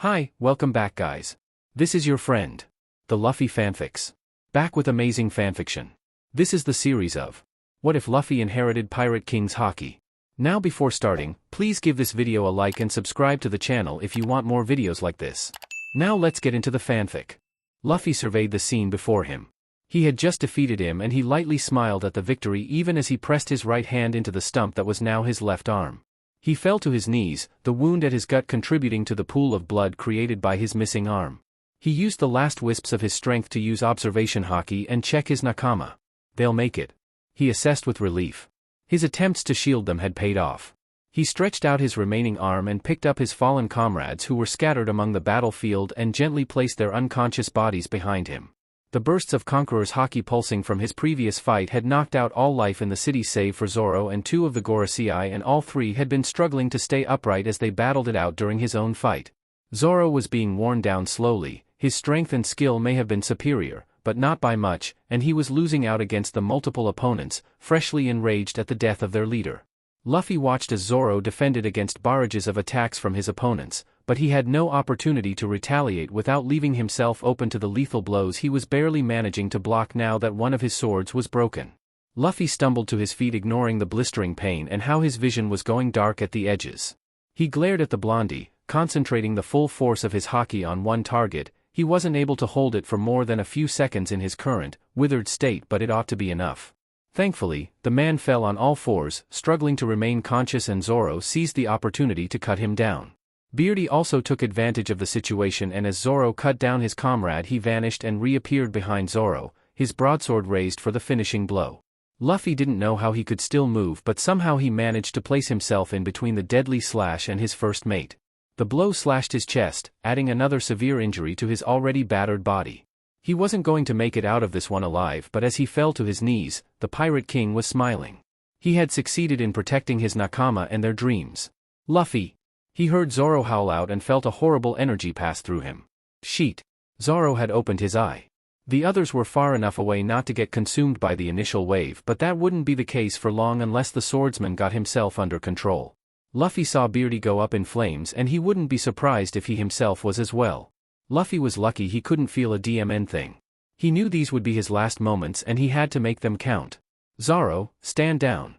Hi, welcome back guys. This is your friend, the Luffy Fanfics. Back with amazing fanfiction. This is the series of What If Luffy Inherited Pirate King's Haki? Now before starting, please give this video a like and subscribe to the channel if you want more videos like this. Now let's get into the fanfic. Luffy surveyed the scene before him. He had just defeated him and he lightly smiled at the victory even as he pressed his right hand into the stump that was now his left arm. He fell to his knees, the wound at his gut contributing to the pool of blood created by his missing arm. He used the last wisps of his strength to use observation Haki and check his nakama. They'll make it, he assessed with relief. His attempts to shield them had paid off. He stretched out his remaining arm and picked up his fallen comrades who were scattered among the battlefield and gently placed their unconscious bodies behind him. The bursts of Conqueror's Haki pulsing from his previous fight had knocked out all life in the city save for Zoro and two of the Gorosei, and all three had been struggling to stay upright as they battled it out during his own fight. Zoro was being worn down slowly, his strength and skill may have been superior, but not by much, and he was losing out against the multiple opponents, freshly enraged at the death of their leader. Luffy watched as Zoro defended against barrages of attacks from his opponents, but he had no opportunity to retaliate without leaving himself open to the lethal blows he was barely managing to block now that one of his swords was broken. Luffy stumbled to his feet, ignoring the blistering pain and how his vision was going dark at the edges. He glared at the blondie, concentrating the full force of his Haki on one target. He wasn't able to hold it for more than a few seconds in his current, withered state, but it ought to be enough. Thankfully, the man fell on all fours, struggling to remain conscious, and Zoro seized the opportunity to cut him down. Beardy also took advantage of the situation, and as Zoro cut down his comrade he vanished and reappeared behind Zoro, his broadsword raised for the finishing blow. Luffy didn't know how he could still move, but somehow he managed to place himself in between the deadly slash and his first mate. The blow slashed his chest, adding another severe injury to his already battered body. He wasn't going to make it out of this one alive, but as he fell to his knees, the Pirate King was smiling. He had succeeded in protecting his nakama and their dreams. Luffy! He heard Zoro howl out and felt a horrible energy pass through him. Sheet! Zoro had opened his eye. The others were far enough away not to get consumed by the initial wave, but that wouldn't be the case for long unless the swordsman got himself under control. Luffy saw Beardy go up in flames, and he wouldn't be surprised if he himself was as well. Luffy was lucky he couldn't feel a DMN thing. He knew these would be his last moments and he had to make them count. Zoro, stand down.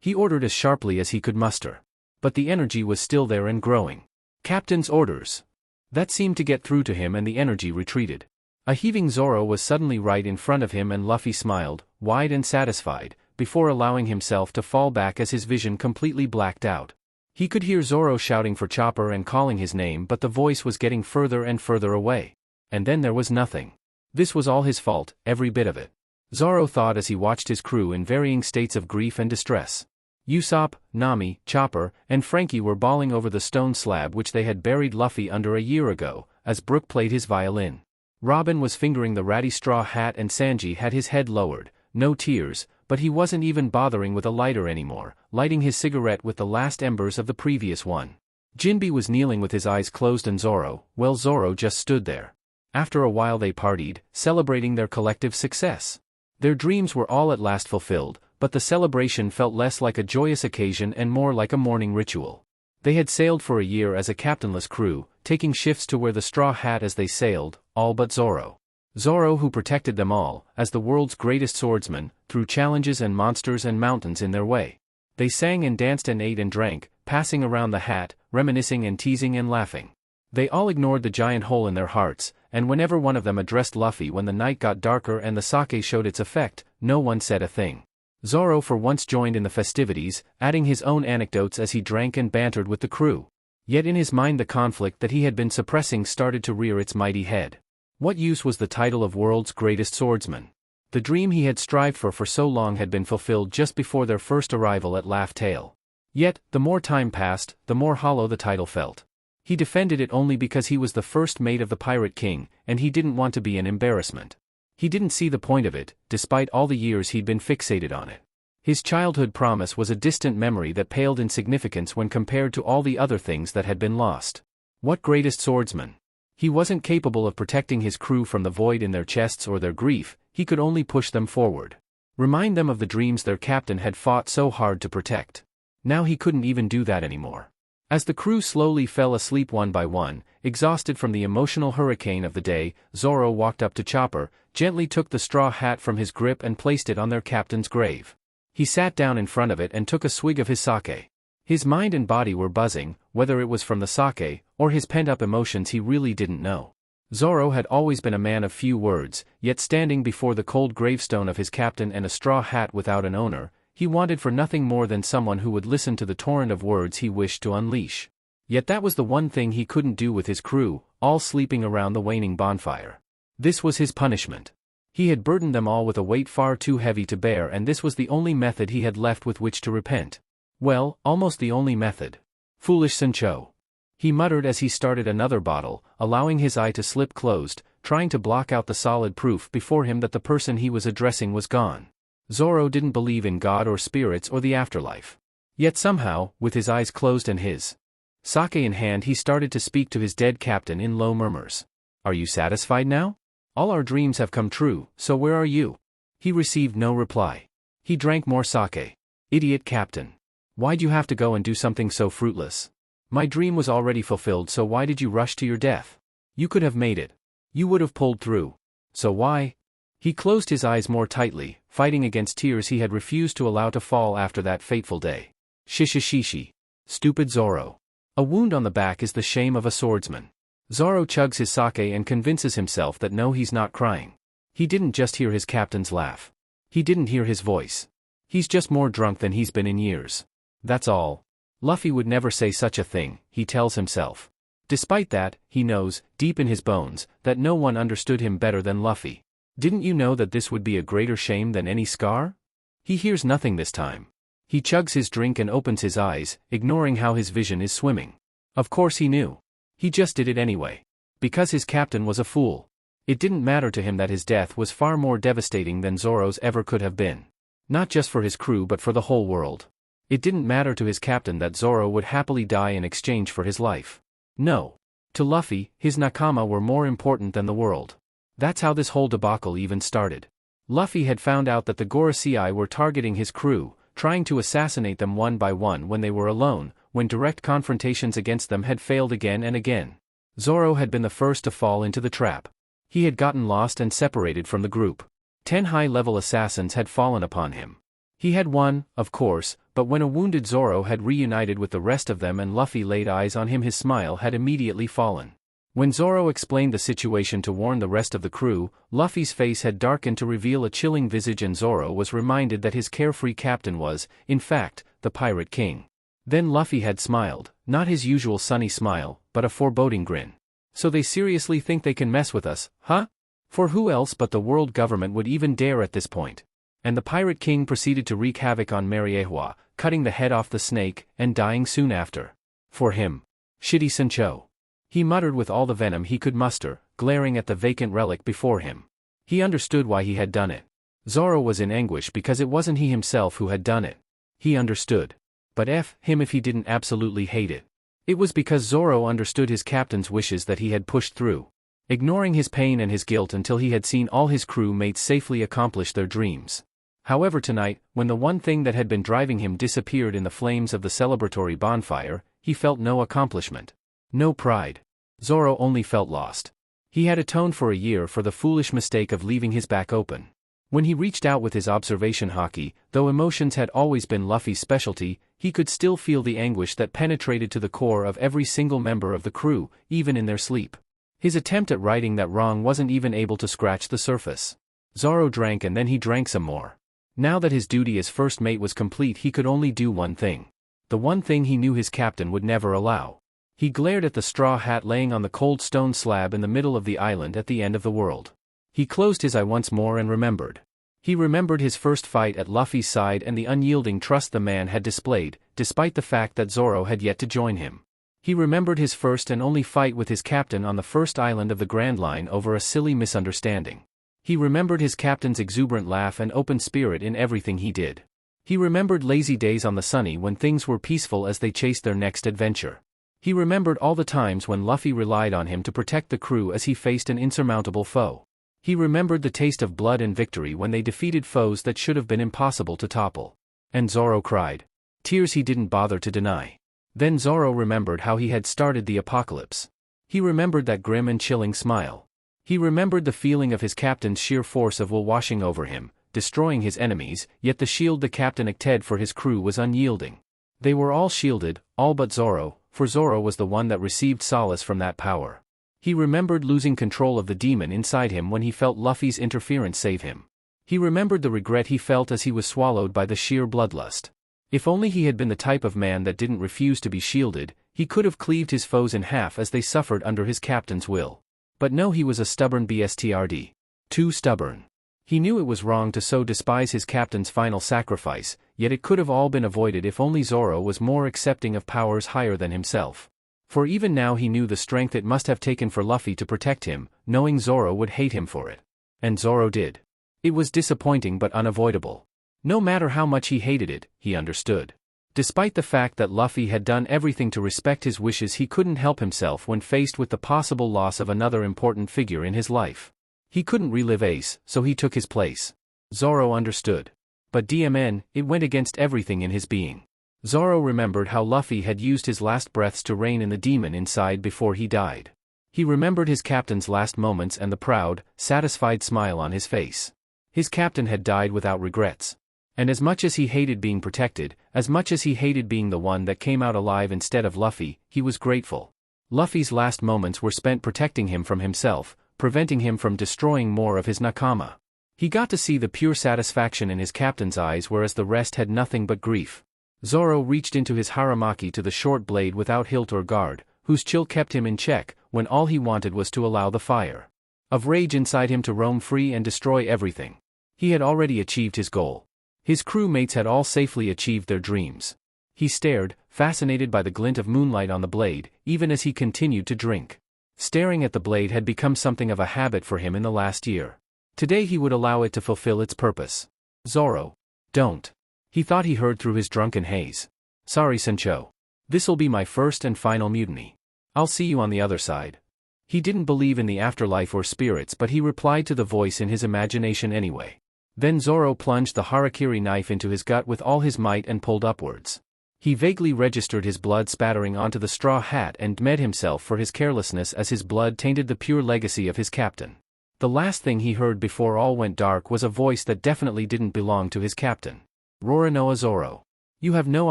He ordered as sharply as he could muster. But the energy was still there and growing. Captain's orders. That seemed to get through to him and the energy retreated. A heaving Zoro was suddenly right in front of him and Luffy smiled, wide and satisfied, before allowing himself to fall back as his vision completely blacked out. He could hear Zoro shouting for Chopper and calling his name, but the voice was getting further and further away. And then there was nothing. This was all his fault, every bit of it. Zoro thought as he watched his crew in varying states of grief and distress. Usopp, Nami, Chopper, and Frankie were bawling over the stone slab which they had buried Luffy under a year ago, as Brook played his violin. Robin was fingering the ratty straw hat and Sanji had his head lowered, no tears, but he wasn't even bothering with a lighter anymore, lighting his cigarette with the last embers of the previous one. Jinbe was kneeling with his eyes closed and Zoro just stood there. After a while they partied, celebrating their collective success. Their dreams were all at last fulfilled, but the celebration felt less like a joyous occasion and more like a mourning ritual. They had sailed for a year as a captainless crew, taking shifts to wear the straw hat as they sailed, all but Zoro. Zoro, who protected them all, as the world's greatest swordsman, threw challenges and monsters and mountains in their way. They sang and danced and ate and drank, passing around the hat, reminiscing and teasing and laughing. They all ignored the giant hole in their hearts, and whenever one of them addressed Luffy when the night got darker and the sake showed its effect, no one said a thing. Zoro for once joined in the festivities, adding his own anecdotes as he drank and bantered with the crew. Yet in his mind the conflict that he had been suppressing started to rear its mighty head. What use was the title of world's greatest swordsman? The dream he had strived for so long had been fulfilled just before their first arrival at Laugh Tale. Yet, the more time passed, the more hollow the title felt. He defended it only because he was the first mate of the Pirate King, and he didn't want to be an embarrassment. He didn't see the point of it, despite all the years he'd been fixated on it. His childhood promise was a distant memory that paled in significance when compared to all the other things that had been lost. What greatest swordsman? He wasn't capable of protecting his crew from the void in their chests or their grief, he could only push them forward. Remind them of the dreams their captain had fought so hard to protect. Now he couldn't even do that anymore. As the crew slowly fell asleep one by one, exhausted from the emotional hurricane of the day, Zoro walked up to Chopper, gently took the straw hat from his grip and placed it on their captain's grave. He sat down in front of it and took a swig of his sake. His mind and body were buzzing, whether it was from the sake, or his pent-up emotions he really didn't know. Zoro had always been a man of few words, yet standing before the cold gravestone of his captain and a straw hat without an owner, he wanted for nothing more than someone who would listen to the torrent of words he wished to unleash. Yet that was the one thing he couldn't do with his crew, all sleeping around the waning bonfire. This was his punishment. He had burdened them all with a weight far too heavy to bear, and this was the only method he had left with which to repent. Well, almost the only method. Foolish Sancho. He muttered as he started another bottle, allowing his eye to slip closed, trying to block out the solid proof before him that the person he was addressing was gone. Zoro didn't believe in God or spirits or the afterlife. Yet somehow, with his eyes closed and his sake in hand, he started to speak to his dead captain in low murmurs. "Are you satisfied now? All our dreams have come true, so where are you?" He received no reply. He drank more sake. "Idiot captain. Why'd you have to go and do something so fruitless? My dream was already fulfilled, so why did you rush to your death? You could have made it. You would have pulled through. So why?" He closed his eyes more tightly, fighting against tears he had refused to allow to fall after that fateful day. Shishishishi. Stupid Zoro. A wound on the back is the shame of a swordsman. Zoro chugs his sake and convinces himself that no, he's not crying. He didn't just hear his captain's laugh. He didn't hear his voice. He's just more drunk than he's been in years. That's all. Luffy would never say such a thing, he tells himself. Despite that, he knows, deep in his bones, that no one understood him better than Luffy. Didn't you know that this would be a greater shame than any scar? He hears nothing this time. He chugs his drink and opens his eyes, ignoring how his vision is swimming. Of course he knew. He just did it anyway. Because his captain was a fool. It didn't matter to him that his death was far more devastating than Zoro's ever could have been. Not just for his crew but for the whole world. It didn't matter to his captain that Zoro would happily die in exchange for his life. No. To Luffy, his nakama were more important than the world. That's how this whole debacle even started. Luffy had found out that the Gorosei were targeting his crew, trying to assassinate them one by one when they were alone, when direct confrontations against them had failed again and again. Zoro had been the first to fall into the trap. He had gotten lost and separated from the group. 10 high-level assassins had fallen upon him. He had won, of course, but when a wounded Zoro had reunited with the rest of them and Luffy laid eyes on him, his smile had immediately fallen. When Zoro explained the situation to warn the rest of the crew, Luffy's face had darkened to reveal a chilling visage, and Zoro was reminded that his carefree captain was, in fact, the Pirate King. Then Luffy had smiled, not his usual sunny smile, but a foreboding grin. "So they seriously think they can mess with us, huh? For who else but the world government would even dare at this point?" And the Pirate King proceeded to wreak havoc on Mariehua, cutting the head off the snake, and dying soon after. For him. Shitty Sancho. He muttered with all the venom he could muster, glaring at the vacant relic before him. He understood why he had done it. Zoro was in anguish because it wasn't he himself who had done it. He understood. But him if he didn't absolutely hate it. It was because Zoro understood his captain's wishes that he had pushed through. Ignoring his pain and his guilt until he had seen all his crew mates safely accomplish their dreams. However, tonight, when the one thing that had been driving him disappeared in the flames of the celebratory bonfire, he felt no accomplishment. No pride. Zoro only felt lost. He had atoned for a year for the foolish mistake of leaving his back open. When he reached out with his observation haki, though emotions had always been Luffy's specialty, he could still feel the anguish that penetrated to the core of every single member of the crew, even in their sleep. His attempt at righting that wrong wasn't even able to scratch the surface. Zoro drank and then he drank some more. Now that his duty as first mate was complete, he could only do one thing. The one thing he knew his captain would never allow. He glared at the straw hat laying on the cold stone slab in the middle of the island at the end of the world. He closed his eye once more and remembered. He remembered his first fight at Luffy's side and the unyielding trust the man had displayed, despite the fact that Zoro had yet to join him. He remembered his first and only fight with his captain on the first island of the Grand Line over a silly misunderstanding. He remembered his captain's exuberant laugh and open spirit in everything he did. He remembered lazy days on the Sunny when things were peaceful as they chased their next adventure. He remembered all the times when Luffy relied on him to protect the crew as he faced an insurmountable foe. He remembered the taste of blood and victory when they defeated foes that should have been impossible to topple. And Zoro cried. Tears he didn't bother to deny. Then Zoro remembered how he had started the apocalypse. He remembered that grim and chilling smile. He remembered the feeling of his captain's sheer force of will washing over him, destroying his enemies, yet the shield the captain acted for his crew was unyielding. They were all shielded, all but Zoro, for Zoro was the one that received solace from that power. He remembered losing control of the demon inside him when he felt Luffy's interference save him. He remembered the regret he felt as he was swallowed by the sheer bloodlust. If only he had been the type of man that didn't refuse to be shielded, he could have cleaved his foes in half as they suffered under his captain's will. But no, he was a stubborn bastard. Too stubborn. He knew it was wrong to so despise his captain's final sacrifice, yet it could have all been avoided if only Zoro was more accepting of powers higher than himself. For even now he knew the strength it must have taken for Luffy to protect him, knowing Zoro would hate him for it. And Zoro did. It was disappointing but unavoidable. No matter how much he hated it, he understood. Despite the fact that Luffy had done everything to respect his wishes, he couldn't help himself when faced with the possible loss of another important figure in his life. He couldn't relive Ace, so he took his place. Zoro understood. But it went against everything in his being. Zoro remembered how Luffy had used his last breaths to rein in the demon inside before he died. He remembered his captain's last moments and the proud, satisfied smile on his face. His captain had died without regrets. And as much as he hated being protected, as much as he hated being the one that came out alive instead of Luffy, he was grateful. Luffy's last moments were spent protecting him from himself, preventing him from destroying more of his nakama. He got to see the pure satisfaction in his captain's eyes, whereas the rest had nothing but grief. Zoro reached into his haramaki to the short blade without hilt or guard, whose chill kept him in check, when all he wanted was to allow the fire of rage inside him to roam free and destroy everything. He had already achieved his goal. His crewmates had all safely achieved their dreams. He stared, fascinated by the glint of moonlight on the blade, even as he continued to drink. Staring at the blade had become something of a habit for him in the last year. Today he would allow it to fulfill its purpose. Zoro. Don't. He thought he heard through his drunken haze. Sorry, Sencho. This'll be my first and final mutiny. I'll see you on the other side. He didn't believe in the afterlife or spirits, but he replied to the voice in his imagination anyway. Then Zoro plunged the harakiri knife into his gut with all his might and pulled upwards. He vaguely registered his blood spattering onto the straw hat and mad himself for his carelessness as his blood tainted the pure legacy of his captain. The last thing he heard before all went dark was a voice that definitely didn't belong to his captain. Roronoa Zoro. You have no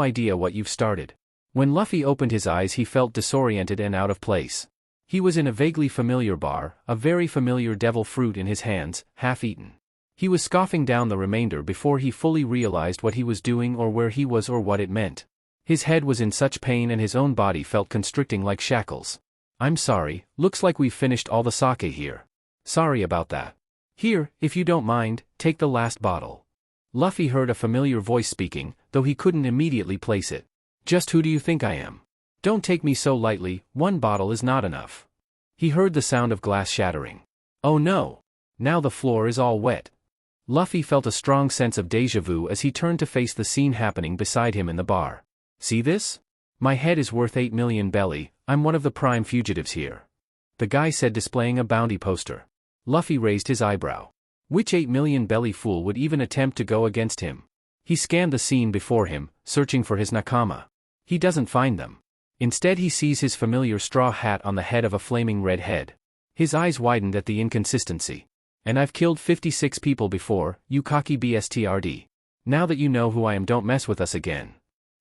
idea what you've started. When Luffy opened his eyes, he felt disoriented and out of place. He was in a vaguely familiar bar, a very familiar devil fruit in his hands, half-eaten. He was scoffing down the remainder before he fully realized what he was doing or where he was or what it meant. His head was in such pain and his own body felt constricting like shackles. I'm sorry, looks like we've finished all the sake here. Sorry about that. Here, if you don't mind, take the last bottle. Luffy heard a familiar voice speaking, though he couldn't immediately place it. Just who do you think I am? Don't take me so lightly, one bottle is not enough. He heard the sound of glass shattering. Oh no! Now the floor is all wet. Luffy felt a strong sense of déjà vu as he turned to face the scene happening beside him in the bar. See this? My head is worth 8 million belly, I'm one of the prime fugitives here. The guy said, displaying a bounty poster. Luffy raised his eyebrow. Which 8 million belly fool would even attempt to go against him? He scanned the scene before him, searching for his nakama. He doesn't find them. Instead he sees his familiar straw hat on the head of a flaming red head. His eyes widened at the inconsistency. And I've killed 56 people before, you cocky bastard. Now that you know who I am, don't mess with us again.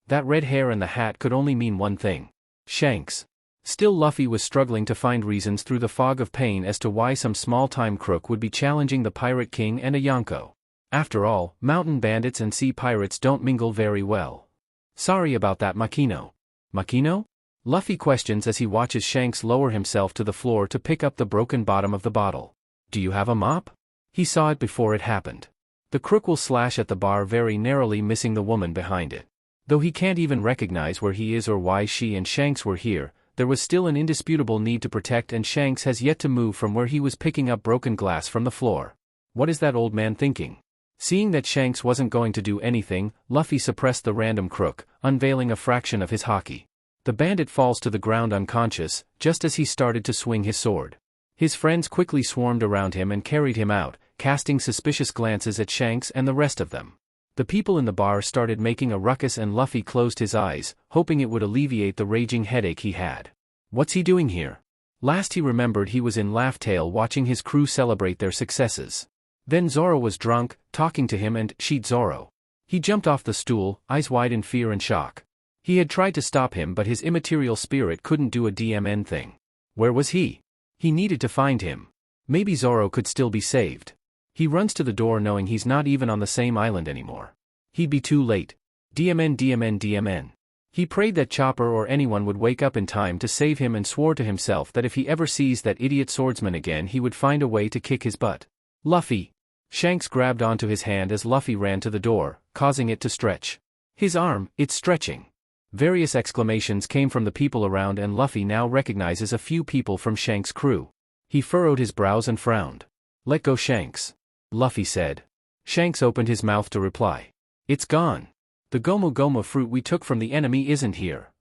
That red hair and the hat could only mean one thing. Shanks. Still, Luffy was struggling to find reasons through the fog of pain as to why some small-time crook would be challenging the Pirate King and a Yonko. After all, mountain bandits and sea pirates don't mingle very well. Sorry about that, Makino. Makino? Luffy questions as he watches Shanks lower himself to the floor to pick up the broken bottom of the bottle. Do you have a mop? He saw it before it happened. The crook will slash at the bar, very narrowly missing the woman behind it. Though he can't even recognize where he is or why she and Shanks were here, there was still an indisputable need to protect, and Shanks has yet to move from where he was picking up broken glass from the floor. What is that old man thinking? Seeing that Shanks wasn't going to do anything, Luffy suppressed the random crook, unveiling a fraction of his haki. The bandit falls to the ground unconscious, just as he started to swing his sword. His friends quickly swarmed around him and carried him out, casting suspicious glances at Shanks and the rest of them. The people in the bar started making a ruckus and Luffy closed his eyes, hoping it would alleviate the raging headache he had. What's he doing here? Last he remembered he was in Laugh Tale watching his crew celebrate their successes. Then Zoro was drunk, talking to him and Sheet Zoro. He jumped off the stool, eyes wide in fear and shock. He had tried to stop him but his immaterial spirit couldn't do a DMN thing. Where was he? He needed to find him. Maybe Zoro could still be saved. He runs to the door knowing he's not even on the same island anymore. He'd be too late. DMN DMN DMN. He prayed that Chopper or anyone would wake up in time to save him and swore to himself that if he ever sees that idiot swordsman again he would find a way to kick his butt. Luffy. Shanks grabbed onto his hand as Luffy ran to the door, causing it to stretch. His arm, it's stretching. Various exclamations came from the people around and Luffy now recognizes a few people from Shanks' crew. He furrowed his brows and frowned. Let go Shanks. Luffy said. Shanks opened his mouth to reply. It's gone. The Gomu Gomu fruit we took from the enemy isn't here.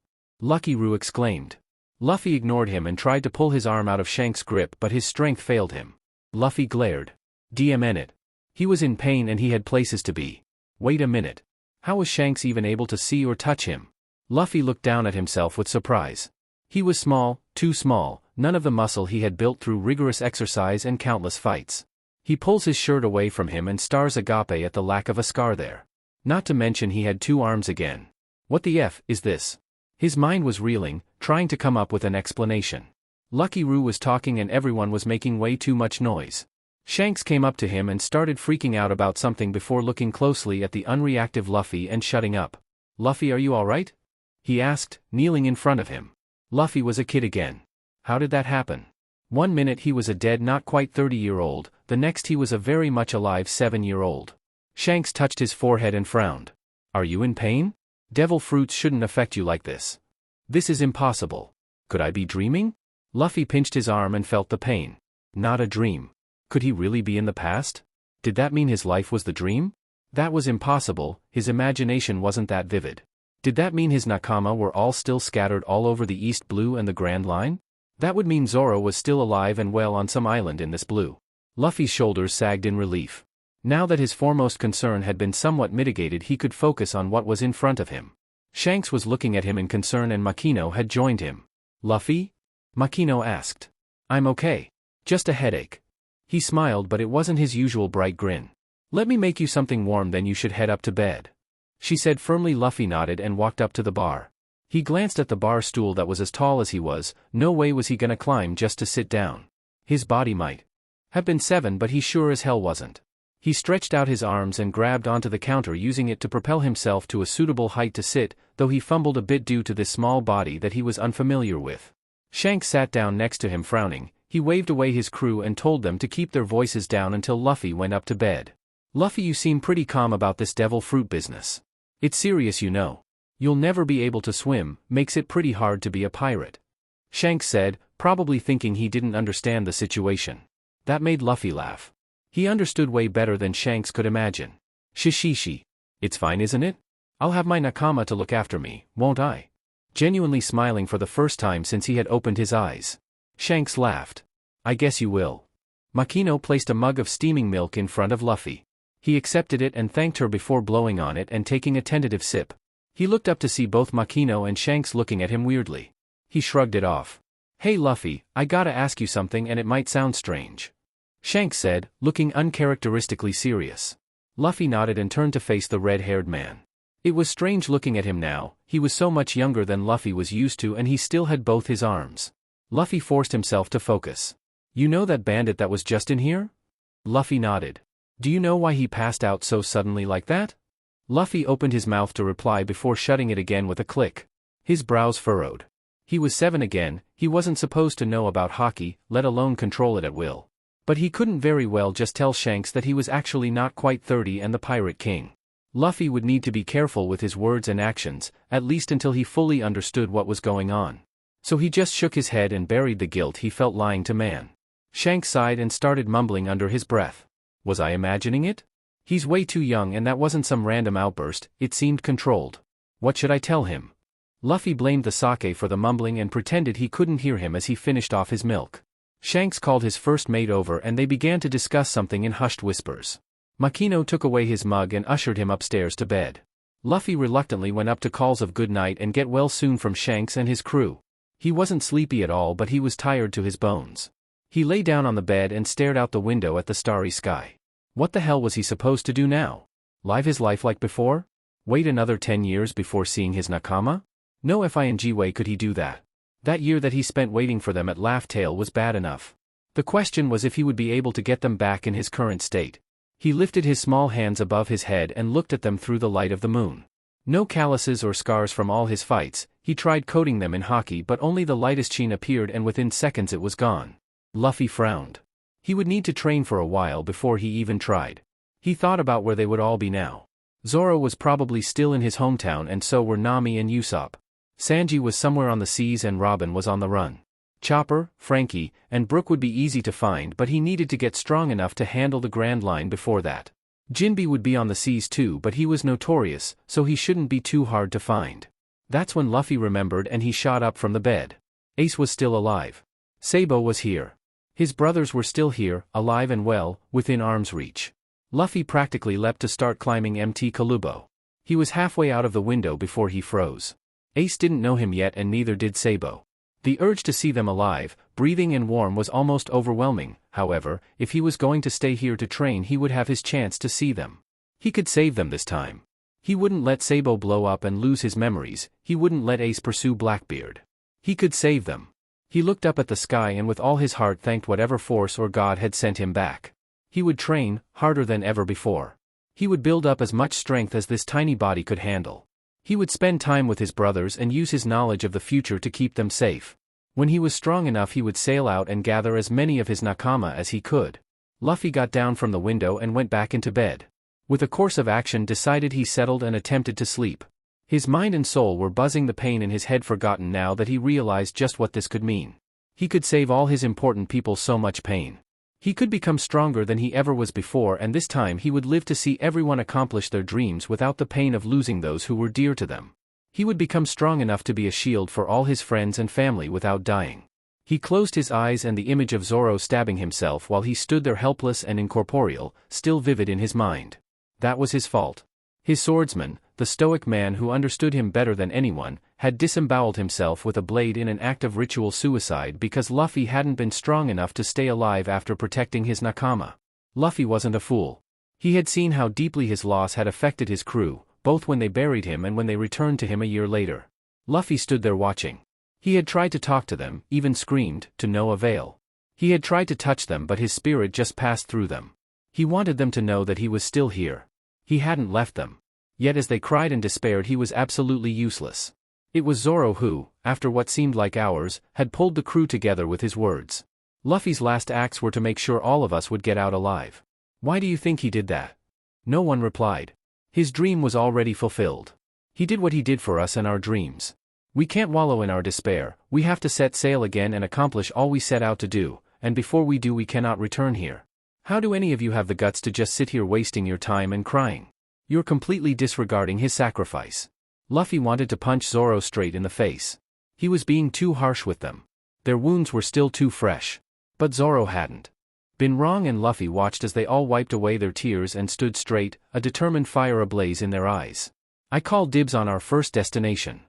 Lucky Roo exclaimed. Luffy ignored him and tried to pull his arm out of Shanks' grip but his strength failed him. Luffy glared. DMN it. He was in pain and he had places to be. Wait a minute. How was Shanks even able to see or touch him? Luffy looked down at himself with surprise. He was small, too small, none of the muscle he had built through rigorous exercise and countless fights. He pulls his shirt away from him and stars agape at the lack of a scar there. Not to mention he had 2 arms again. What the F is this? His mind was reeling, trying to come up with an explanation. Lucky Roo was talking and everyone was making way too much noise. Shanks came up to him and started freaking out about something before looking closely at the unreactive Luffy and shutting up. Luffy, are you alright? He asked, kneeling in front of him. Luffy was a kid again. How did that happen? One minute he was a dead not quite 30-year-old, the next he was a very much alive 7-year-old. Shanks touched his forehead and frowned. Are you in pain? Devil fruits shouldn't affect you like this. This is impossible. Could I be dreaming? Luffy pinched his arm and felt the pain. Not a dream. Could he really be in the past? Did that mean his life was the dream? That was impossible, his imagination wasn't that vivid. Did that mean his nakama were all still scattered all over the East Blue and the Grand Line? That would mean Zoro was still alive and well on some island in this blue. Luffy's shoulders sagged in relief. Now that his foremost concern had been somewhat mitigated he could focus on what was in front of him. Shanks was looking at him in concern and Makino had joined him. Luffy? Makino asked. I'm okay. Just a headache. He smiled but it wasn't his usual bright grin. Let me make you something warm then you should head up to bed. She said firmly. Luffy nodded and walked up to the bar. He glanced at the bar stool that was as tall as he was, no way was he gonna climb just to sit down. His body might have been 7 but he sure as hell wasn't. He stretched out his arms and grabbed onto the counter using it to propel himself to a suitable height to sit, though he fumbled a bit due to this small body that he was unfamiliar with. Shanks sat down next to him frowning. He waved away his crew and told them to keep their voices down until Luffy went up to bed. Luffy, you seem pretty calm about this devil fruit business. It's serious, you know. You'll never be able to swim, makes it pretty hard to be a pirate. Shanks said, probably thinking he didn't understand the situation. That made Luffy laugh. He understood way better than Shanks could imagine. Shishishi. It's fine, isn't it? I'll have my nakama to look after me, won't I? Genuinely smiling for the first time since he had opened his eyes. Shanks laughed. I guess you will. Makino placed a mug of steaming milk in front of Luffy. He accepted it and thanked her before blowing on it and taking a tentative sip. He looked up to see both Makino and Shanks looking at him weirdly. He shrugged it off. Hey Luffy, I gotta ask you something and it might sound strange. Shanks said, looking uncharacteristically serious. Luffy nodded and turned to face the red-haired man. It was strange looking at him now, he was so much younger than Luffy was used to and he still had both his arms. Luffy forced himself to focus. You know that bandit that was just in here? Luffy nodded. Do you know why he passed out so suddenly like that? Luffy opened his mouth to reply before shutting it again with a click. His brows furrowed. He was 7 again, he wasn't supposed to know about Haki, let alone control it at will. But he couldn't very well just tell Shanks that he was actually not quite 30 and the Pirate King. Luffy would need to be careful with his words and actions, at least until he fully understood what was going on. So he just shook his head and buried the guilt he felt lying to man. Shanks sighed and started mumbling under his breath. Was I imagining it? He's way too young and that wasn't some random outburst, it seemed controlled. What should I tell him? Luffy blamed the sake for the mumbling and pretended he couldn't hear him as he finished off his milk. Shanks called his first mate over and they began to discuss something in hushed whispers. Makino took away his mug and ushered him upstairs to bed. Luffy reluctantly went up to calls of good night and get well soon from Shanks and his crew. He wasn't sleepy at all, but he was tired to his bones. He lay down on the bed and stared out the window at the starry sky. What the hell was he supposed to do now? Live his life like before? Wait another 10 years before seeing his nakama? No effing way could he do that. That year that he spent waiting for them at Laugh Tale was bad enough. The question was if he would be able to get them back in his current state. He lifted his small hands above his head and looked at them through the light of the moon. No calluses or scars from all his fights. He tried coating them in Haki, but only the lightest sheen appeared, and within seconds it was gone. Luffy frowned. He would need to train for a while before he even tried. He thought about where they would all be now. Zoro was probably still in his hometown, and so were Nami and Usopp. Sanji was somewhere on the seas and Robin was on the run. Chopper, Frankie, and Brook would be easy to find, but he needed to get strong enough to handle the Grand Line before that. Jinbe would be on the seas too, but he was notorious, so he shouldn't be too hard to find. That's when Luffy remembered and he shot up from the bed. Ace was still alive. Sabo was here. His brothers were still here, alive and well, within arm's reach. Luffy practically leapt to start climbing Mt. Kalubo. He was halfway out of the window before he froze. Ace didn't know him yet, and neither did Sabo. The urge to see them alive, breathing and warm was almost overwhelming. However, if he was going to stay here to train, he would have his chance to see them. He could save them this time. He wouldn't let Sabo blow up and lose his memories. He wouldn't let Ace pursue Blackbeard. He could save them. He looked up at the sky and with all his heart thanked whatever force or God had sent him back. He would train, harder than ever before. He would build up as much strength as this tiny body could handle. He would spend time with his brothers and use his knowledge of the future to keep them safe. When he was strong enough, he would sail out and gather as many of his nakama as he could. Luffy got down from the window and went back into bed. With a course of action decided, he settled and attempted to sleep. His mind and soul were buzzing, the pain in his head forgotten now that he realized just what this could mean. He could save all his important people so much pain. He could become stronger than he ever was before, and this time he would live to see everyone accomplish their dreams without the pain of losing those who were dear to them. He would become strong enough to be a shield for all his friends and family without dying. He closed his eyes, and the image of Zoro stabbing himself while he stood there helpless and incorporeal, still vivid in his mind. That was his fault. His swordsman, the stoic man who understood him better than anyone, had disemboweled himself with a blade in an act of ritual suicide because Luffy hadn't been strong enough to stay alive after protecting his nakama. Luffy wasn't a fool. He had seen how deeply his loss had affected his crew, both when they buried him and when they returned to him a year later. Luffy stood there watching. He had tried to talk to them, even screamed, to no avail. He had tried to touch them, but his spirit just passed through them. He wanted them to know that he was still here. He hadn't left them. Yet as they cried and despaired, he was absolutely useless. It was Zoro who, after what seemed like hours, had pulled the crew together with his words. Luffy's last acts were to make sure all of us would get out alive. Why do you think he did that? No one replied. His dream was already fulfilled. He did what he did for us and our dreams. We can't wallow in our despair. We have to set sail again and accomplish all we set out to do, and before we do, we cannot return here. How do any of you have the guts to just sit here wasting your time and crying? You're completely disregarding his sacrifice. Luffy wanted to punch Zoro straight in the face. He was being too harsh with them. Their wounds were still too fresh. But Zoro hadn't been wrong, and Luffy watched as they all wiped away their tears and stood straight, a determined fire ablaze in their eyes. I call dibs on our first destination,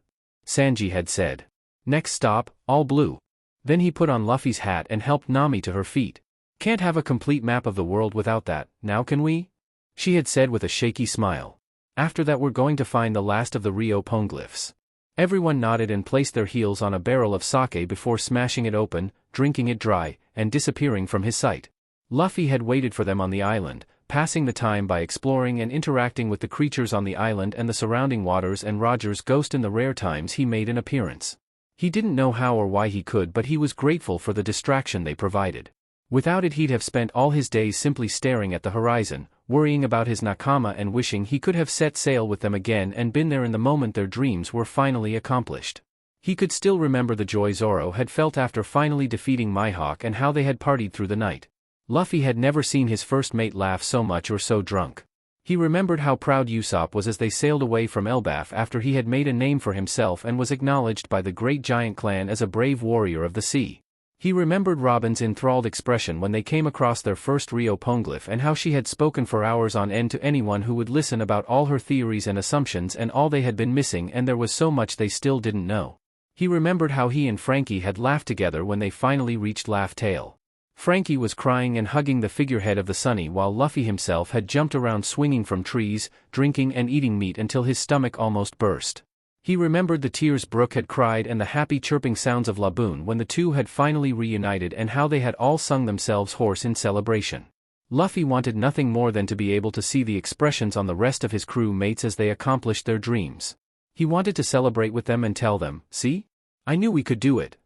Sanji had said. Next stop, all blue. Then he put on Luffy's hat and helped Nami to her feet. Can't have a complete map of the world without that, now can we? She had said with a shaky smile. After that we're going to find the last of the Rio poneglyphs. Everyone nodded and placed their heels on a barrel of sake before smashing it open, drinking it dry, and disappearing from his sight. Luffy had waited for them on the island, passing the time by exploring and interacting with the creatures on the island and the surrounding waters, and Roger's ghost in the rare times he made an appearance. He didn't know how or why he could, but he was grateful for the distraction they provided. Without it, he'd have spent all his days simply staring at the horizon, worrying about his nakama and wishing he could have set sail with them again and been there in the moment their dreams were finally accomplished. He could still remember the joy Zoro had felt after finally defeating Mihawk and how they had partied through the night. Luffy had never seen his first mate laugh so much or so drunk. He remembered how proud Usopp was as they sailed away from Elbaf after he had made a name for himself and was acknowledged by the great giant clan as a brave warrior of the sea. He remembered Robin's enthralled expression when they came across their first Rio poneglyph and how she had spoken for hours on end to anyone who would listen about all her theories and assumptions and all they had been missing, and there was so much they still didn't know. He remembered how he and Frankie had laughed together when they finally reached Laugh Tale. Frankie was crying and hugging the figurehead of the Sunny while Luffy himself had jumped around swinging from trees, drinking and eating meat until his stomach almost burst. He remembered the tears Brook had cried and the happy chirping sounds of Laboon when the two had finally reunited and how they had all sung themselves hoarse in celebration. Luffy wanted nothing more than to be able to see the expressions on the rest of his crew mates as they accomplished their dreams. He wanted to celebrate with them and tell them, "See? I knew we could do it."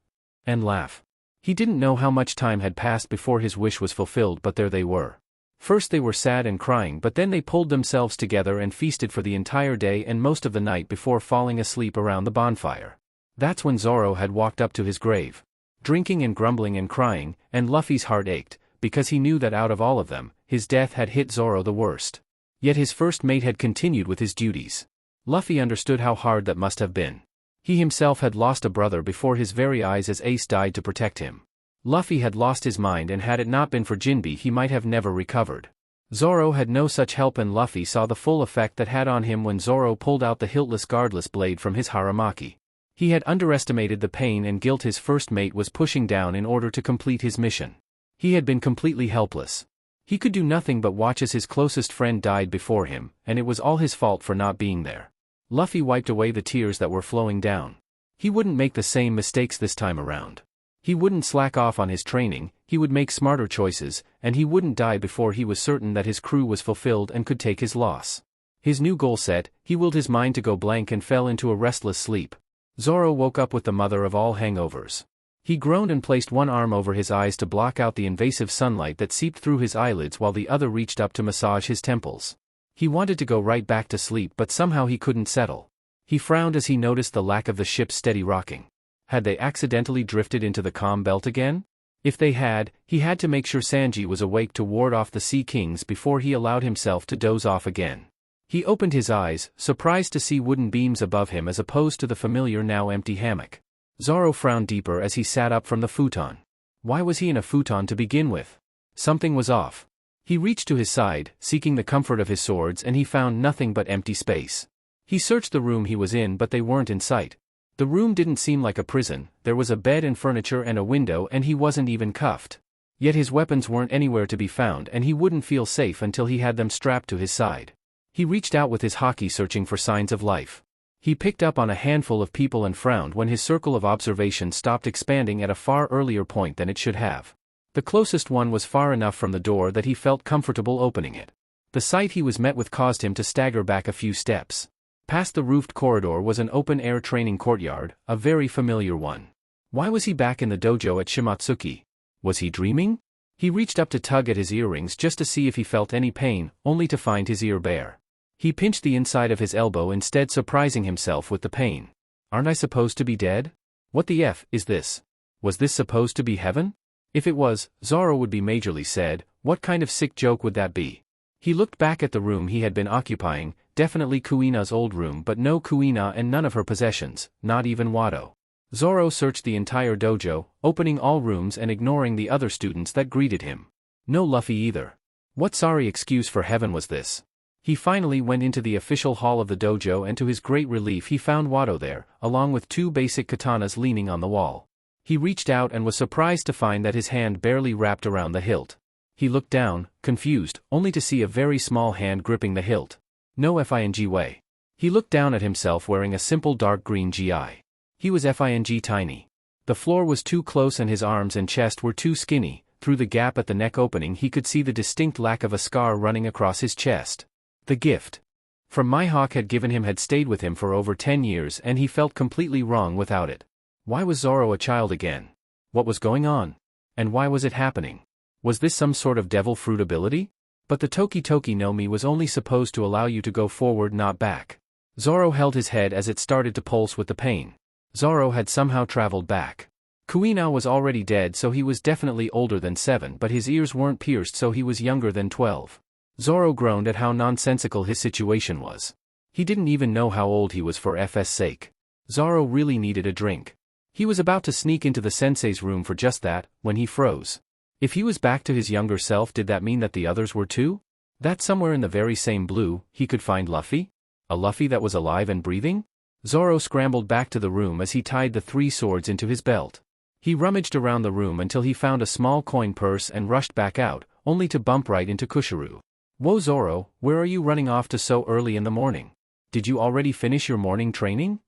And laugh. He didn't know how much time had passed before his wish was fulfilled, but there they were. First they were sad and crying, but then they pulled themselves together and feasted for the entire day and most of the night before falling asleep around the bonfire. That's when Zoro had walked up to his grave. Drinking and grumbling and crying, and Luffy's heart ached, because he knew that out of all of them, his death had hit Zoro the worst. Yet his first mate had continued with his duties. Luffy understood how hard that must have been. He himself had lost a brother before his very eyes as Ace died to protect him. Luffy had lost his mind, and had it not been for Jinbe he might have never recovered. Zoro had no such help, and Luffy saw the full effect that had on him when Zoro pulled out the hiltless guardless blade from his haramaki. He had underestimated the pain and guilt his first mate was pushing down in order to complete his mission. He had been completely helpless. He could do nothing but watch as his closest friend died before him, and it was all his fault for not being there. Luffy wiped away the tears that were flowing down. He wouldn't make the same mistakes this time around. He wouldn't slack off on his training, he would make smarter choices, and he wouldn't die before he was certain that his crew was fulfilled and could take his loss. His new goal set, he willed his mind to go blank and fell into a restless sleep. Zoro woke up with the mother of all hangovers. He groaned and placed one arm over his eyes to block out the invasive sunlight that seeped through his eyelids while the other reached up to massage his temples. He wanted to go right back to sleep, but somehow he couldn't settle. He frowned as he noticed the lack of the ship's steady rocking. Had they accidentally drifted into the calm belt again? If they had, he had to make sure Sanji was awake to ward off the Sea Kings before he allowed himself to doze off again. He opened his eyes, surprised to see wooden beams above him as opposed to the familiar now empty hammock. Zoro frowned deeper as he sat up from the futon. Why was he in a futon to begin with? Something was off. He reached to his side, seeking the comfort of his swords, and he found nothing but empty space. He searched the room he was in, but they weren't in sight. The room didn't seem like a prison. There was a bed and furniture and a window, and he wasn't even cuffed. Yet his weapons weren't anywhere to be found, and he wouldn't feel safe until he had them strapped to his side. He reached out with his haki, searching for signs of life. He picked up on a handful of people and frowned when his circle of observation stopped expanding at a far earlier point than it should have. The closest one was far enough from the door that he felt comfortable opening it. The sight he was met with caused him to stagger back a few steps. Past the roofed corridor was an open-air training courtyard, a very familiar one. Why was he back in the dojo at Shimotsuki? Was he dreaming? He reached up to tug at his earrings just to see if he felt any pain, only to find his ear bare. He pinched the inside of his elbow instead, surprising himself with the pain. Aren't I supposed to be dead? What the F is this? Was this supposed to be heaven? If it was, Zoro would be majorly sad. What kind of sick joke would that be? He looked back at the room he had been occupying, definitely Kuina's old room, but no Kuina and none of her possessions, not even Wado. Zoro searched the entire dojo, opening all rooms and ignoring the other students that greeted him. No Luffy either. What sorry excuse for heaven was this? He finally went into the official hall of the dojo, and to his great relief he found Wado there, along with two basic katanas leaning on the wall. He reached out and was surprised to find that his hand barely wrapped around the hilt. He looked down, confused, only to see a very small hand gripping the hilt. No FING way. He looked down at himself wearing a simple dark green GI. He was FING tiny. The floor was too close and his arms and chest were too skinny. Through the gap at the neck opening he could see the distinct lack of a scar running across his chest. The gift from Mihawk had given him had stayed with him for over 10 years, and he felt completely wrong without it. Why was Zoro a child again? What was going on? And why was it happening? Was this some sort of devil fruit ability? But the Toki Toki no Mi was only supposed to allow you to go forward, not back. Zoro held his head as it started to pulse with the pain. Zoro had somehow traveled back. Kuina was already dead, so he was definitely older than 7, but his ears weren't pierced, so he was younger than 12. Zoro groaned at how nonsensical his situation was. He didn't even know how old he was for FS sake. Zoro really needed a drink. He was about to sneak into the sensei's room for just that, when he froze. If he was back to his younger self, did that mean that the others were too? That somewhere in the very same blue, he could find Luffy? A Luffy that was alive and breathing? Zoro scrambled back to the room as he tied the 3 swords into his belt. He rummaged around the room until he found a small coin purse and rushed back out, only to bump right into Kushiro. "Whoa Zoro, where are you running off to so early in the morning? Did you already finish your morning training?"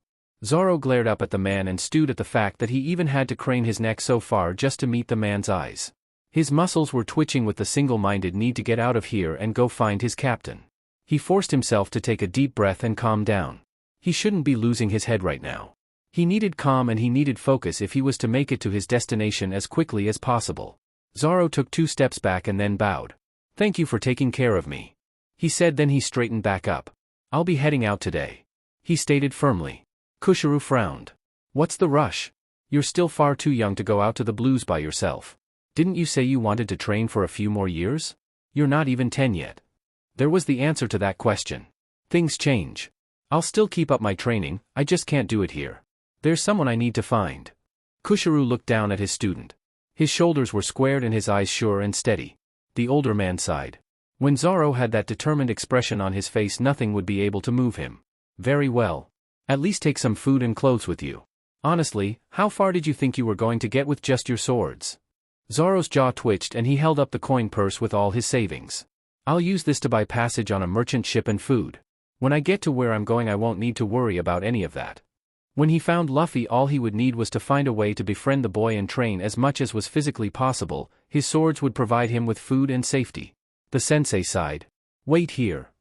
Zoro glared up at the man and stewed at the fact that he even had to crane his neck so far just to meet the man's eyes. His muscles were twitching with the single-minded need to get out of here and go find his captain. He forced himself to take a deep breath and calm down. He shouldn't be losing his head right now. He needed calm and he needed focus if he was to make it to his destination as quickly as possible. Zoro took 2 steps back and then bowed. "Thank you for taking care of me," he said. Then he straightened back up. "I'll be heading out today," he stated firmly. Kushiro frowned. "What's the rush? You're still far too young to go out to the blues by yourself. Didn't you say you wanted to train for a few more years? You're not even 10 yet." There was the answer to that question. "Things change. I'll still keep up my training, I just can't do it here. There's someone I need to find." Kushiro looked down at his student. His shoulders were squared and his eyes sure and steady. The older man sighed. When Zoro had that determined expression on his face, nothing would be able to move him. "Very well. At least take some food and clothes with you. Honestly, how far did you think you were going to get with just your swords?" Zoro's jaw twitched and he held up the coin purse with all his savings. "I'll use this to buy passage on a merchant ship and food. When I get to where I'm going I won't need to worry about any of that." When he found Luffy, all he would need was to find a way to befriend the boy and train as much as was physically possible. His swords would provide him with food and safety. The sensei sighed. "Wait here."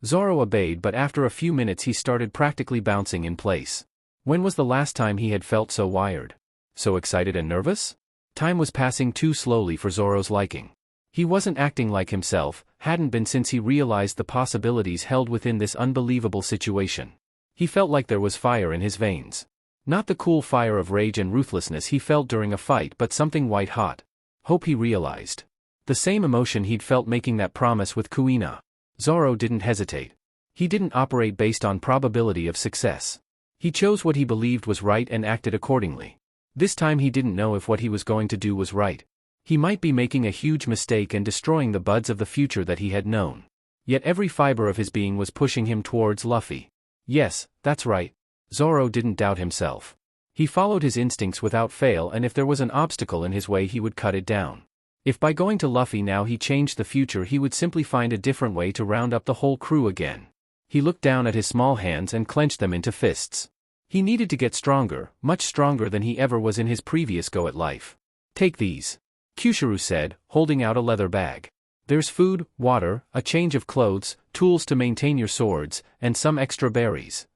Zoro obeyed, but after a few minutes he started practically bouncing in place. When was the last time he had felt so wired? So excited and nervous? Time was passing too slowly for Zoro's liking. He wasn't acting like himself, hadn't been since he realized the possibilities held within this unbelievable situation. He felt like there was fire in his veins. Not the cool fire of rage and ruthlessness he felt during a fight, but something white hot. Hope, he realized. The same emotion he'd felt making that promise with Kuina. Zoro didn't hesitate. He didn't operate based on probability of success. He chose what he believed was right and acted accordingly. This time he didn't know if what he was going to do was right. He might be making a huge mistake and destroying the buds of the future that he had known. Yet every fiber of his being was pushing him towards Luffy. Yes, that's right. Zoro didn't doubt himself. He followed his instincts without fail, and if there was an obstacle in his way he would cut it down. If by going to Luffy now he changed the future, he would simply find a different way to round up the whole crew again. He looked down at his small hands and clenched them into fists. He needed to get stronger, much stronger than he ever was in his previous go at life. "Take these," Kushiro said, holding out a leather bag. "There's food, water, a change of clothes, tools to maintain your swords, and some extra berries."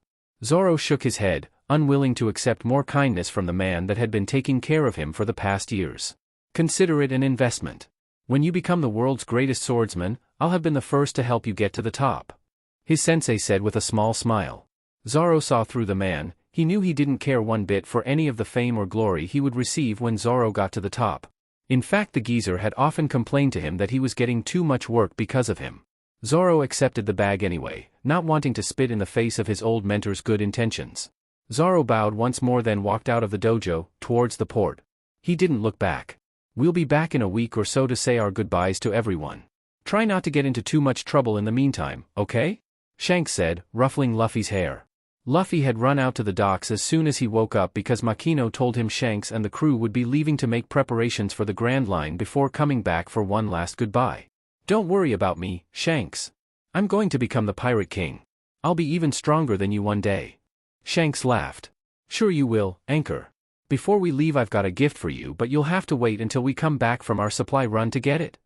Zoro shook his head, unwilling to accept more kindness from the man that had been taking care of him for the past years. "Consider it an investment. When you become the world's greatest swordsman, I'll have been the first to help you get to the top," his sensei said with a small smile. Zoro saw through the man. He knew he didn't care one bit for any of the fame or glory he would receive when Zoro got to the top. In fact, the geezer had often complained to him that he was getting too much work because of him. Zoro accepted the bag anyway, not wanting to spit in the face of his old mentor's good intentions. Zoro bowed once more, then walked out of the dojo, towards the port. He didn't look back. "We'll be back in a week or so to say our goodbyes to everyone. Try not to get into too much trouble in the meantime, okay?" Shanks said, ruffling Luffy's hair. Luffy had run out to the docks as soon as he woke up because Makino told him Shanks and the crew would be leaving to make preparations for the Grand Line before coming back for one last goodbye. "Don't worry about me, Shanks. I'm going to become the Pirate King. I'll be even stronger than you one day." Shanks laughed. "Sure you will, Anchor. Before we leave I've got a gift for you, but you'll have to wait until we come back from our supply run to get it."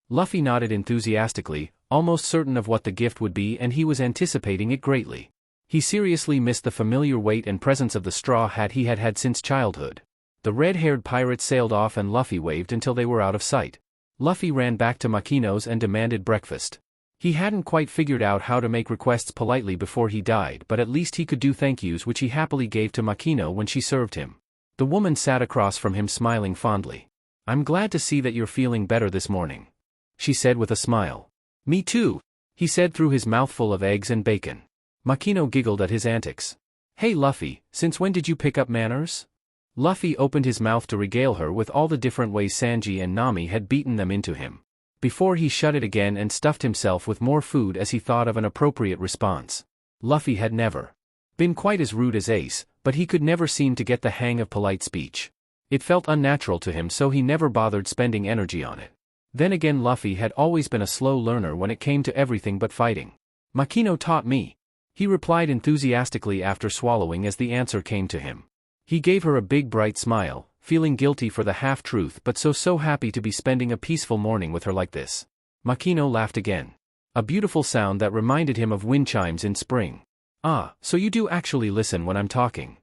Luffy nodded enthusiastically, almost certain of what the gift would be, and he was anticipating it greatly. He seriously missed the familiar weight and presence of the straw hat he had had since childhood. The red-haired pirate sailed off and Luffy waved until they were out of sight. Luffy ran back to Makino's and demanded breakfast. He hadn't quite figured out how to make requests politely before he died, but at least he could do thank yous, which he happily gave to Makino when she served him. The woman sat across from him smiling fondly. "I'm glad to see that you're feeling better this morning," she said with a smile. "Me too," he said through his mouthful of eggs and bacon. Makino giggled at his antics. "Hey Luffy, since when did you pick up manners?" Luffy opened his mouth to regale her with all the different ways Sanji and Nami had beaten them into him. Before he shut it again and stuffed himself with more food as he thought of an appropriate response. Luffy had never been quite as rude as Ace, but he could never seem to get the hang of polite speech. It felt unnatural to him, so he never bothered spending energy on it. Then again, Luffy had always been a slow learner when it came to everything but fighting. Makino taught me, he replied enthusiastically after swallowing as the answer came to him. He gave her a big bright smile, feeling guilty for the half-truth but so happy to be spending a peaceful morning with her like this. Makino laughed again. A beautiful sound that reminded him of wind chimes in spring. "Ah, so you do actually listen when I'm talking,"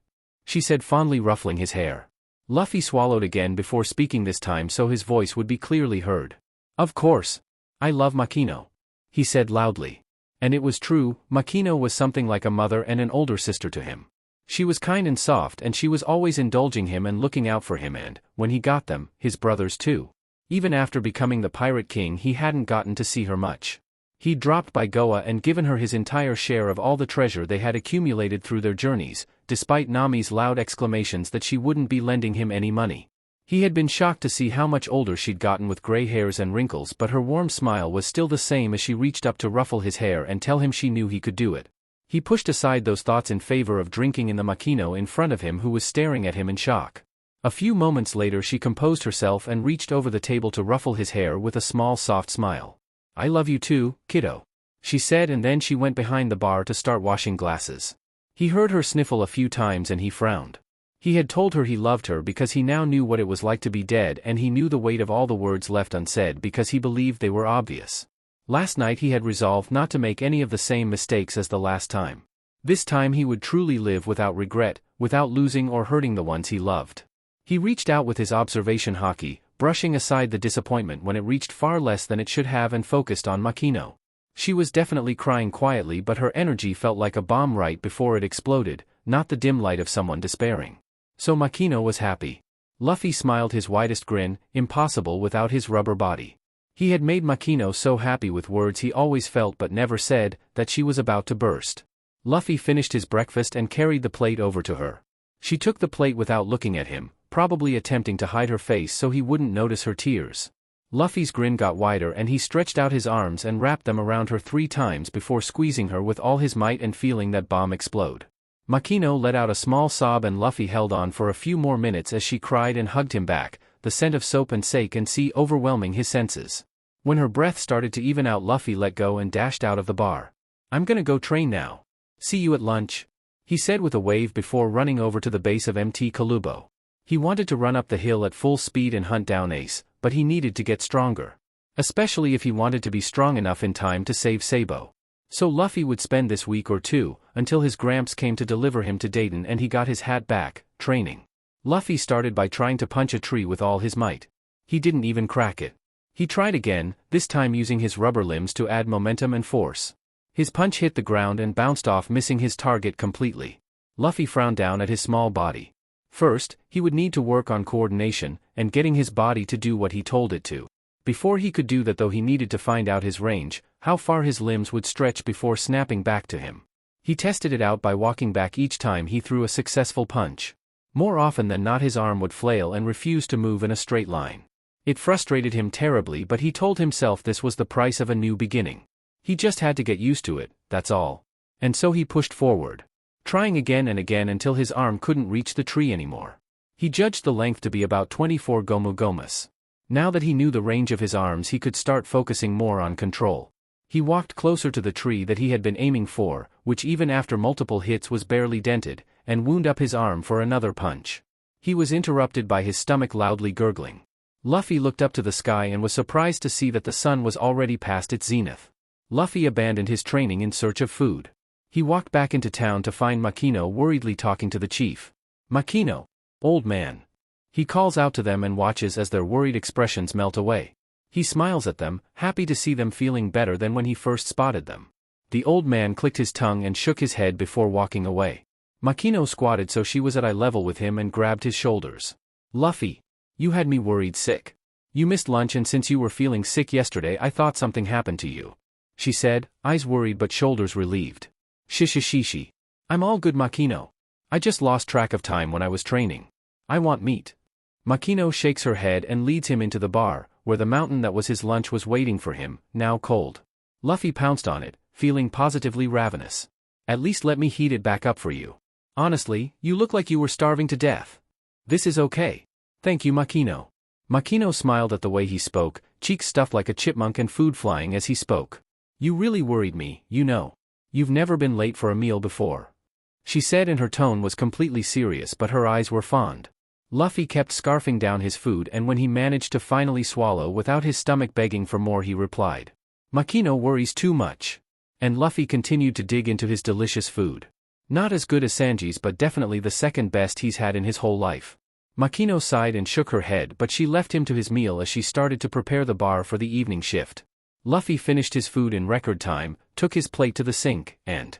she said, fondly ruffling his hair. Luffy swallowed again before speaking this time so his voice would be clearly heard. "Of course. I love Makino," he said loudly. And it was true, Makino was something like a mother and an older sister to him. She was kind and soft, and she was always indulging him and looking out for him and, when he got them, his brothers too. Even after becoming the Pirate King, he hadn't gotten to see her much. He'd dropped by Goa and given her his entire share of all the treasure they had accumulated through their journeys, despite Nami's loud exclamations that she wouldn't be lending him any money. He had been shocked to see how much older she'd gotten with gray hairs and wrinkles, but her warm smile was still the same as she reached up to ruffle his hair and tell him she knew he could do it. He pushed aside those thoughts in favor of drinking in the Makino in front of him, who was staring at him in shock. A few moments later she composed herself and reached over the table to ruffle his hair with a small soft smile. "I love you too, kiddo," she said, and then she went behind the bar to start washing glasses. He heard her sniffle a few times and he frowned. He had told her he loved her because he now knew what it was like to be dead, and he knew the weight of all the words left unsaid because he believed they were obvious. Last night he had resolved not to make any of the same mistakes as the last time. This time he would truly live without regret, without losing or hurting the ones he loved. He reached out with his observation Haki, brushing aside the disappointment when it reached far less than it should have, and focused on Makino. She was definitely crying quietly, but her energy felt like a bomb right before it exploded, not the dim light of someone despairing. So Makino was happy. Luffy smiled his widest grin, impossible without his rubber body. He had made Makino so happy with words he always felt but never said, that she was about to burst. Luffy finished his breakfast and carried the plate over to her. She took the plate without looking at him, probably attempting to hide her face so he wouldn't notice her tears. Luffy's grin got wider and he stretched out his arms and wrapped them around her 3 times before squeezing her with all his might and feeling that bomb explode. Makino let out a small sob and Luffy held on for a few more minutes as she cried and hugged him back, the scent of soap and sake and sea overwhelming his senses. When her breath started to even out, Luffy let go and dashed out of the bar. "I'm gonna go train now. See you at lunch," he said with a wave before running over to the base of Mt. Kalubo. He wanted to run up the hill at full speed and hunt down Ace, but he needed to get stronger. Especially if he wanted to be strong enough in time to save Sabo. So Luffy would spend this week or two, until his Gramps came to deliver him to Dayton and he got his hat back, training. Luffy started by trying to punch a tree with all his might. He didn't even crack it. He tried again, this time using his rubber limbs to add momentum and force. His punch hit the ground and bounced off, missing his target completely. Luffy frowned down at his small body. First, he would need to work on coordination, and getting his body to do what he told it to. Before he could do that though, he needed to find out his range, how far his limbs would stretch before snapping back to him. He tested it out by walking back each time he threw a successful punch. More often than not his arm would flail and refuse to move in a straight line. It frustrated him terribly, but he told himself this was the price of a new beginning. He just had to get used to it, that's all. And so he pushed forward, trying again and again until his arm couldn't reach the tree anymore. He judged the length to be about 24 gomu gomus. Now that he knew the range of his arms, he could start focusing more on control. He walked closer to the tree that he had been aiming for, which even after multiple hits was barely dented, and wound up his arm for another punch. He was interrupted by his stomach loudly gurgling. Luffy looked up to the sky and was surprised to see that the sun was already past its zenith. Luffy abandoned his training in search of food. He walked back into town to find Makino worriedly talking to the chief. "Makino, old man." He calls out to them and watches as their worried expressions melt away. He smiles at them, happy to see them feeling better than when he first spotted them. The old man clicked his tongue and shook his head before walking away. Makino squatted so she was at eye level with him and grabbed his shoulders. "Luffy, you had me worried sick. You missed lunch, and since you were feeling sick yesterday I thought something happened to you," she said, eyes worried but shoulders relieved. "Shishishishi. I'm all good, Makino. I just lost track of time when I was training. I want meat." Makino shakes her head and leads him into the bar, where the mountain that was his lunch was waiting for him, now cold. Luffy pounced on it, feeling positively ravenous. At least let me heat it back up for you. Honestly, you look like you were starving to death. This is okay. Thank you, Makino. Makino smiled at the way he spoke, cheeks stuffed like a chipmunk and food flying as he spoke. You really worried me, you know. You've never been late for a meal before. She said, and her tone was completely serious, but her eyes were fond. Luffy kept scarfing down his food, and when he managed to finally swallow without his stomach begging for more, he replied, Makino worries too much. And Luffy continued to dig into his delicious food. Not as good as Sanji's, but definitely the second best he's had in his whole life. Makino sighed and shook her head, but she left him to his meal as she started to prepare the bar for the evening shift. Luffy finished his food in record time, took his plate to the sink, and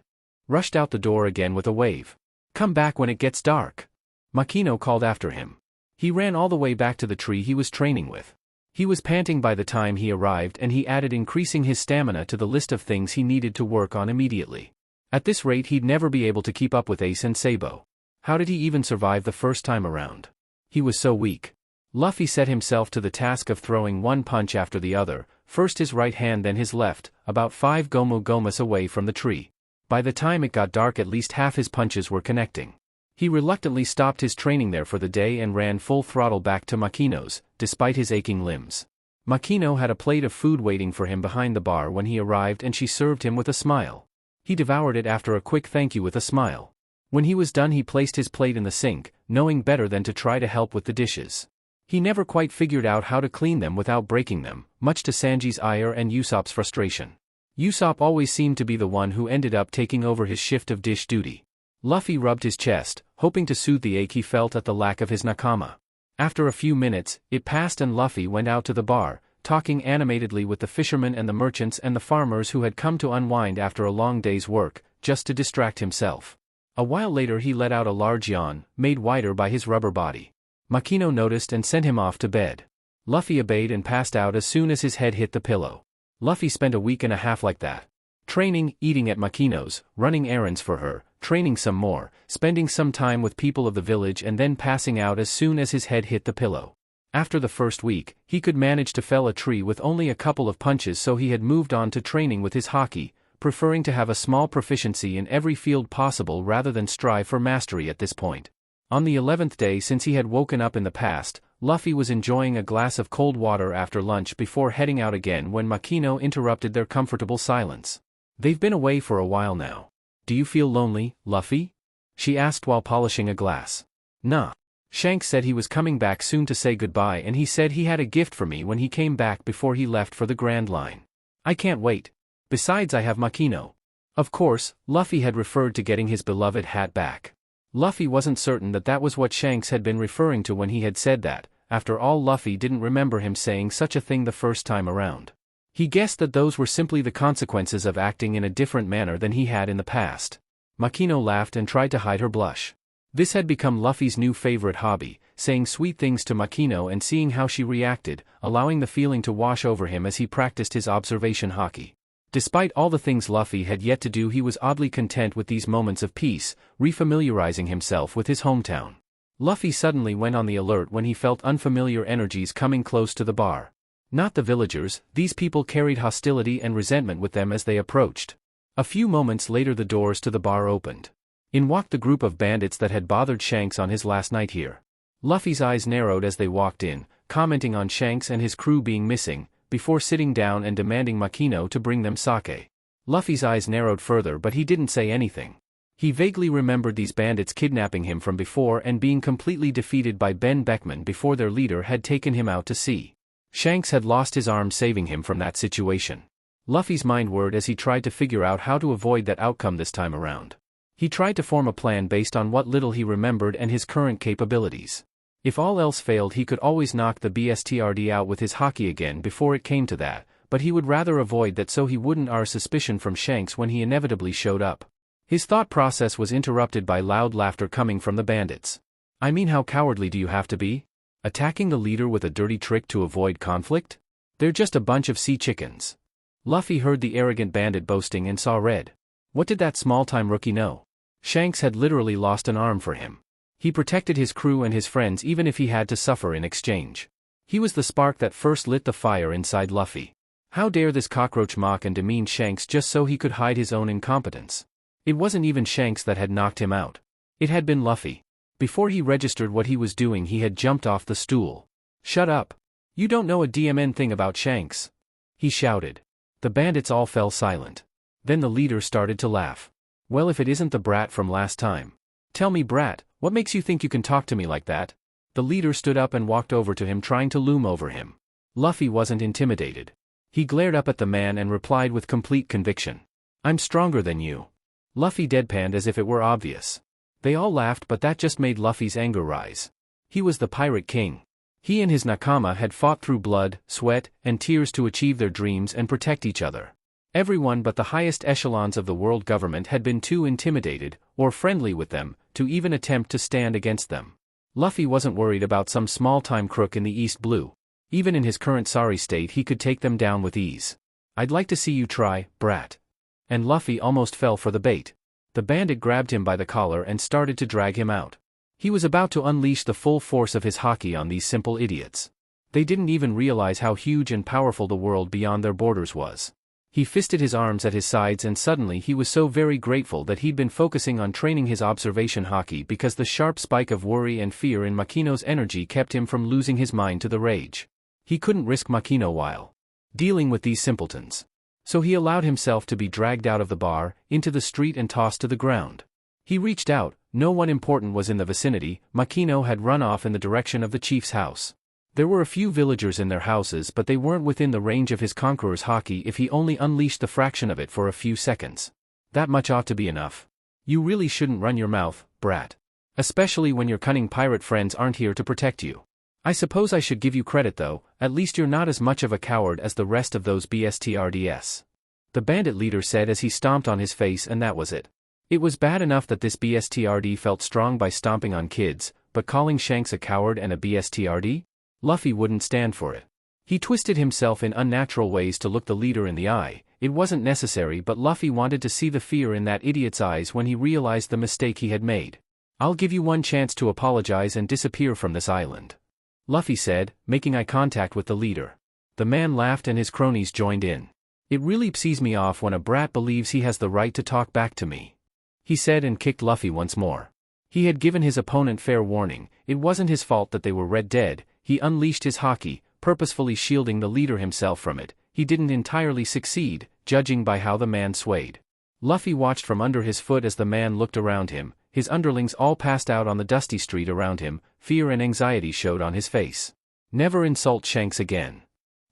rushed out the door again with a wave. Come back when it gets dark. Makino called after him. He ran all the way back to the tree he was training with. He was panting by the time he arrived, and he added increasing his stamina to the list of things he needed to work on immediately. At this rate he'd never be able to keep up with Ace and Sabo. How did he even survive the first time around? He was so weak. Luffy set himself to the task of throwing one punch after the other, first his right hand then his left, about 5 Gomu Gomus away from the tree. By the time it got dark at least half his punches were connecting. He reluctantly stopped his training there for the day and ran full throttle back to Makino's, despite his aching limbs. Makino had a plate of food waiting for him behind the bar when he arrived, and she served him with a smile. He devoured it after a quick thank you with a smile. When he was done he placed his plate in the sink, knowing better than to try to help with the dishes. He never quite figured out how to clean them without breaking them, much to Sanji's ire and Usopp's frustration. Usopp always seemed to be the one who ended up taking over his shift of dish duty. Luffy rubbed his chest, hoping to soothe the ache he felt at the lack of his nakama. After a few minutes, it passed and Luffy went out to the bar, talking animatedly with the fishermen and the merchants and the farmers who had come to unwind after a long day's work, just to distract himself. A while later he let out a large yawn, made wider by his rubber body. Makino noticed and sent him off to bed. Luffy obeyed and passed out as soon as his head hit the pillow. Luffy spent a week and a half like that. Training, eating at Makino's, running errands for her, training some more, spending some time with people of the village, and then passing out as soon as his head hit the pillow. After the first week, he could manage to fell a tree with only a couple of punches, so he had moved on to training with his Haki, preferring to have a small proficiency in every field possible rather than strive for mastery at this point. On the 11th day since he had woken up in the past, Luffy was enjoying a glass of cold water after lunch before heading out again when Makino interrupted their comfortable silence. They've been away for a while now. Do you feel lonely, Luffy? She asked while polishing a glass. Nah. Shanks said he was coming back soon to say goodbye, and he said he had a gift for me when he came back before he left for the Grand Line. I can't wait. Besides, I have Makino. Of course, Luffy had referred to getting his beloved hat back. Luffy wasn't certain that that was what Shanks had been referring to when he had said that. After all, Luffy didn't remember him saying such a thing the first time around. He guessed that those were simply the consequences of acting in a different manner than he had in the past. Makino laughed and tried to hide her blush. This had become Luffy's new favorite hobby, saying sweet things to Makino and seeing how she reacted, allowing the feeling to wash over him as he practiced his observation Haki. Despite all the things Luffy had yet to do, he was oddly content with these moments of peace, refamiliarizing himself with his hometown. Luffy suddenly went on the alert when he felt unfamiliar energies coming close to the bar. Not the villagers, these people carried hostility and resentment with them as they approached. A few moments later the doors to the bar opened. In walked the group of bandits that had bothered Shanks on his last night here. Luffy's eyes narrowed as they walked in, commenting on Shanks and his crew being missing, before sitting down and demanding Makino to bring them sake. Luffy's eyes narrowed further, but he didn't say anything. He vaguely remembered these bandits kidnapping him from before and being completely defeated by Ben Beckman before their leader had taken him out to sea. Shanks had lost his arm saving him from that situation. Luffy's mind whirred as he tried to figure out how to avoid that outcome this time around. He tried to form a plan based on what little he remembered and his current capabilities. If all else failed, he could always knock the BSTRD out with his Haki again before it came to that, but he would rather avoid that so he wouldn't arouse suspicion from Shanks when he inevitably showed up. His thought process was interrupted by loud laughter coming from the bandits. I mean, how cowardly do you have to be? Attacking the leader with a dirty trick to avoid conflict? They're just a bunch of sea chickens. Luffy heard the arrogant bandit boasting and saw red. What did that small-time rookie know? Shanks had literally lost an arm for him. He protected his crew and his friends even if he had to suffer in exchange. He was the spark that first lit the fire inside Luffy. How dare this cockroach mock and demean Shanks just so he could hide his own incompetence? It wasn't even Shanks that had knocked him out. It had been Luffy. Before he registered what he was doing, he had jumped off the stool. "Shut up. You don't know a DMN thing about Shanks," he shouted. The bandits all fell silent. Then the leader started to laugh. "Well, if it isn't the brat from last time. Tell me, brat, what makes you think you can talk to me like that?" The leader stood up and walked over to him, trying to loom over him. Luffy wasn't intimidated. He glared up at the man and replied with complete conviction. "I'm stronger than you." Luffy deadpanned as if it were obvious. They all laughed, but that just made Luffy's anger rise. He was the Pirate King. He and his nakama had fought through blood, sweat, and tears to achieve their dreams and protect each other. Everyone but the highest echelons of the world government had been too intimidated, or friendly with them, to even attempt to stand against them. Luffy wasn't worried about some small-time crook in the East Blue. Even in his current sorry state, he could take them down with ease. "I'd like to see you try, brat." And Luffy almost fell for the bait. The bandit grabbed him by the collar and started to drag him out. He was about to unleash the full force of his haki on these simple idiots. They didn't even realize how huge and powerful the world beyond their borders was. He fisted his arms at his sides, and suddenly he was so very grateful that he'd been focusing on training his observation haki, because the sharp spike of worry and fear in Makino's energy kept him from losing his mind to the rage. He couldn't risk Makino while dealing with these simpletons. So he allowed himself to be dragged out of the bar, into the street, and tossed to the ground. He reached out. No one important was in the vicinity. Makino had run off in the direction of the chief's house. There were a few villagers in their houses, but they weren't within the range of his conqueror's haki if he only unleashed the fraction of it for a few seconds. That much ought to be enough. You really shouldn't run your mouth, brat. Especially when your cunning pirate friends aren't here to protect you. I suppose I should give you credit though, at least you're not as much of a coward as the rest of those BSTRDS. The bandit leader said as he stomped on his face, and that was it. It was bad enough that this BSTRD felt strong by stomping on kids, but calling Shanks a coward and a BSTRD? Luffy wouldn't stand for it. He twisted himself in unnatural ways to look the leader in the eye. It wasn't necessary, but Luffy wanted to see the fear in that idiot's eyes when he realized the mistake he had made. "I'll give you one chance to apologize and disappear from this island," Luffy said, making eye contact with the leader. The man laughed and his cronies joined in. "It really pisses me off when a brat believes he has the right to talk back to me," he said, and kicked Luffy once more. He had given his opponent fair warning. It wasn't his fault that they were red dead. He unleashed his haki, purposefully shielding the leader himself from it. He didn't entirely succeed, judging by how the man swayed. Luffy watched from under his foot as the man looked around him. His underlings all passed out on the dusty street around him. Fear and anxiety showed on his face. "Never insult Shanks again,"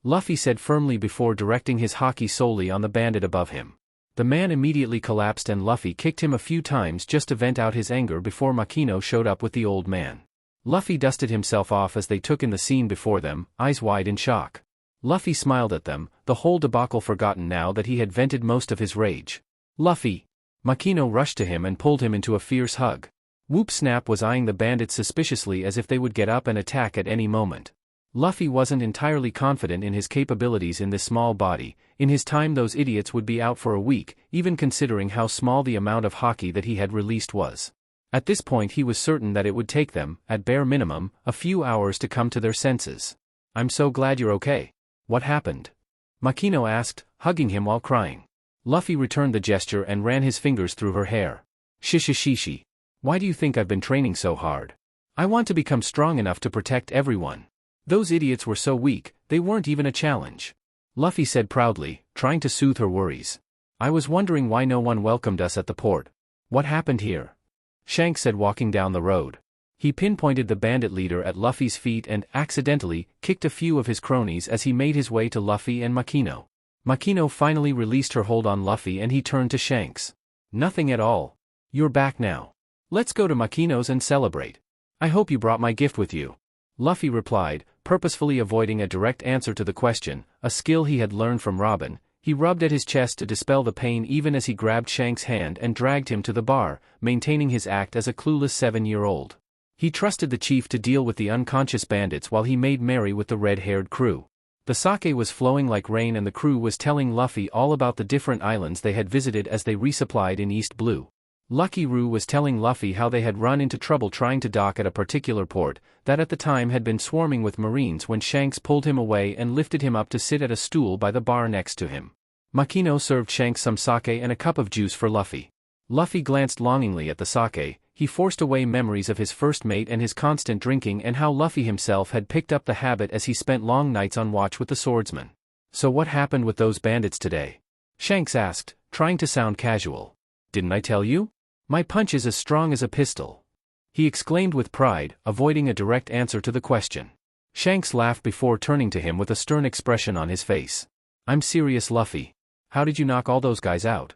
Luffy said firmly before directing his haki solely on the bandit above him. The man immediately collapsed and Luffy kicked him a few times just to vent out his anger before Makino showed up with the old man. Luffy dusted himself off as they took in the scene before them, eyes wide in shock. Luffy smiled at them, the whole debacle forgotten now that he had vented most of his rage. "Luffy!" Makino rushed to him and pulled him into a fierce hug. Whoop Snap was eyeing the bandits suspiciously as if they would get up and attack at any moment. Luffy wasn't entirely confident in his capabilities in this small body. In his time those idiots would be out for a week, even considering how small the amount of haki that he had released was. At this point he was certain that it would take them, at bare minimum, a few hours to come to their senses. "I'm so glad you're okay. What happened?" Makino asked, hugging him while crying. Luffy returned the gesture and ran his fingers through her hair. "Shishishishi. Why do you think I've been training so hard? I want to become strong enough to protect everyone. Those idiots were so weak, they weren't even a challenge," Luffy said proudly, trying to soothe her worries. "I was wondering why no one welcomed us at the port. What happened here?" Shanks said, walking down the road. He pinpointed the bandit leader at Luffy's feet and, accidentally, kicked a few of his cronies as he made his way to Luffy and Makino. Makino finally released her hold on Luffy and he turned to Shanks. "Nothing at all. You're back now. Let's go to Makino's and celebrate. I hope you brought my gift with you," Luffy replied, purposefully avoiding a direct answer to the question, a skill he had learned from Robin. He rubbed at his chest to dispel the pain even as he grabbed Shanks' hand and dragged him to the bar, maintaining his act as a clueless 7-year-old. He trusted the chief to deal with the unconscious bandits while he made merry with the red-haired crew. The sake was flowing like rain and the crew was telling Luffy all about the different islands they had visited as they resupplied in East Blue. Lucky Roo was telling Luffy how they had run into trouble trying to dock at a particular port, that at the time had been swarming with Marines when Shanks pulled him away and lifted him up to sit at a stool by the bar next to him. Makino served Shanks some sake and a cup of juice for Luffy. Luffy glanced longingly at the sake. He forced away memories of his first mate and his constant drinking and how Luffy himself had picked up the habit as he spent long nights on watch with the swordsman. So what happened with those bandits today? Shanks asked, trying to sound casual. Didn't I tell you? My punch is as strong as a pistol. He exclaimed with pride, avoiding a direct answer to the question. Shanks laughed before turning to him with a stern expression on his face. I'm serious, Luffy. How did you knock all those guys out?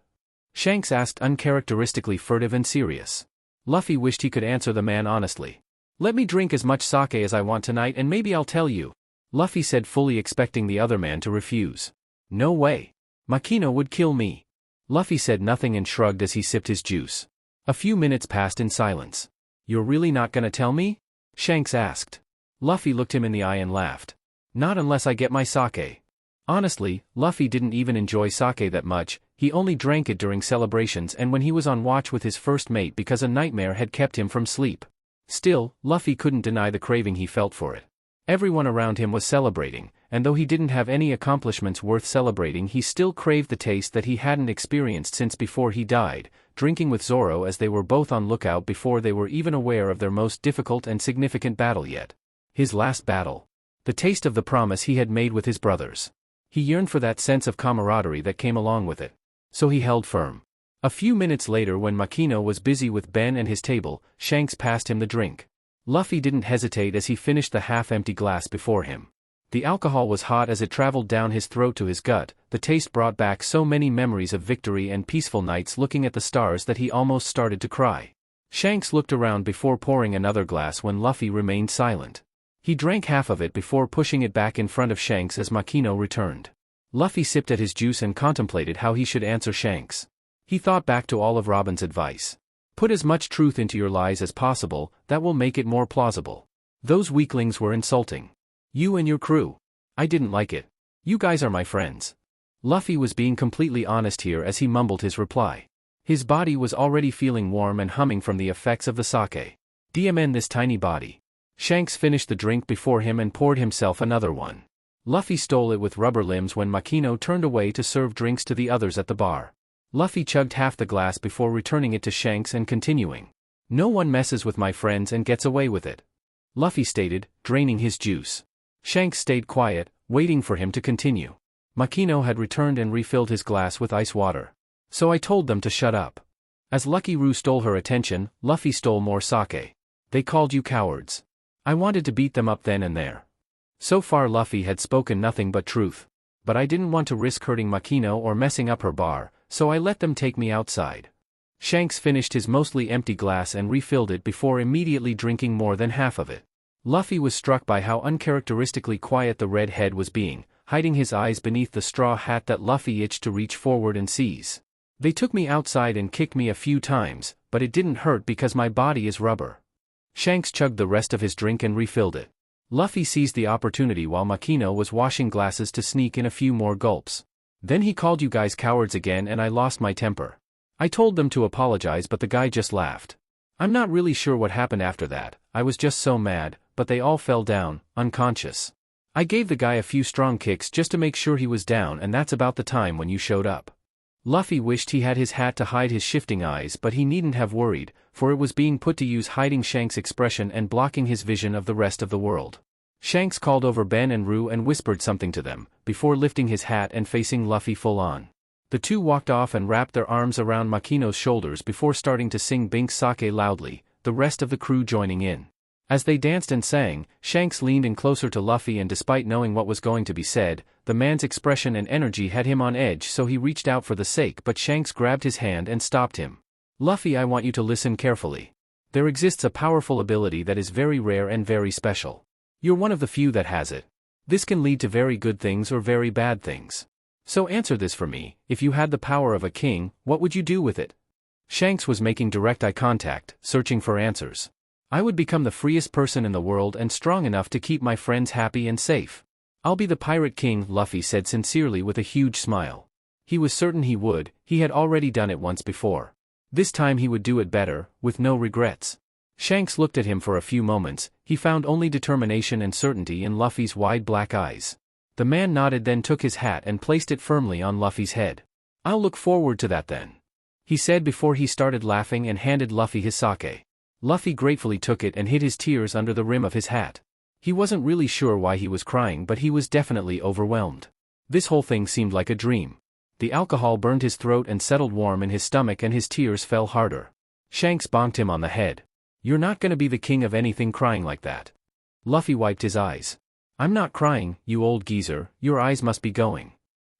Shanks asked, uncharacteristically furtive and serious. Luffy wished he could answer the man honestly. Let me drink as much sake as I want tonight and maybe I'll tell you. Luffy said, fully expecting the other man to refuse. No way. Makino would kill me. Luffy said nothing and shrugged as he sipped his juice. A few minutes passed in silence. You're really not gonna tell me? Shanks asked. Luffy looked him in the eye and laughed. Not unless I get my sake. Honestly, Luffy didn't even enjoy sake that much. He only drank it during celebrations and when he was on watch with his first mate because a nightmare had kept him from sleep. Still, Luffy couldn't deny the craving he felt for it. Everyone around him was celebrating, and though he didn't have any accomplishments worth celebrating, he still craved the taste that he hadn't experienced since before he died, drinking with Zoro as they were both on lookout before they were even aware of their most difficult and significant battle yet. His last battle. The taste of the promise he had made with his brothers. He yearned for that sense of camaraderie that came along with it. So he held firm. A few minutes later, when Makino was busy with Ben and his table, Shanks passed him the drink. Luffy didn't hesitate as he finished the half-empty glass before him. The alcohol was hot as it traveled down his throat to his gut. The taste brought back so many memories of victory and peaceful nights looking at the stars that he almost started to cry. Shanks looked around before pouring another glass when Luffy remained silent. He drank half of it before pushing it back in front of Shanks as Makino returned. Luffy sipped at his juice and contemplated how he should answer Shanks. He thought back to all of Robin's advice. Put as much truth into your lies as possible, that will make it more plausible. Those weaklings were insulting. You and your crew. I didn't like it. You guys are my friends. Luffy was being completely honest here as he mumbled his reply. His body was already feeling warm and humming from the effects of the sake. DMN this tiny body. Shanks finished the drink before him and poured himself another one. Luffy stole it with rubber limbs when Makino turned away to serve drinks to the others at the bar. Luffy chugged half the glass before returning it to Shanks and continuing. No one messes with my friends and gets away with it. Luffy stated, draining his juice. Shanks stayed quiet, waiting for him to continue. Makino had returned and refilled his glass with ice water. So I told them to shut up. As Lucky Roo stole her attention, Luffy stole more sake. They called you cowards. I wanted to beat them up then and there. So far Luffy had spoken nothing but truth. But I didn't want to risk hurting Makino or messing up her bar, so I let them take me outside. Shanks finished his mostly empty glass and refilled it before immediately drinking more than half of it. Luffy was struck by how uncharacteristically quiet the red head was being, hiding his eyes beneath the straw hat that Luffy itched to reach forward and seize. They took me outside and kicked me a few times, but it didn't hurt because my body is rubber. Shanks chugged the rest of his drink and refilled it. Luffy seized the opportunity while Makino was washing glasses to sneak in a few more gulps. Then he called you guys cowards again and I lost my temper. I told them to apologize but the guy just laughed. I'm not really sure what happened after that, I was just so mad, but they all fell down, unconscious. I gave the guy a few strong kicks just to make sure he was down and that's about the time when you showed up. Luffy wished he had his hat to hide his shifting eyes but he needn't have worried, for it was being put to use hiding Shanks' expression and blocking his vision of the rest of the world. Shanks called over Ben and Roo and whispered something to them, before lifting his hat and facing Luffy full on. The two walked off and wrapped their arms around Makino's shoulders before starting to sing Bink's Sake loudly, the rest of the crew joining in. As they danced and sang, Shanks leaned in closer to Luffy and despite knowing what was going to be said, the man's expression and energy had him on edge so he reached out for the sake but Shanks grabbed his hand and stopped him. Luffy, I want you to listen carefully. There exists a powerful ability that is very rare and very special. You're one of the few that has it. This can lead to very good things or very bad things. So answer this for me, if you had the power of a king, what would you do with it? Shanks was making direct eye contact, searching for answers. I would become the freest person in the world and strong enough to keep my friends happy and safe. I'll be the Pirate King, Luffy said sincerely with a huge smile. He was certain he would, he had already done it once before. This time he would do it better, with no regrets. Shanks looked at him for a few moments, he found only determination and certainty in Luffy's wide black eyes. The man nodded then took his hat and placed it firmly on Luffy's head. I'll look forward to that then. he said before he started laughing and handed Luffy his sake. Luffy gratefully took it and hid his tears under the rim of his hat. He wasn't really sure why he was crying, but he was definitely overwhelmed. This whole thing seemed like a dream. The alcohol burned his throat and settled warm in his stomach, and his tears fell harder. Shanks bonked him on the head. "You're not gonna be the king of anything crying like that." Luffy wiped his eyes. "I'm not crying, you old geezer, your eyes must be going."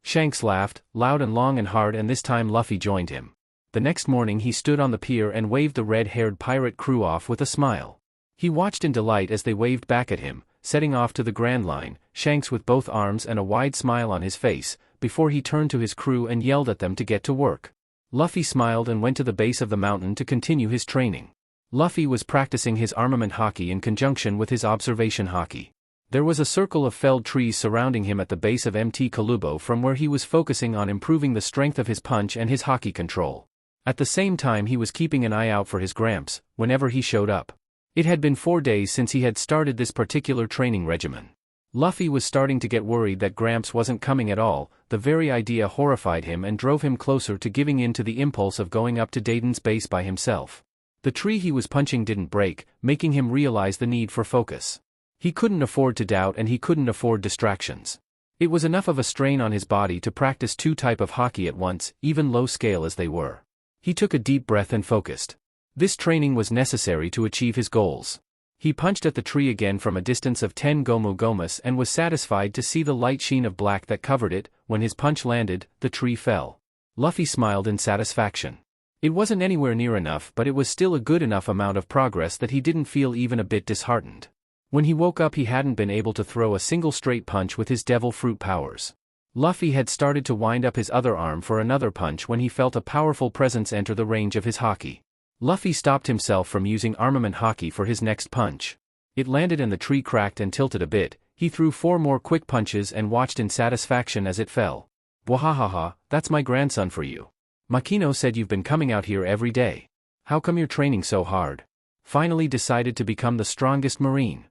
Shanks laughed, loud and long and hard, and this time Luffy joined him. The next morning he stood on the pier and waved the red-haired pirate crew off with a smile. He watched in delight as they waved back at him, setting off to the Grand Line, Shanks with both arms and a wide smile on his face, before he turned to his crew and yelled at them to get to work. Luffy smiled and went to the base of the mountain to continue his training. Luffy was practicing his armament haki in conjunction with his observation haki. There was a circle of felled trees surrounding him at the base of Mt. Kalubo, from where he was focusing on improving the strength of his punch and his haki control. At the same time he was keeping an eye out for his Gramps, whenever he showed up. It had been 4 days since he had started this particular training regimen. Luffy was starting to get worried that Gramps wasn't coming at all. The very idea horrified him and drove him closer to giving in to the impulse of going up to Dayton's base by himself. The tree he was punching didn't break, making him realize the need for focus. He couldn't afford to doubt, and he couldn't afford distractions. It was enough of a strain on his body to practice 2 types of haki at once, even low scale as they were. He took a deep breath and focused. This training was necessary to achieve his goals. He punched at the tree again from a distance of 10 gomu gomus and was satisfied to see the light sheen of black that covered it. When his punch landed, the tree fell. Luffy smiled in satisfaction. It wasn't anywhere near enough, but it was still a good enough amount of progress that he didn't feel even a bit disheartened. When he woke up, he hadn't been able to throw a single straight punch with his devil fruit powers. Luffy had started to wind up his other arm for another punch when he felt a powerful presence enter the range of his haki. Luffy stopped himself from using armament haki for his next punch. It landed and the tree cracked and tilted a bit. He threw 4 more quick punches and watched in satisfaction as it fell. "Wahahaha, that's my grandson for you. Makino said you've been coming out here every day. How come you're training so hard? Finally decided to become the strongest marine."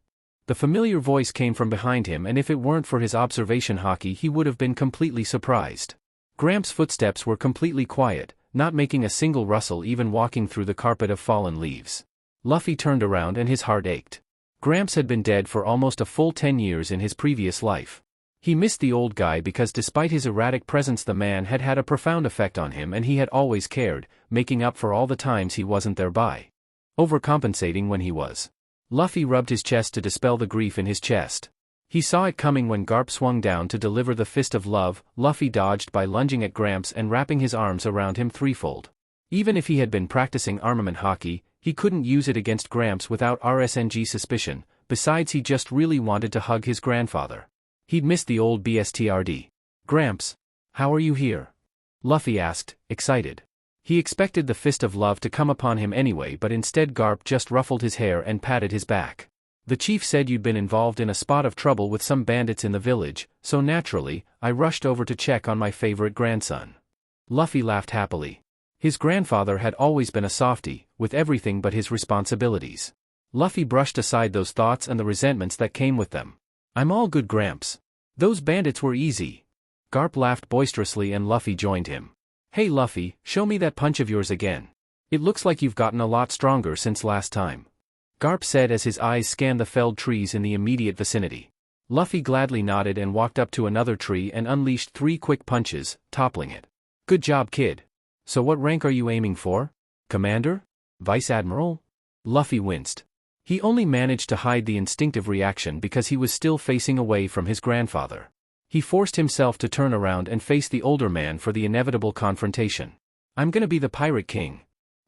The familiar voice came from behind him, and if it weren't for his observation haki he would have been completely surprised. Gramps' footsteps were completely quiet, not making a single rustle, even walking through the carpet of fallen leaves. Luffy turned around and his heart ached. Gramps had been dead for almost a full 10 years in his previous life. He missed the old guy because despite his erratic presence the man had had a profound effect on him, and he had always cared, making up for all the times he wasn't there by overcompensating when he was. Luffy rubbed his chest to dispel the grief in his chest. He saw it coming when Garp swung down to deliver the fist of love. Luffy dodged by lunging at Gramps and wrapping his arms around him threefold. Even if he had been practicing armament haki, he couldn't use it against Gramps without RSNG suspicion. Besides, he just really wanted to hug his grandfather. He'd missed the old BSTRD. "Gramps, how are you here?" Luffy asked, excited. He expected the fist of love to come upon him anyway, but instead Garp just ruffled his hair and patted his back. "The chief said you'd been involved in a spot of trouble with some bandits in the village, so naturally, I rushed over to check on my favorite grandson." Luffy laughed happily. His grandfather had always been a softie, with everything but his responsibilities. Luffy brushed aside those thoughts and the resentments that came with them. "I'm all good, Gramps. Those bandits were easy." Garp laughed boisterously and Luffy joined him. "Hey Luffy, show me that punch of yours again. It looks like you've gotten a lot stronger since last time," Garp said as his eyes scanned the felled trees in the immediate vicinity. Luffy gladly nodded and walked up to another tree and unleashed 3 quick punches, toppling it. "Good job, kid. So what rank are you aiming for? Commander? Vice Admiral?" Luffy winced. He only managed to hide the instinctive reaction because he was still facing away from his grandfather. He forced himself to turn around and face the older man for the inevitable confrontation. "I'm gonna be the Pirate King,"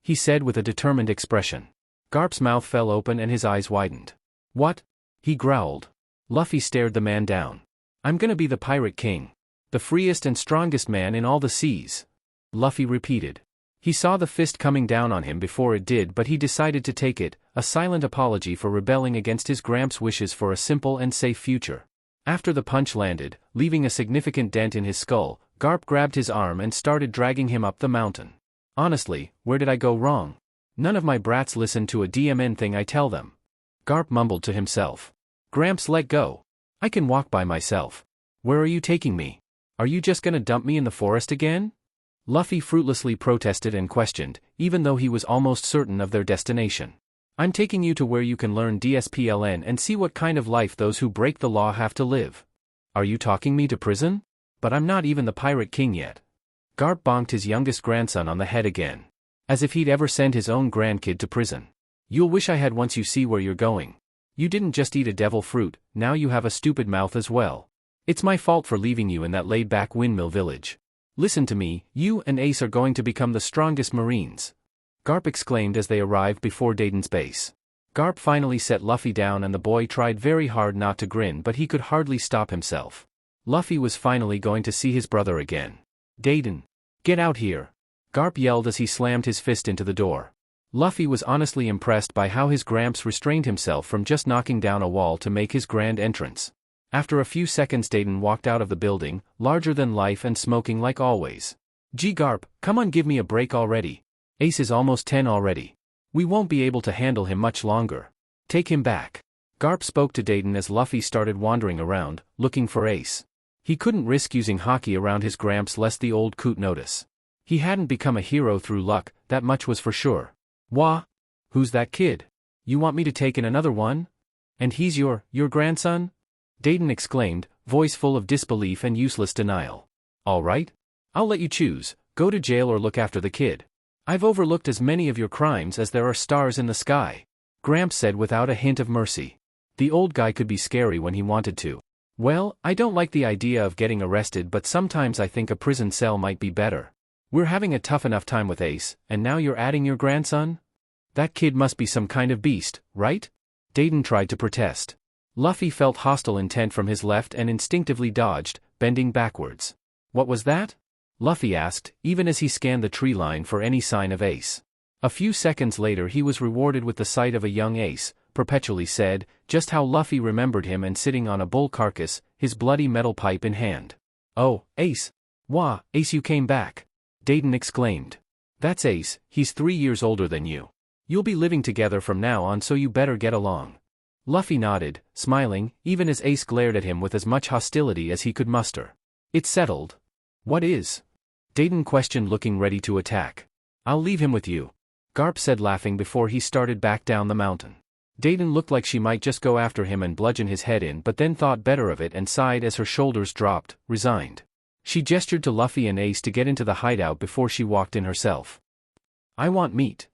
he said with a determined expression. Garp's mouth fell open and his eyes widened. "What?" he growled. Luffy stared the man down. "I'm gonna be the Pirate King. The freest and strongest man in all the seas," Luffy repeated. He saw the fist coming down on him before it did, but he decided to take it, a silent apology for rebelling against his Gramps' wishes for a simple and safe future. After the punch landed, leaving a significant dent in his skull, Garp grabbed his arm and started dragging him up the mountain. "Honestly, where did I go wrong? None of my brats listen to a DMN thing I tell them," Garp mumbled to himself. "Gramps, let go. I can walk by myself. Where are you taking me? Are you just gonna dump me in the forest again?" Luffy fruitlessly protested and questioned, even though he was almost certain of their destination. I'm taking you to where you can learn DSPLN and see what kind of life those who break the law have to live. Are you talking me to prison? But I'm not even the Pirate King yet. Garp bonked his youngest grandson on the head again. As if he'd ever send his own grandkid to prison. You'll wish I had once you see where you're going. You didn't just eat a devil fruit, now you have a stupid mouth as well. It's my fault for leaving you in that laid-back windmill village. Listen to me, you and Ace are going to become the strongest Marines. Garp exclaimed as they arrived before Dayton's base. Garp finally set Luffy down and the boy tried very hard not to grin, but he could hardly stop himself. Luffy was finally going to see his brother again. Dayton, get out here. Garp yelled as he slammed his fist into the door. Luffy was honestly impressed by how his Gramps restrained himself from just knocking down a wall to make his grand entrance. After a few seconds Dayton walked out of the building, larger than life and smoking like always. Gee Garp, come on, give me a break already. Ace is almost 10 already. We won't be able to handle him much longer. Take him back. Garp spoke to Dayton as Luffy started wandering around, looking for Ace. He couldn't risk using Haki around his Gramps lest the old coot notice. He hadn't become a hero through luck, that much was for sure. Wah? Who's that kid? You want me to take in another one? And he's your grandson? Dayton exclaimed, voice full of disbelief and useless denial. All right. I'll let you choose, go to jail or look after the kid. I've overlooked as many of your crimes as there are stars in the sky. Gramps said without a hint of mercy. The old guy could be scary when he wanted to. Well, I don't like the idea of getting arrested, but sometimes I think a prison cell might be better. We're having a tough enough time with Ace, and now you're adding your grandson? That kid must be some kind of beast, right? Dayton tried to protest. Luffy felt hostile intent from his left and instinctively dodged, bending backwards. What was that? Luffy asked, even as he scanned the tree line for any sign of Ace. A few seconds later he was rewarded with the sight of a young Ace, perpetually said, just how Luffy remembered him, and sitting on a bull carcass, his bloody metal pipe in hand. Oh, Ace! Wah, Ace, you came back! Dayton exclaimed. That's Ace, he's 3 years older than you. You'll be living together from now on, so you better get along. Luffy nodded, smiling, even as Ace glared at him with as much hostility as he could muster. It's settled. What is? Dayton questioned, looking ready to attack. I'll leave him with you. Garp said, laughing before he started back down the mountain. Dayton looked like she might just go after him and bludgeon his head in, but then thought better of it and sighed as her shoulders dropped, resigned. She gestured to Luffy and Ace to get into the hideout before she walked in herself. I want meat.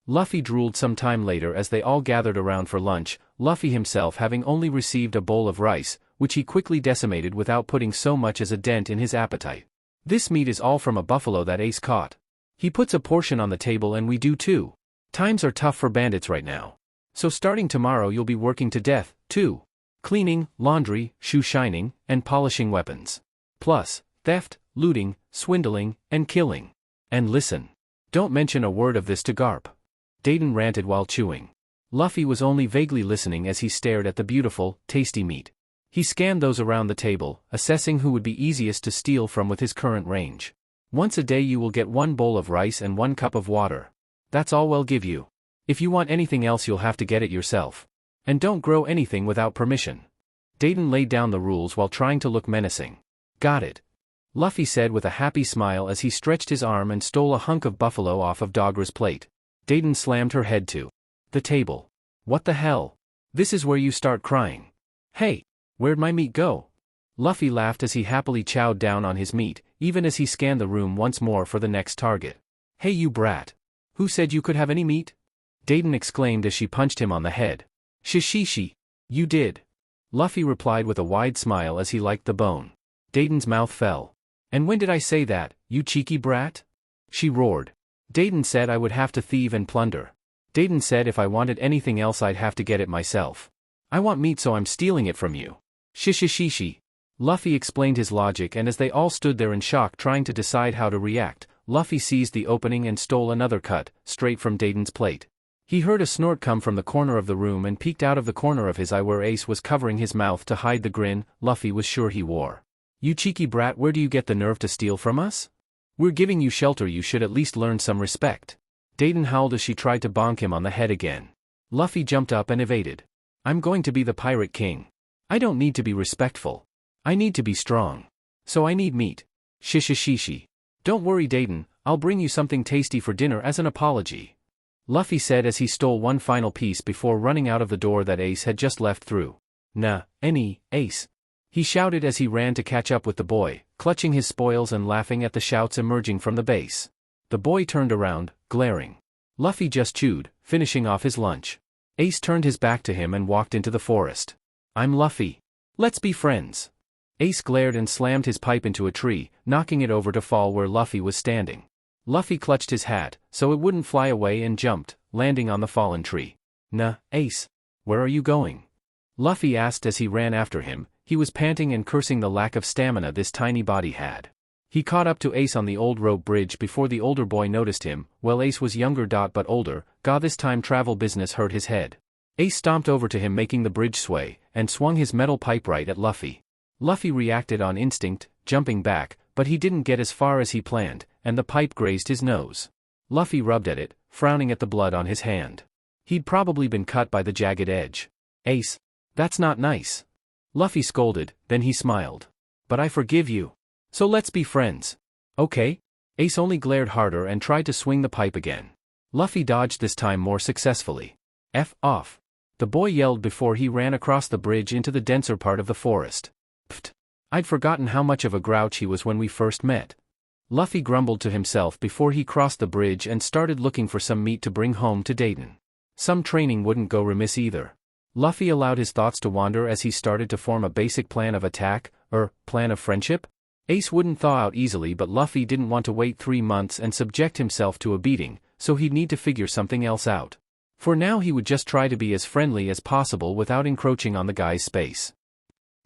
Luffy drooled some time later as they all gathered around for lunch, Luffy himself having only received a bowl of rice, which he quickly decimated without putting so much as a dent in his appetite. This meat is all from a buffalo that Ace caught. He puts a portion on the table and we do too. Times are tough for bandits right now. So starting tomorrow you'll be working to death, too. Cleaning, laundry, shoe shining, and polishing weapons. Plus, theft, looting, swindling, and killing. And listen. Don't mention a word of this to Garp. Dayton ranted while chewing. Luffy was only vaguely listening as he stared at the beautiful, tasty meat. He scanned those around the table, assessing who would be easiest to steal from with his current range. Once a day you will get 1 bowl of rice and 1 cup of water. That's all we'll give you. If you want anything else you'll have to get it yourself. And don't grow anything without permission. Dayton laid down the rules while trying to look menacing. Got it. Luffy said with a happy smile as he stretched his arm and stole a hunk of buffalo off of Dogra's plate. Dayton slammed her head to the table. What the hell? This is where you start crying. Hey, where'd my meat go? Luffy laughed as he happily chowed down on his meat, even as he scanned the room once more for the next target. Hey you brat. Who said you could have any meat? Dayton exclaimed as she punched him on the head. Shishishi. You did. Luffy replied with a wide smile as he liked the bone. Dayton's mouth fell. And when did I say that, you cheeky brat? She roared. Dayton said I would have to thieve and plunder. Dayton said if I wanted anything else I'd have to get it myself. I want meat so I'm stealing it from you. Shishishishi. Luffy explained his logic, and as they all stood there in shock trying to decide how to react, Luffy seized the opening and stole another cut, straight from Dayton's plate. He heard a snort come from the corner of the room and peeked out of the corner of his eye where Ace was covering his mouth to hide the grin Luffy was sure he wore. You cheeky brat, where do you get the nerve to steal from us? We're giving you shelter, you should at least learn some respect. Dayton howled as she tried to bonk him on the head again. Luffy jumped up and evaded. I'm going to be the Pirate King. I don't need to be respectful. I need to be strong. So I need meat. Shishishishi. Don't worry Dayton, I'll bring you something tasty for dinner as an apology. Luffy said as he stole one final piece before running out of the door that Ace had just left through. Nah, Ace. He shouted as he ran to catch up with the boy, clutching his spoils and laughing at the shouts emerging from the base. The boy turned around, glaring. Luffy just chewed, finishing off his lunch. Ace turned his back to him and walked into the forest. I'm Luffy. Let's be friends. Ace glared and slammed his pipe into a tree, knocking it over to fall where Luffy was standing. Luffy clutched his hat, so it wouldn't fly away and jumped, landing on the fallen tree. Nah, Ace. Where are you going? Luffy asked as he ran after him. He was panting and cursing the lack of stamina this tiny body had. He caught up to Ace on the old rope bridge before the older boy noticed him. Well, Ace was younger but older. This time travel business hurt his head. Ace stomped over to him making the bridge sway, and swung his metal pipe right at Luffy. Luffy reacted on instinct, jumping back, but he didn't get as far as he planned, and the pipe grazed his nose. Luffy rubbed at it, frowning at the blood on his hand. He'd probably been cut by the jagged edge. Ace. That's not nice. Luffy scolded, then he smiled. But I forgive you. So let's be friends. Okay? Ace only glared harder and tried to swing the pipe again. Luffy dodged this time more successfully. F off. The boy yelled before he ran across the bridge into the denser part of the forest. Pfft. I'd forgotten how much of a grouch he was when we first met. Luffy grumbled to himself before he crossed the bridge and started looking for some meat to bring home to Dayton. Some training wouldn't go remiss either. Luffy allowed his thoughts to wander as he started to form a basic plan of attack, plan of friendship? Ace wouldn't thaw out easily, but Luffy didn't want to wait 3 months and subject himself to a beating, so he'd need to figure something else out. For now he would just try to be as friendly as possible without encroaching on the guy's space.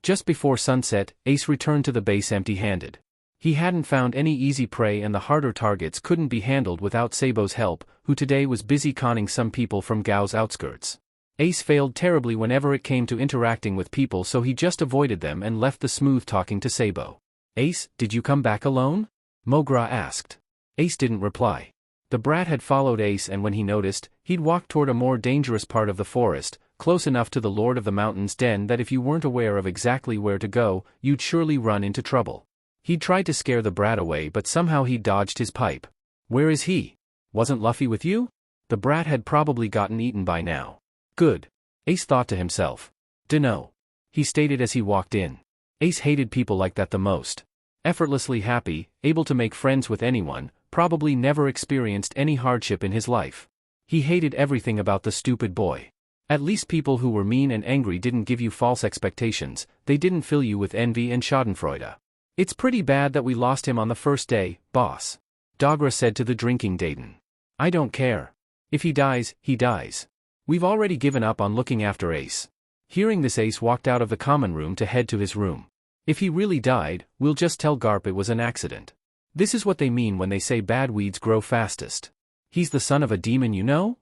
Just before sunset, Ace returned to the base empty-handed. He hadn't found any easy prey and the harder targets couldn't be handled without Sabo's help, who today was busy conning some people from Gao's outskirts. Ace failed terribly whenever it came to interacting with people, so he just avoided them and left the smooth talking to Sabo. Ace, did you come back alone? Mogra asked. Ace didn't reply. The brat had followed Ace, and when he noticed, he'd walked toward a more dangerous part of the forest, close enough to the Lord of the Mountain's den that if you weren't aware of exactly where to go, you'd surely run into trouble. He'd tried to scare the brat away, but somehow he'd dodged his pipe. Where is he? Wasn't Luffy with you? The brat had probably gotten eaten by now. Good. Ace thought to himself. Dunno. He stated as he walked in. Ace hated people like that the most. Effortlessly happy, able to make friends with anyone, probably never experienced any hardship in his life. He hated everything about the stupid boy. At least people who were mean and angry didn't give you false expectations, they didn't fill you with envy and schadenfreude. It's pretty bad that we lost him on the first day, boss. Dogra said to the drinking Dayton. I don't care. If he dies, he dies. We've already given up on looking after Ace. Hearing this, Ace walked out of the common room to head to his room. If he really died, we'll just tell Garp it was an accident. This is what they mean when they say bad weeds grow fastest. He's the son of a demon, you know?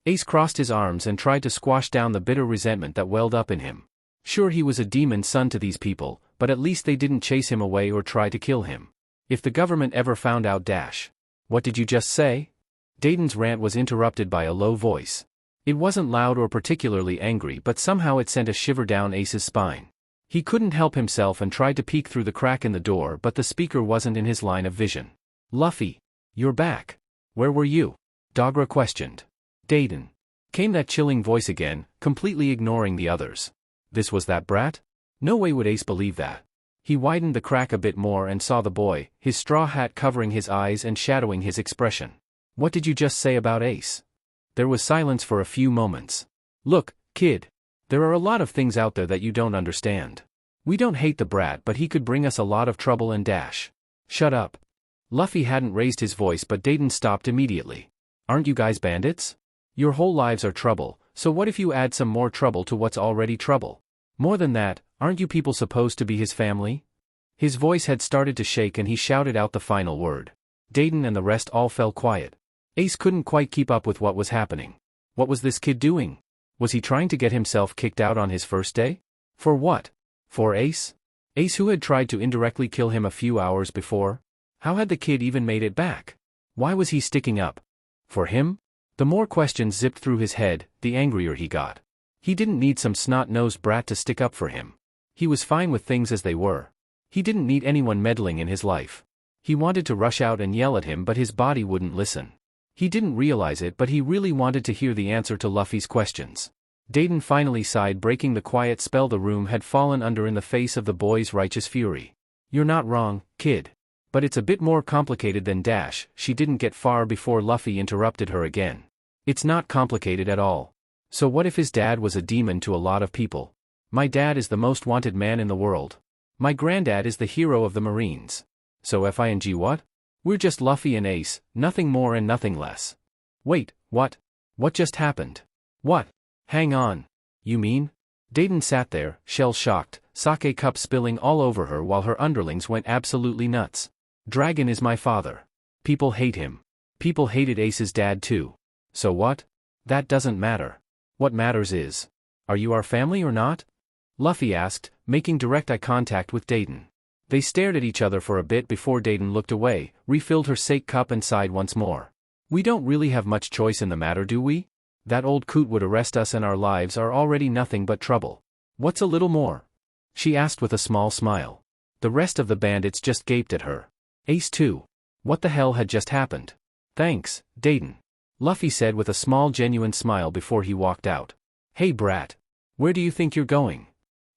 Ace crossed his arms and tried to squash down the bitter resentment that welled up in him. Sure, he was a demon's son to these people, but at least they didn't chase him away or try to kill him. If the government ever found out What did you just say? Dayton's rant was interrupted by a low voice. It wasn't loud or particularly angry, but somehow it sent a shiver down Ace's spine. He couldn't help himself and tried to peek through the crack in the door, but the speaker wasn't in his line of vision. Luffy. You're back. Where were you? Dogra questioned. Dayton. Came that chilling voice again, completely ignoring the others. This was that brat? No way would Ace believe that. He widened the crack a bit more and saw the boy, his straw hat covering his eyes and shadowing his expression. What did you just say about Ace? There was silence for a few moments. Look, kid. There are a lot of things out there that you don't understand. We don't hate the brat, but he could bring us a lot of trouble and Shut up. Luffy hadn't raised his voice, but Dayton stopped immediately. Aren't you guys bandits? Your whole lives are trouble, so what if you add some more trouble to what's already trouble? More than that, aren't you people supposed to be his family? His voice had started to shake and he shouted out the final word. Dayton and the rest all fell quiet. Ace couldn't quite keep up with what was happening. What was this kid doing? Was he trying to get himself kicked out on his first day? For what? For Ace? Ace, who had tried to indirectly kill him a few hours before? How had the kid even made it back? Why was he sticking up? For him? The more questions zipped through his head, the angrier he got. He didn't need some snot-nosed brat to stick up for him. He was fine with things as they were. He didn't need anyone meddling in his life. He wanted to rush out and yell at him, but his body wouldn't listen. He didn't realize it, but he really wanted to hear the answer to Luffy's questions. Dayton finally sighed, breaking the quiet spell the room had fallen under in the face of the boy's righteous fury. "You're not wrong, kid. But it's a bit more complicated than dash." She didn't get far before Luffy interrupted her again. "It's not complicated at all. So what if his dad was a demon to a lot of people? My dad is the most wanted man in the world. My granddad is the hero of the Marines. So FING what? We're just Luffy and Ace, nothing more and nothing less." "Wait, what? What just happened? What? Hang on. You mean?" Dayton sat there, shell-shocked, sake cup spilling all over her while her underlings went absolutely nuts. "Dragon is my father. People hate him. People hated Ace's dad too. So what? That doesn't matter. What matters is, are you our family or not?" Luffy asked, making direct eye contact with Dayton. They stared at each other for a bit before Dayton looked away, refilled her sake cup and sighed once more. "We don't really have much choice in the matter, do we? That old coot would arrest us and our lives are already nothing but trouble. What's a little more?" she asked with a small smile. The rest of the bandits just gaped at her. Ace too. What the hell had just happened? "Thanks, Dayton," Luffy said with a small genuine smile before he walked out. "Hey brat. Where do you think you're going?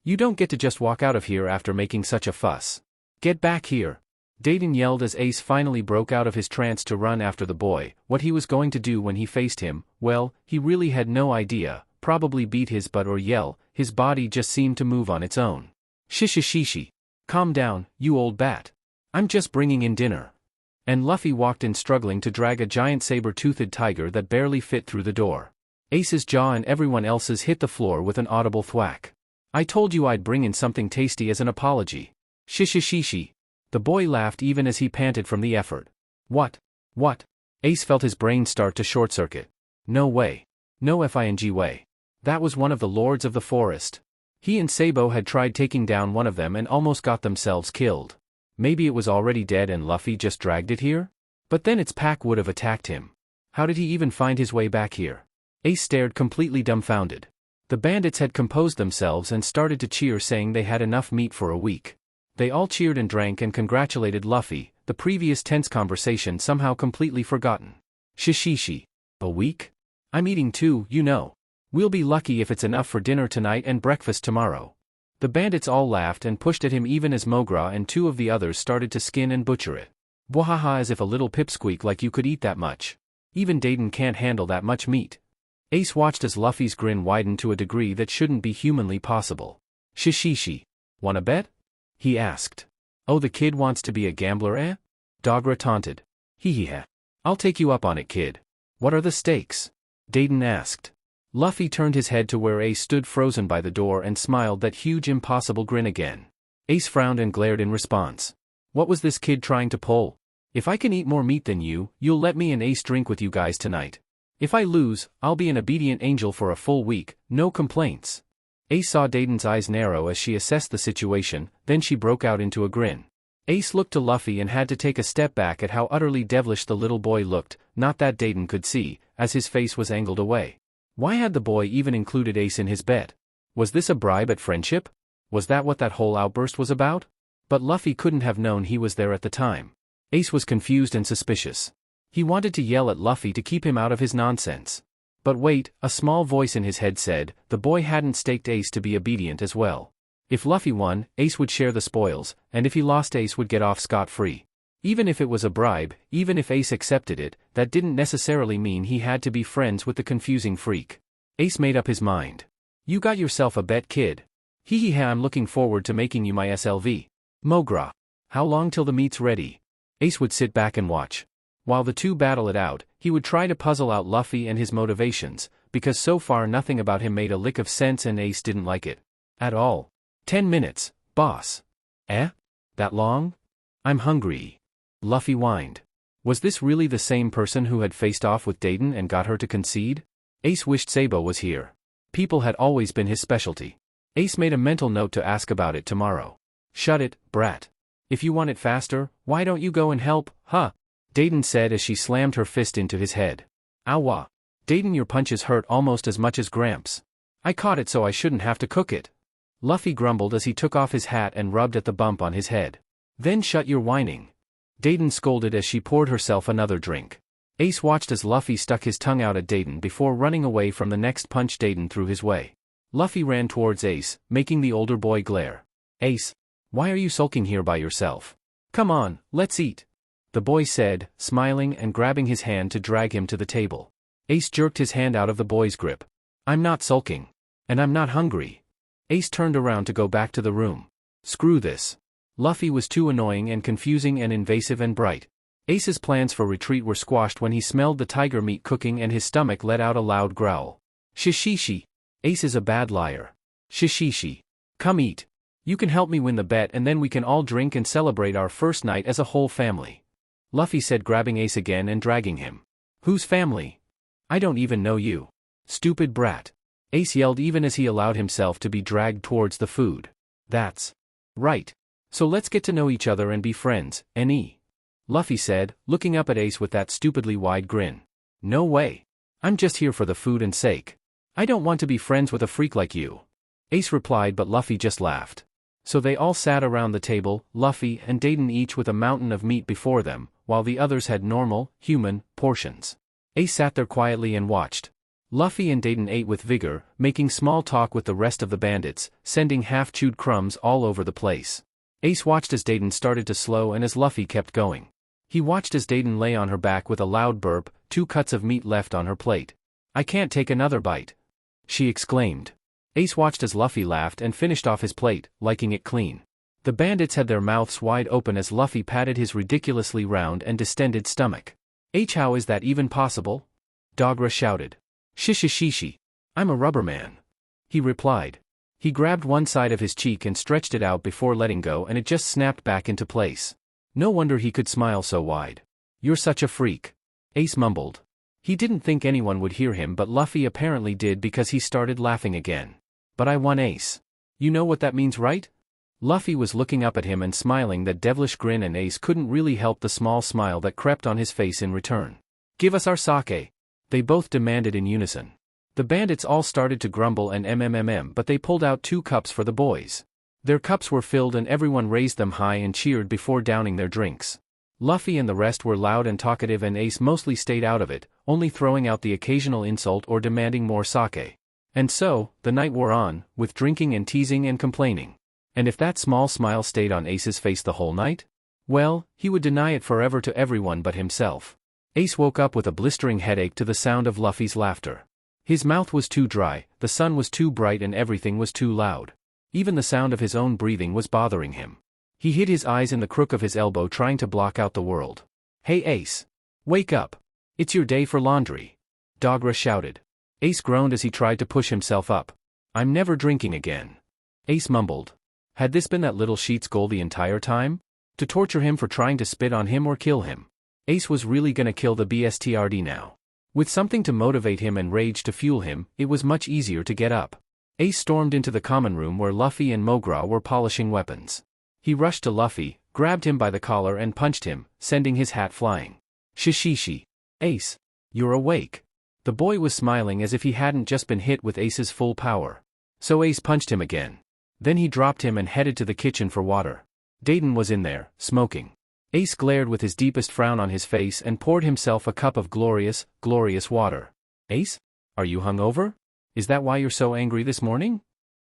You don't get to just walk out of here after making such a fuss. Get back here," Dayton yelled as Ace finally broke out of his trance to run after the boy. What he was going to do when he faced him, well, he really had no idea, probably beat his butt or yell. His body just seemed to move on its own. "Shishishishi. Calm down, you old bat. I'm just bringing in dinner." And Luffy walked in struggling to drag a giant saber-toothed tiger that barely fit through the door. Ace's jaw and everyone else's hit the floor with an audible thwack. "I told you I'd bring in something tasty as an apology. Shishishishi." The boy laughed even as he panted from the effort. What? Ace felt his brain start to short-circuit. No way. No FING way. That was one of the lords of the forest. He and Sabo had tried taking down one of them and almost got themselves killed. Maybe it was already dead and Luffy just dragged it here? But then its pack would have attacked him. How did he even find his way back here? Ace stared completely dumbfounded. The bandits had composed themselves and started to cheer, saying they had enough meat for a week. They all cheered and drank and congratulated Luffy, the previous tense conversation somehow completely forgotten. "Shishishi. A week? I'm eating too, you know. We'll be lucky if it's enough for dinner tonight and breakfast tomorrow." The bandits all laughed and pushed at him even as Mogra and two of the others started to skin and butcher it. Bwahaha, as if a little pipsqueak like you could eat that much. Even Dayton can't handle that much meat. Ace watched as Luffy's grin widened to a degree that shouldn't be humanly possible. "Shishishi. Wanna bet?" he asked. "Oh, the kid wants to be a gambler, eh?" Dogra taunted. "Hee. I'll take you up on it, kid. What are the stakes?" Dayton asked. Luffy turned his head to where Ace stood frozen by the door and smiled that huge impossible grin again. Ace frowned and glared in response. What was this kid trying to pull? "If I can eat more meat than you, you'll let me and Ace drink with you guys tonight. If I lose, I'll be an obedient angel for a full week, no complaints." Ace saw Dayton's eyes narrow as she assessed the situation, then she broke out into a grin. Ace looked to Luffy and had to take a step back at how utterly devilish the little boy looked, not that Dayton could see, as his face was angled away. Why had the boy even included Ace in his bet? Was this a bribe at friendship? Was that what that whole outburst was about? But Luffy couldn't have known he was there at the time. Ace was confused and suspicious. He wanted to yell at Luffy to keep him out of his nonsense. But wait, a small voice in his head said, the boy hadn't staked Ace to be obedient as well. If Luffy won, Ace would share the spoils, and if he lost, Ace would get off scot-free. Even if it was a bribe, even if Ace accepted it, that didn't necessarily mean he had to be friends with the confusing freak. Ace made up his mind. "You got yourself a bet, kid. Hee I'm looking forward to making you my SLV. Mogra. How long till the meat's ready?" Ace would sit back and watch. While the two battle it out, he would try to puzzle out Luffy and his motivations, because so far nothing about him made a lick of sense and Ace didn't like it. At all. 10 minutes, boss. Eh? That long? I'm hungry. Luffy whined. Was this really the same person who had faced off with Dayton and got her to concede? Ace wished Sabo was here. People had always been his specialty. Ace made a mental note to ask about it tomorrow. "Shut it, brat. If you want it faster, why don't you go and help, huh?" Dayton said as she slammed her fist into his head. "Ow. Dayton, your punches hurt almost as much as Gramps. I caught it so I shouldn't have to cook it." Luffy grumbled as he took off his hat and rubbed at the bump on his head. "Then shut your whining. Dayton scolded as she poured herself another drink. Ace watched as Luffy stuck his tongue out at Dayton before running away from the next punch Dayton threw his way. Luffy ran towards Ace, making the older boy glare. Ace, why are you sulking here by yourself? Come on, let's eat, the boy said, smiling and grabbing his hand to drag him to the table. Ace jerked his hand out of the boy's grip. I'm not sulking. And I'm not hungry. Ace turned around to go back to the room. Screw this. Luffy was too annoying and confusing and invasive and bright. Ace's plans for retreat were squashed when he smelled the tiger meat cooking and his stomach let out a loud growl. Shishishi. Ace is a bad liar. Shishishi. Come eat. You can help me win the bet and then we can all drink and celebrate our first night as a whole family. Luffy said, grabbing Ace again and dragging him. Whose family? I don't even know you. Stupid brat. Ace yelled even as he allowed himself to be dragged towards the food. That's right. So let's get to know each other and be friends, N.E. Luffy said, looking up at Ace with that stupidly wide grin. No way. I'm just here for the food and sake. I don't want to be friends with a freak like you. Ace replied, but Luffy just laughed. So they all sat around the table, Luffy and Dayton each with a mountain of meat before them, while the others had normal, human, portions. Ace sat there quietly and watched. Luffy and Dayton ate with vigor, making small talk with the rest of the bandits, sending half-chewed crumbs all over the place. Ace watched as Dayton started to slow and as Luffy kept going. He watched as Dayton lay on her back with a loud burp, 2 cuts of meat left on her plate. I can't take another bite, she exclaimed. Ace watched as Luffy laughed and finished off his plate, liking it clean. The bandits had their mouths wide open as Luffy patted his ridiculously round and distended stomach. How is that even possible? Dogra shouted. Shishishishi. I'm a rubber man, he replied. He grabbed one side of his cheek and stretched it out before letting go and it just snapped back into place. No wonder he could smile so wide. You're such a freak, Ace mumbled. He didn't think anyone would hear him, but Luffy apparently did because he started laughing again. But I won, Ace. You know what that means, right? Luffy was looking up at him and smiling that devilish grin, and Ace couldn't really help the small smile that crept on his face in return. Give us our sake, they both demanded in unison. The bandits all started to grumble and but they pulled out 2 cups for the boys. Their cups were filled and everyone raised them high and cheered before downing their drinks. Luffy and the rest were loud and talkative, and Ace mostly stayed out of it, only throwing out the occasional insult or demanding more sake. And so, the night wore on, with drinking and teasing and complaining. And if that small smile stayed on Ace's face the whole night? Well, he would deny it forever to everyone but himself. Ace woke up with a blistering headache to the sound of Luffy's laughter. His mouth was too dry, the sun was too bright and everything was too loud. Even the sound of his own breathing was bothering him. He hid his eyes in the crook of his elbow, trying to block out the world. Hey Ace! Wake up! It's your day for laundry, Dogra shouted. Ace groaned as he tried to push himself up. I'm never drinking again, Ace mumbled. Had this been that little sheet's goal the entire time? To torture him for trying to spit on him or kill him? Ace was really gonna kill the BSTRD now. With something to motivate him and rage to fuel him, it was much easier to get up. Ace stormed into the common room where Luffy and Mogra were polishing weapons. He rushed to Luffy, grabbed him by the collar and punched him, sending his hat flying. Shishishi. Ace, you're awake. The boy was smiling as if he hadn't just been hit with Ace's full power. So Ace punched him again. Then he dropped him and headed to the kitchen for water. Dayton was in there, smoking. Ace glared with his deepest frown on his face and poured himself a cup of glorious, glorious water. Ace? Are you hungover? Is that why you're so angry this morning?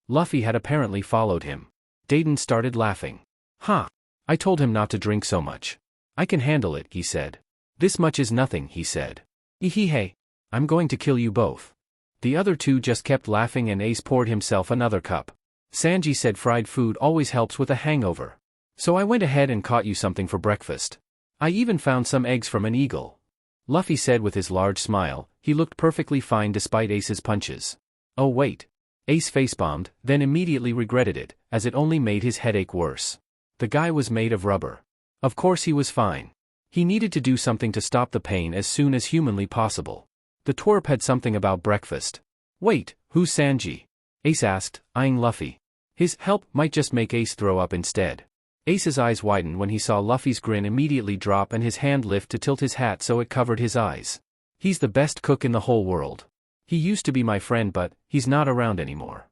Luffy had apparently followed him. Dayton started laughing. Huh. I told him not to drink so much. I can handle it, he said. This much is nothing, he said. Hey. I'm going to kill you both. The other 2 just kept laughing and Ace poured himself another cup. Sanji said fried food always helps with a hangover. So I went ahead and caught you something for breakfast. I even found some eggs from an eagle. Luffy said with his large smile. He looked perfectly fine despite Ace's punches. Oh wait. Ace facebombed, then immediately regretted it, as it only made his headache worse. The guy was made of rubber. Of course he was fine. He needed to do something to stop the pain as soon as humanly possible. The twerp had something about breakfast. Wait, who's Sanji? Ace asked, eyeing Luffy. His help might just make Ace throw up instead. Ace's eyes widened when he saw Luffy's grin immediately drop and his hand lift to tilt his hat so it covered his eyes. He's the best cook in the whole world. He used to be my friend, but he's not around anymore.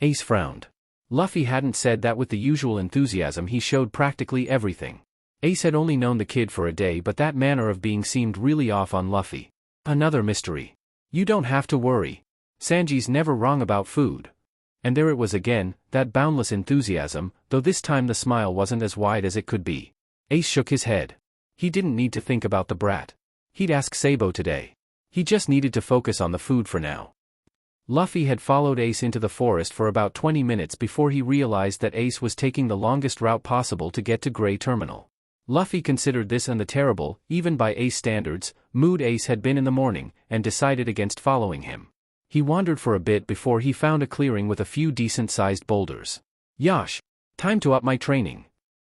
Ace frowned. Luffy hadn't said that with the usual enthusiasm he showed practically everything. Ace had only known the kid for a day, but that manner of being seemed really off on Luffy. Another mystery. You don't have to worry. Sanji's never wrong about food. And there it was again, that boundless enthusiasm, though this time the smile wasn't as wide as it could be. Ace shook his head. He didn't need to think about the brat. He'd ask Sabo today. He just needed to focus on the food for now. Luffy had followed Ace into the forest for about 20 minutes before he realized that Ace was taking the longest route possible to get to Grey Terminal. Luffy considered this and the terrible, even by Ace standards, mood Ace had been in the morning, and decided against following him. He wandered for a bit before he found a clearing with a few decent-sized boulders. Yosh! Time to up my training!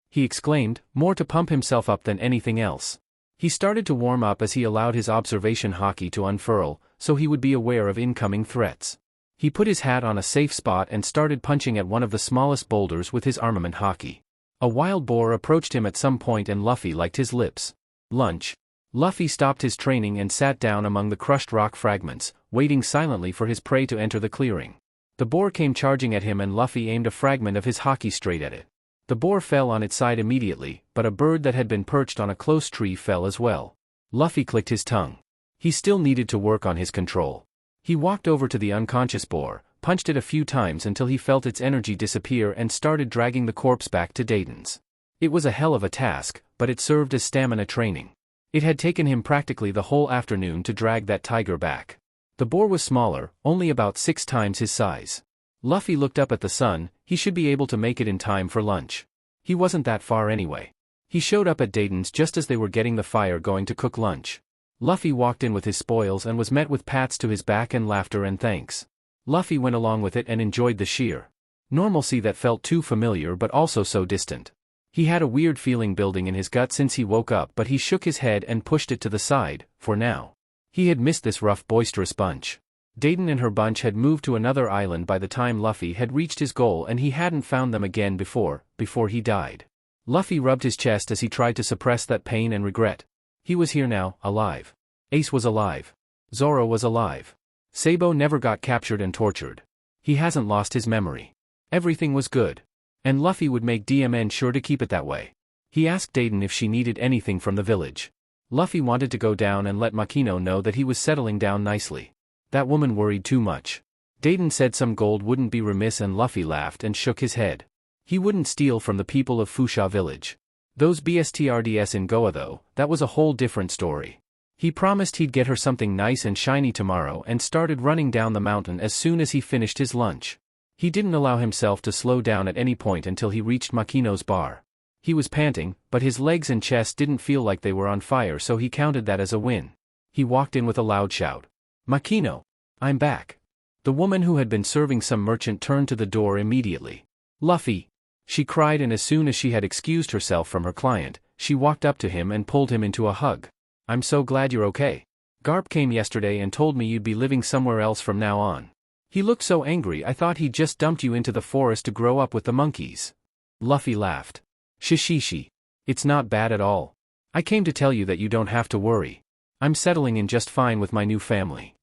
He exclaimed, more to pump himself up than anything else. He started to warm up as he allowed his observation Haki to unfurl, so he would be aware of incoming threats. He put his hat on a safe spot and started punching at one of the smallest boulders with his armament Haki. A wild boar approached him at some point and Luffy liked his lips. Lunch. Luffy stopped his training and sat down among the crushed rock fragments, waiting silently for his prey to enter the clearing. The boar came charging at him and Luffy aimed a fragment of his Haki straight at it. The boar fell on its side immediately, but a bird that had been perched on a close tree fell as well. Luffy clicked his tongue. He still needed to work on his control. He walked over to the unconscious boar, punched it a few times until he felt its energy disappear and started dragging the corpse back to Dayton's. It was a hell of a task, but it served as stamina training. It had taken him practically the whole afternoon to drag that tiger back. The boar was smaller, only about 6 times his size. Luffy looked up at the sun. He should be able to make it in time for lunch. He wasn't that far anyway. He showed up at Dayton's just as they were getting the fire going to cook lunch. Luffy walked in with his spoils and was met with pats to his back and laughter and thanks. Luffy went along with it and enjoyed the sheer normalcy that felt too familiar but also so distant. He had a weird feeling building in his gut since he woke up, but he shook his head and pushed it to the side, for now. He had missed this rough boisterous bunch. Dayton and her bunch had moved to another island by the time Luffy had reached his goal and he hadn't found them again before he died. Luffy rubbed his chest as he tried to suppress that pain and regret. He was here now, alive. Ace was alive. Zoro was alive. Sabo never got captured and tortured. He hasn't lost his memory. Everything was good. And Luffy would make DMN sure to keep it that way. He asked Dayton if she needed anything from the village. Luffy wanted to go down and let Makino know that he was settling down nicely. That woman worried too much. Dayton said some gold wouldn't be remiss and Luffy laughed and shook his head. He wouldn't steal from the people of Fusha village. Those BSTRDS in Goa though, that was a whole different story. He promised he'd get her something nice and shiny tomorrow and started running down the mountain as soon as he finished his lunch. He didn't allow himself to slow down at any point until he reached Makino's bar. He was panting, but his legs and chest didn't feel like they were on fire, so he counted that as a win. He walked in with a loud shout. Makino! I'm back. The woman who had been serving some merchant turned to the door immediately. Luffy! She cried, and as soon as she had excused herself from her client, she walked up to him and pulled him into a hug. I'm so glad you're okay. Garp came yesterday and told me you'd be living somewhere else from now on. He looked so angry I thought he'd just dumped you into the forest to grow up with the monkeys. Luffy laughed. Shishishi. It's not bad at all. I came to tell you that you don't have to worry. I'm settling in just fine with my new family.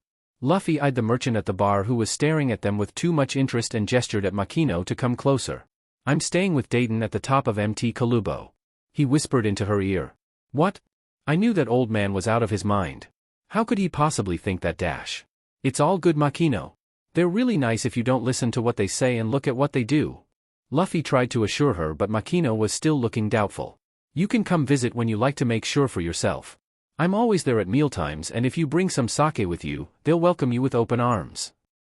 Luffy eyed the merchant at the bar who was staring at them with too much interest and gestured at Makino to come closer. I'm staying with Dayton at the top of Mt. Kalubo. He whispered into her ear. What? I knew that old man was out of his mind. How could he possibly think that dash? It's all good, Makino. They're really nice if you don't listen to what they say and look at what they do. Luffy tried to assure her, but Makino was still looking doubtful. You can come visit when you like to make sure for yourself. I'm always there at mealtimes, and if you bring some sake with you, they'll welcome you with open arms.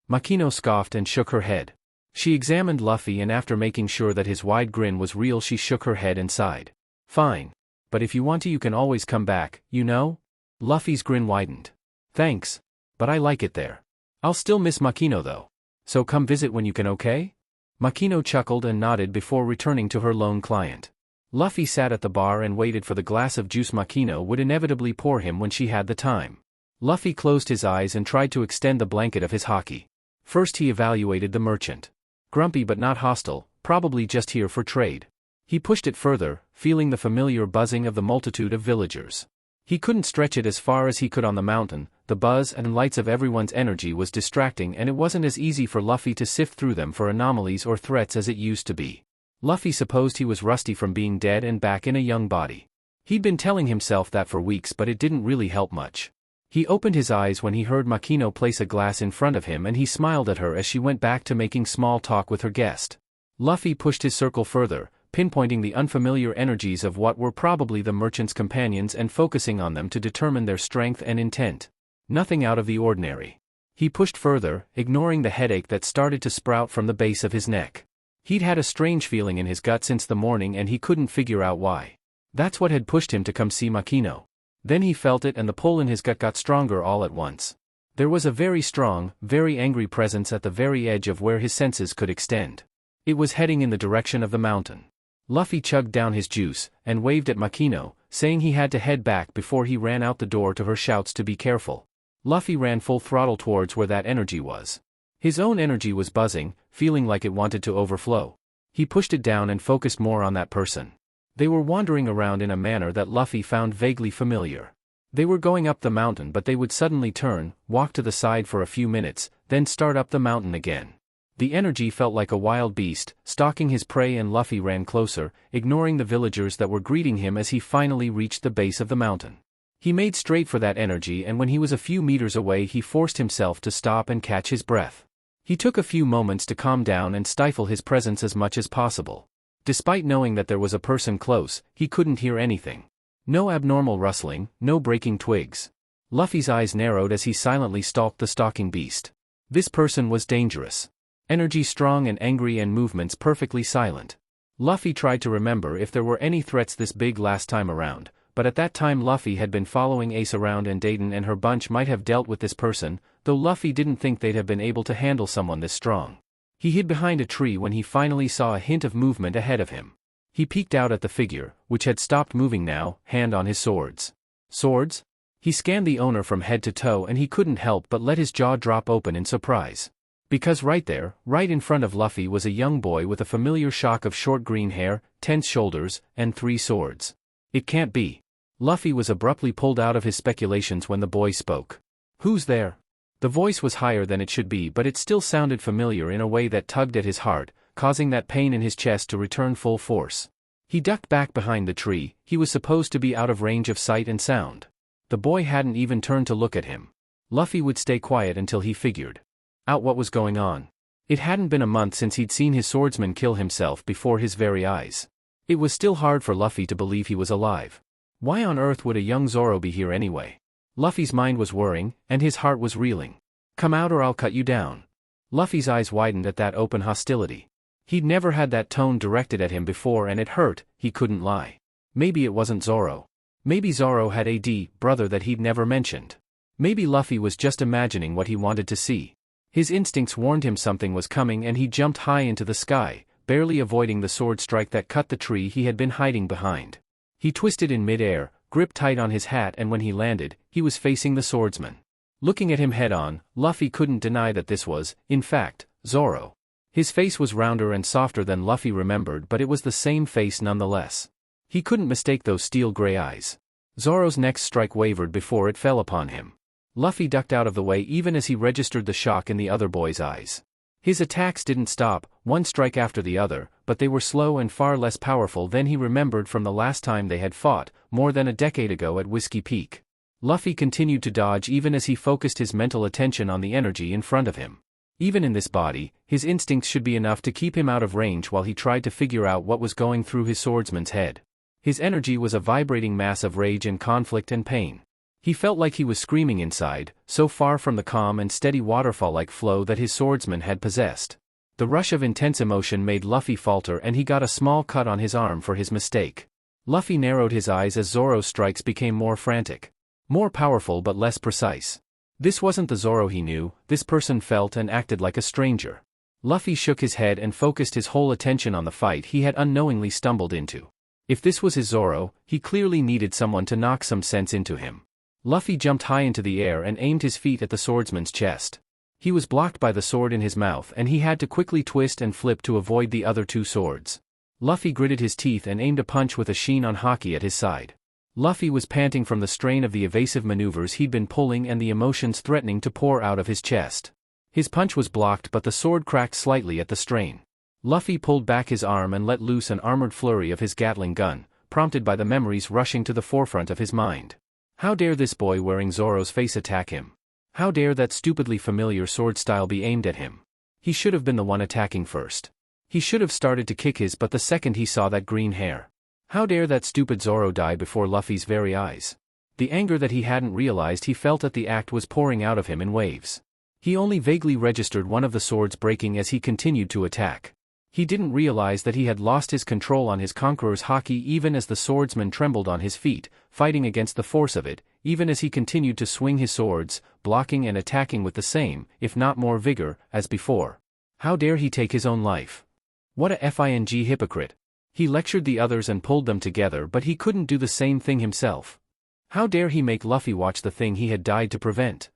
Makino scoffed and shook her head. She examined Luffy, and after making sure that his wide grin was real, she shook her head and sighed. Fine. But if you want to, you can always come back, you know? Luffy's grin widened. Thanks. But I like it there. I'll still miss Makino though. So come visit when you can, okay? Makino chuckled and nodded before returning to her lone client. Luffy sat at the bar and waited for the glass of juice Makino would inevitably pour him when she had the time. Luffy closed his eyes and tried to extend the blanket of his Haki. First he evaluated the merchant. Grumpy but not hostile, probably just here for trade. He pushed it further, feeling the familiar buzzing of the multitude of villagers. He couldn't stretch it as far as he could on the mountain. The buzz and lights of everyone's energy was distracting, and it wasn't as easy for Luffy to sift through them for anomalies or threats as it used to be. Luffy supposed he was rusty from being dead and back in a young body. He'd been telling himself that for weeks, but it didn't really help much. He opened his eyes when he heard Makino place a glass in front of him, and he smiled at her as she went back to making small talk with her guest. Luffy pushed his circle further, pinpointing the unfamiliar energies of what were probably the merchant's companions and focusing on them to determine their strength and intent. Nothing out of the ordinary. He pushed further, ignoring the headache that started to sprout from the base of his neck. He'd had a strange feeling in his gut since the morning and he couldn't figure out why. That's what had pushed him to come see Makino. Then he felt it and the pull in his gut got stronger all at once. There was a very strong, very angry presence at the very edge of where his senses could extend. It was heading in the direction of the mountain. Luffy chugged down his juice, and waved at Makino, saying he had to head back before he ran out the door to her shouts to be careful. Luffy ran full throttle towards where that energy was. His own energy was buzzing, feeling like it wanted to overflow. He pushed it down and focused more on that person. They were wandering around in a manner that Luffy found vaguely familiar. They were going up the mountain, but they would suddenly turn, walk to the side for a few minutes, then start up the mountain again. The energy felt like a wild beast, stalking his prey, and Luffy ran closer, ignoring the villagers that were greeting him as he finally reached the base of the mountain. He made straight for that energy, and when he was a few meters away he forced himself to stop and catch his breath. He took a few moments to calm down and stifle his presence as much as possible. Despite knowing that there was a person close, he couldn't hear anything. No abnormal rustling, no breaking twigs. Luffy's eyes narrowed as he silently stalked the stalking beast. This person was dangerous. Energy strong and angry and movements perfectly silent. Luffy tried to remember if there were any threats this big last time around, but at that time Luffy had been following Ace around and Dayton and her bunch might have dealt with this person, though Luffy didn't think they'd have been able to handle someone this strong. He hid behind a tree when he finally saw a hint of movement ahead of him. He peeked out at the figure, which had stopped moving now, hand on his swords. Swords? He scanned the owner from head to toe and he couldn't help but let his jaw drop open in surprise. Because right there, right in front of Luffy, was a young boy with a familiar shock of short green hair, tense shoulders, and 3 swords. It can't be. Luffy was abruptly pulled out of his speculations when the boy spoke. Who's there? The voice was higher than it should be, but it still sounded familiar in a way that tugged at his heart, causing that pain in his chest to return full force. He ducked back behind the tree. He was supposed to be out of range of sight and sound. The boy hadn't even turned to look at him. Luffy would stay quiet until he figured out what was going on. It hadn't been a month since he'd seen his swordsman kill himself before his very eyes. It was still hard for Luffy to believe he was alive. Why on earth would a young Zoro be here anyway? Luffy's mind was whirring, and his heart was reeling. Come out or I'll cut you down. Luffy's eyes widened at that open hostility. He'd never had that tone directed at him before and it hurt, he couldn't lie. Maybe it wasn't Zoro. Maybe Zoro had a brother that he'd never mentioned. Maybe Luffy was just imagining what he wanted to see. His instincts warned him something was coming and he jumped high into the sky, barely avoiding the sword strike that cut the tree he had been hiding behind. He twisted in mid-air, gripped tight on his hat, and when he landed, he was facing the swordsman. Looking at him head-on, Luffy couldn't deny that this was, in fact, Zoro. His face was rounder and softer than Luffy remembered, but it was the same face nonetheless. He couldn't mistake those steel-gray eyes. Zoro's next strike wavered before it fell upon him. Luffy ducked out of the way even as he registered the shock in the other boy's eyes. His attacks didn't stop, one strike after the other, but they were slow and far less powerful than he remembered from the last time they had fought, more than a decade ago at Whiskey Peak. Luffy continued to dodge even as he focused his mental attention on the energy in front of him. Even in this body, his instincts should be enough to keep him out of range while he tried to figure out what was going through his swordsman's head. His energy was a vibrating mass of rage and conflict and pain. He felt like he was screaming inside, so far from the calm and steady waterfall-like flow that his swordsman had possessed. The rush of intense emotion made Luffy falter and he got a small cut on his arm for his mistake. Luffy narrowed his eyes as Zoro's strikes became more frantic. More powerful but less precise. This wasn't the Zoro he knew, this person felt and acted like a stranger. Luffy shook his head and focused his whole attention on the fight he had unknowingly stumbled into. If this was his Zoro, he clearly needed someone to knock some sense into him. Luffy jumped high into the air and aimed his feet at the swordsman's chest. He was blocked by the sword in his mouth and he had to quickly twist and flip to avoid the other 2 swords. Luffy gritted his teeth and aimed a punch with a sheen on Haki at his side. Luffy was panting from the strain of the evasive maneuvers he'd been pulling and the emotions threatening to pour out of his chest. His punch was blocked but the sword cracked slightly at the strain. Luffy pulled back his arm and let loose an armored flurry of his Gatling gun, prompted by the memories rushing to the forefront of his mind. How dare this boy wearing Zoro's face attack him? How dare that stupidly familiar sword style be aimed at him? He should have been the one attacking first. He should have started to kick his butt the second he saw that green hair. How dare that stupid Zoro die before Luffy's very eyes? The anger that he hadn't realized he felt at the act was pouring out of him in waves. He only vaguely registered one of the swords breaking as he continued to attack. He didn't realize that he had lost his control on his conqueror's haki even as the swordsman trembled on his feet, fighting against the force of it, even as he continued to swing his swords, blocking and attacking with the same, if not more vigor, as before. How dare he take his own life? What a fing hypocrite. He lectured the others and pulled them together, but he couldn't do the same thing himself. How dare he make Luffy watch the thing he had died to prevent?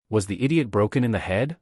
Was the idiot broken in the head?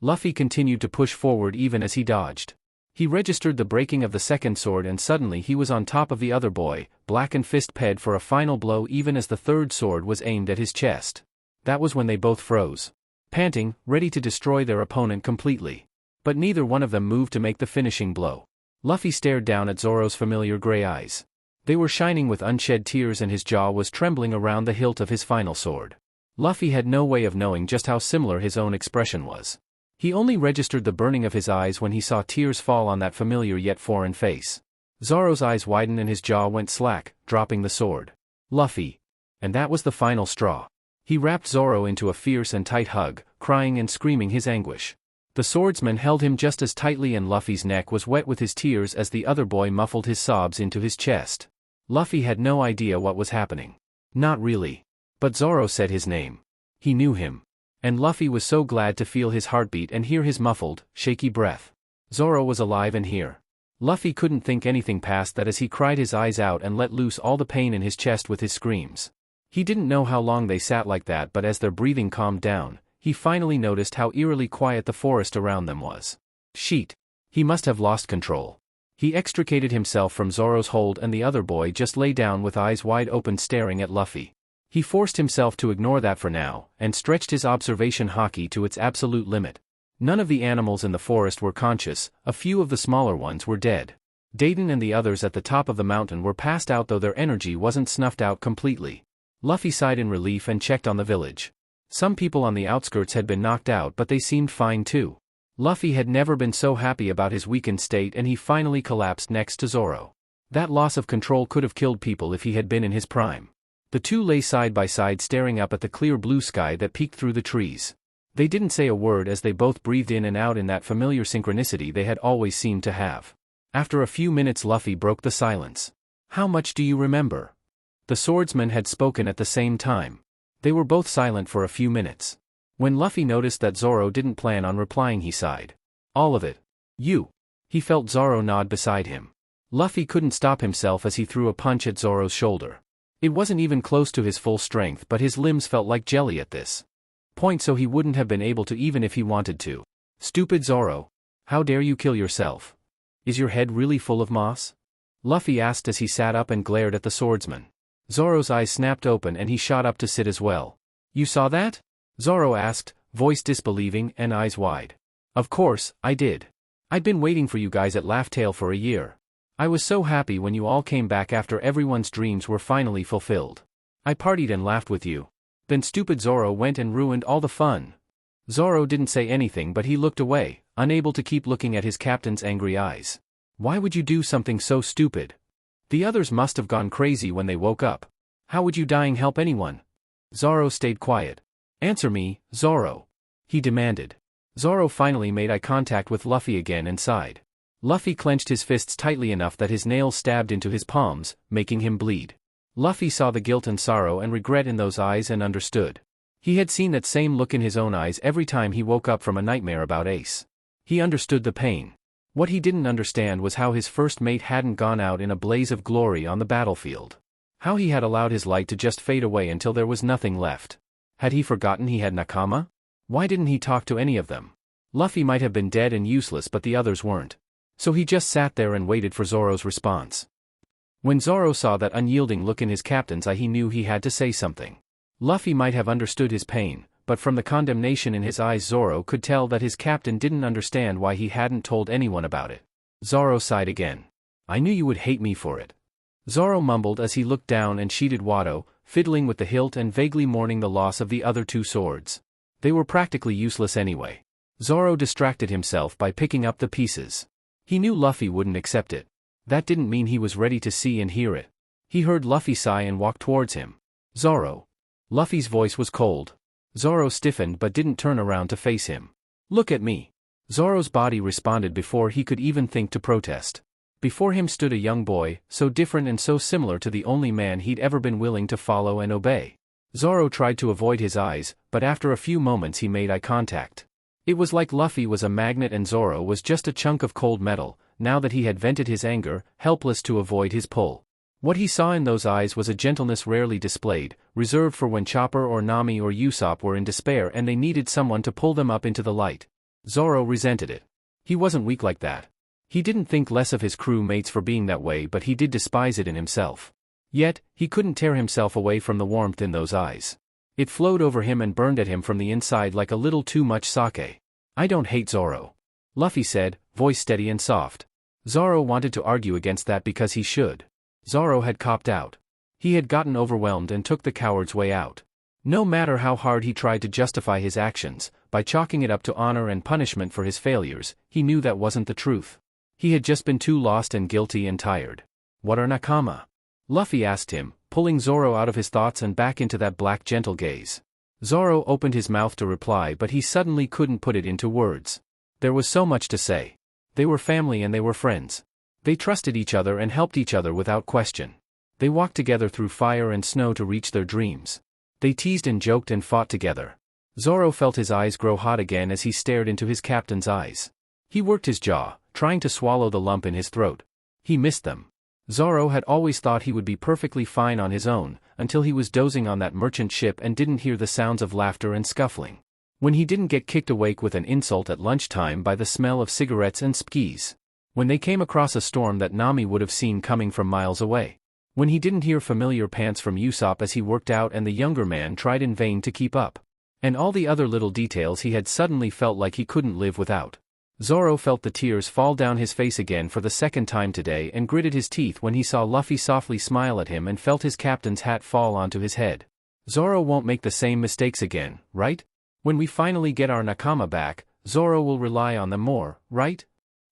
Luffy continued to push forward even as he dodged. He registered the breaking of the second sword and suddenly he was on top of the other boy, black and fist ped for a final blow even as the third sword was aimed at his chest. That was when they both froze. Panting, ready to destroy their opponent completely. But neither one of them moved to make the finishing blow. Luffy stared down at Zoro's familiar gray eyes. They were shining with unshed tears and his jaw was trembling around the hilt of his final sword. Luffy had no way of knowing just how similar his own expression was. He only registered the burning of his eyes when he saw tears fall on that familiar yet foreign face. Zoro's eyes widened and his jaw went slack, dropping the sword. Luffy. And that was the final straw. He wrapped Zoro into a fierce and tight hug, crying and screaming his anguish. The swordsman held him just as tightly and Luffy's neck was wet with his tears as the other boy muffled his sobs into his chest. Luffy had no idea what was happening. Not really. But Zoro said his name. He knew him. And Luffy was so glad to feel his heartbeat and hear his muffled, shaky breath. Zoro was alive and here. Luffy couldn't think anything past that as he cried his eyes out and let loose all the pain in his chest with his screams. He didn't know how long they sat like that, but as their breathing calmed down, he finally noticed how eerily quiet the forest around them was. Sheet. He must have lost control. He extricated himself from Zoro's hold and the other boy just lay down with eyes wide open staring at Luffy. He forced himself to ignore that for now, and stretched his observation haki to its absolute limit. None of the animals in the forest were conscious, a few of the smaller ones were dead. Dayton and the others at the top of the mountain were passed out though their energy wasn't snuffed out completely. Luffy sighed in relief and checked on the village. Some people on the outskirts had been knocked out but they seemed fine too. Luffy had never been so happy about his weakened state and he finally collapsed next to Zoro. That loss of control could have killed people if he had been in his prime. The two lay side by side staring up at the clear blue sky that peeked through the trees. They didn't say a word as they both breathed in and out in that familiar synchronicity they had always seemed to have. After a few minutes Luffy broke the silence. How much do you remember? The swordsman had spoken at the same time. They were both silent for a few minutes. When Luffy noticed that Zoro didn't plan on replying he sighed. All of it. You. He felt Zoro nod beside him. Luffy couldn't stop himself as he threw a punch at Zoro's shoulder. It wasn't even close to his full strength but his limbs felt like jelly at this point so he wouldn't have been able to even if he wanted to. Stupid Zoro. How dare you kill yourself? Is your head really full of moss? Luffy asked as he sat up and glared at the swordsman. Zoro's eyes snapped open and he shot up to sit as well. You saw that? Zoro asked, voice disbelieving and eyes wide. Of course, I did. I'd been waiting for you guys at Laugh Tale for a year. I was so happy when you all came back after everyone's dreams were finally fulfilled. I partied and laughed with you. Then stupid Zoro went and ruined all the fun. Zoro didn't say anything but he looked away, unable to keep looking at his captain's angry eyes. Why would you do something so stupid? The others must have gone crazy when they woke up. How would you dying help anyone? Zoro stayed quiet. Answer me, Zoro. He demanded. Zoro finally made eye contact with Luffy again and sighed. Luffy clenched his fists tightly enough that his nails stabbed into his palms, making him bleed. Luffy saw the guilt and sorrow and regret in those eyes and understood. He had seen that same look in his own eyes every time he woke up from a nightmare about Ace. He understood the pain. What he didn't understand was how his first mate hadn't gone out in a blaze of glory on the battlefield. How he had allowed his light to just fade away until there was nothing left. Had he forgotten he had Nakama? Why didn't he talk to any of them? Luffy might have been dead and useless but the others weren't. So he just sat there and waited for Zoro's response. When Zoro saw that unyielding look in his captain's eye he knew he had to say something. Luffy might have understood his pain, but from the condemnation in his eyes Zoro could tell that his captain didn't understand why he hadn't told anyone about it. Zoro sighed again. I knew you would hate me for it. Zoro mumbled as he looked down and sheated Wado, fiddling with the hilt and vaguely mourning the loss of the other two swords. They were practically useless anyway. Zoro distracted himself by picking up the pieces. He knew Luffy wouldn't accept it. That didn't mean he was ready to see and hear it. He heard Luffy sigh and walk towards him. Zoro. Luffy's voice was cold. Zoro stiffened but didn't turn around to face him. Look at me. Zoro's body responded before he could even think to protest. Before him stood a young boy, so different and so similar to the only man he'd ever been willing to follow and obey. Zoro tried to avoid his eyes, but after a few moments he made eye contact. It was like Luffy was a magnet and Zoro was just a chunk of cold metal, now that he had vented his anger, helpless to avoid his pull. What he saw in those eyes was a gentleness rarely displayed, reserved for when Chopper or Nami or Usopp were in despair and they needed someone to pull them up into the light. Zoro resented it. He wasn't weak like that. He didn't think less of his crew mates for being that way, but he did despise it in himself. Yet, he couldn't tear himself away from the warmth in those eyes. It flowed over him and burned at him from the inside like a little too much sake. I don't hate Zoro. Luffy said, voice steady and soft. Zoro wanted to argue against that because he should. Zoro had copped out. He had gotten overwhelmed and took the coward's way out. No matter how hard he tried to justify his actions, by chalking it up to honor and punishment for his failures, he knew that wasn't the truth. He had just been too lost and guilty and tired. What are nakama? Luffy asked him, pulling Zoro out of his thoughts and back into that black gentle gaze. Zoro opened his mouth to reply, but he suddenly couldn't put it into words. There was so much to say. They were family and they were friends. They trusted each other and helped each other without question. They walked together through fire and snow to reach their dreams. They teased and joked and fought together. Zoro felt his eyes grow hot again as he stared into his captain's eyes. He worked his jaw, trying to swallow the lump in his throat. He missed them. Zoro had always thought he would be perfectly fine on his own, until he was dozing on that merchant ship and didn't hear the sounds of laughter and scuffling. When he didn't get kicked awake with an insult at lunchtime by the smell of cigarettes and skis. When they came across a storm that Nami would have seen coming from miles away. When he didn't hear familiar pants from Usopp as he worked out and the younger man tried in vain to keep up. And all the other little details he had suddenly felt like he couldn't live without. Zoro felt the tears fall down his face again for the second time today and gritted his teeth when he saw Luffy softly smile at him and felt his captain's hat fall onto his head. Zoro won't make the same mistakes again, right? When we finally get our nakama back, Zoro will rely on them more, right?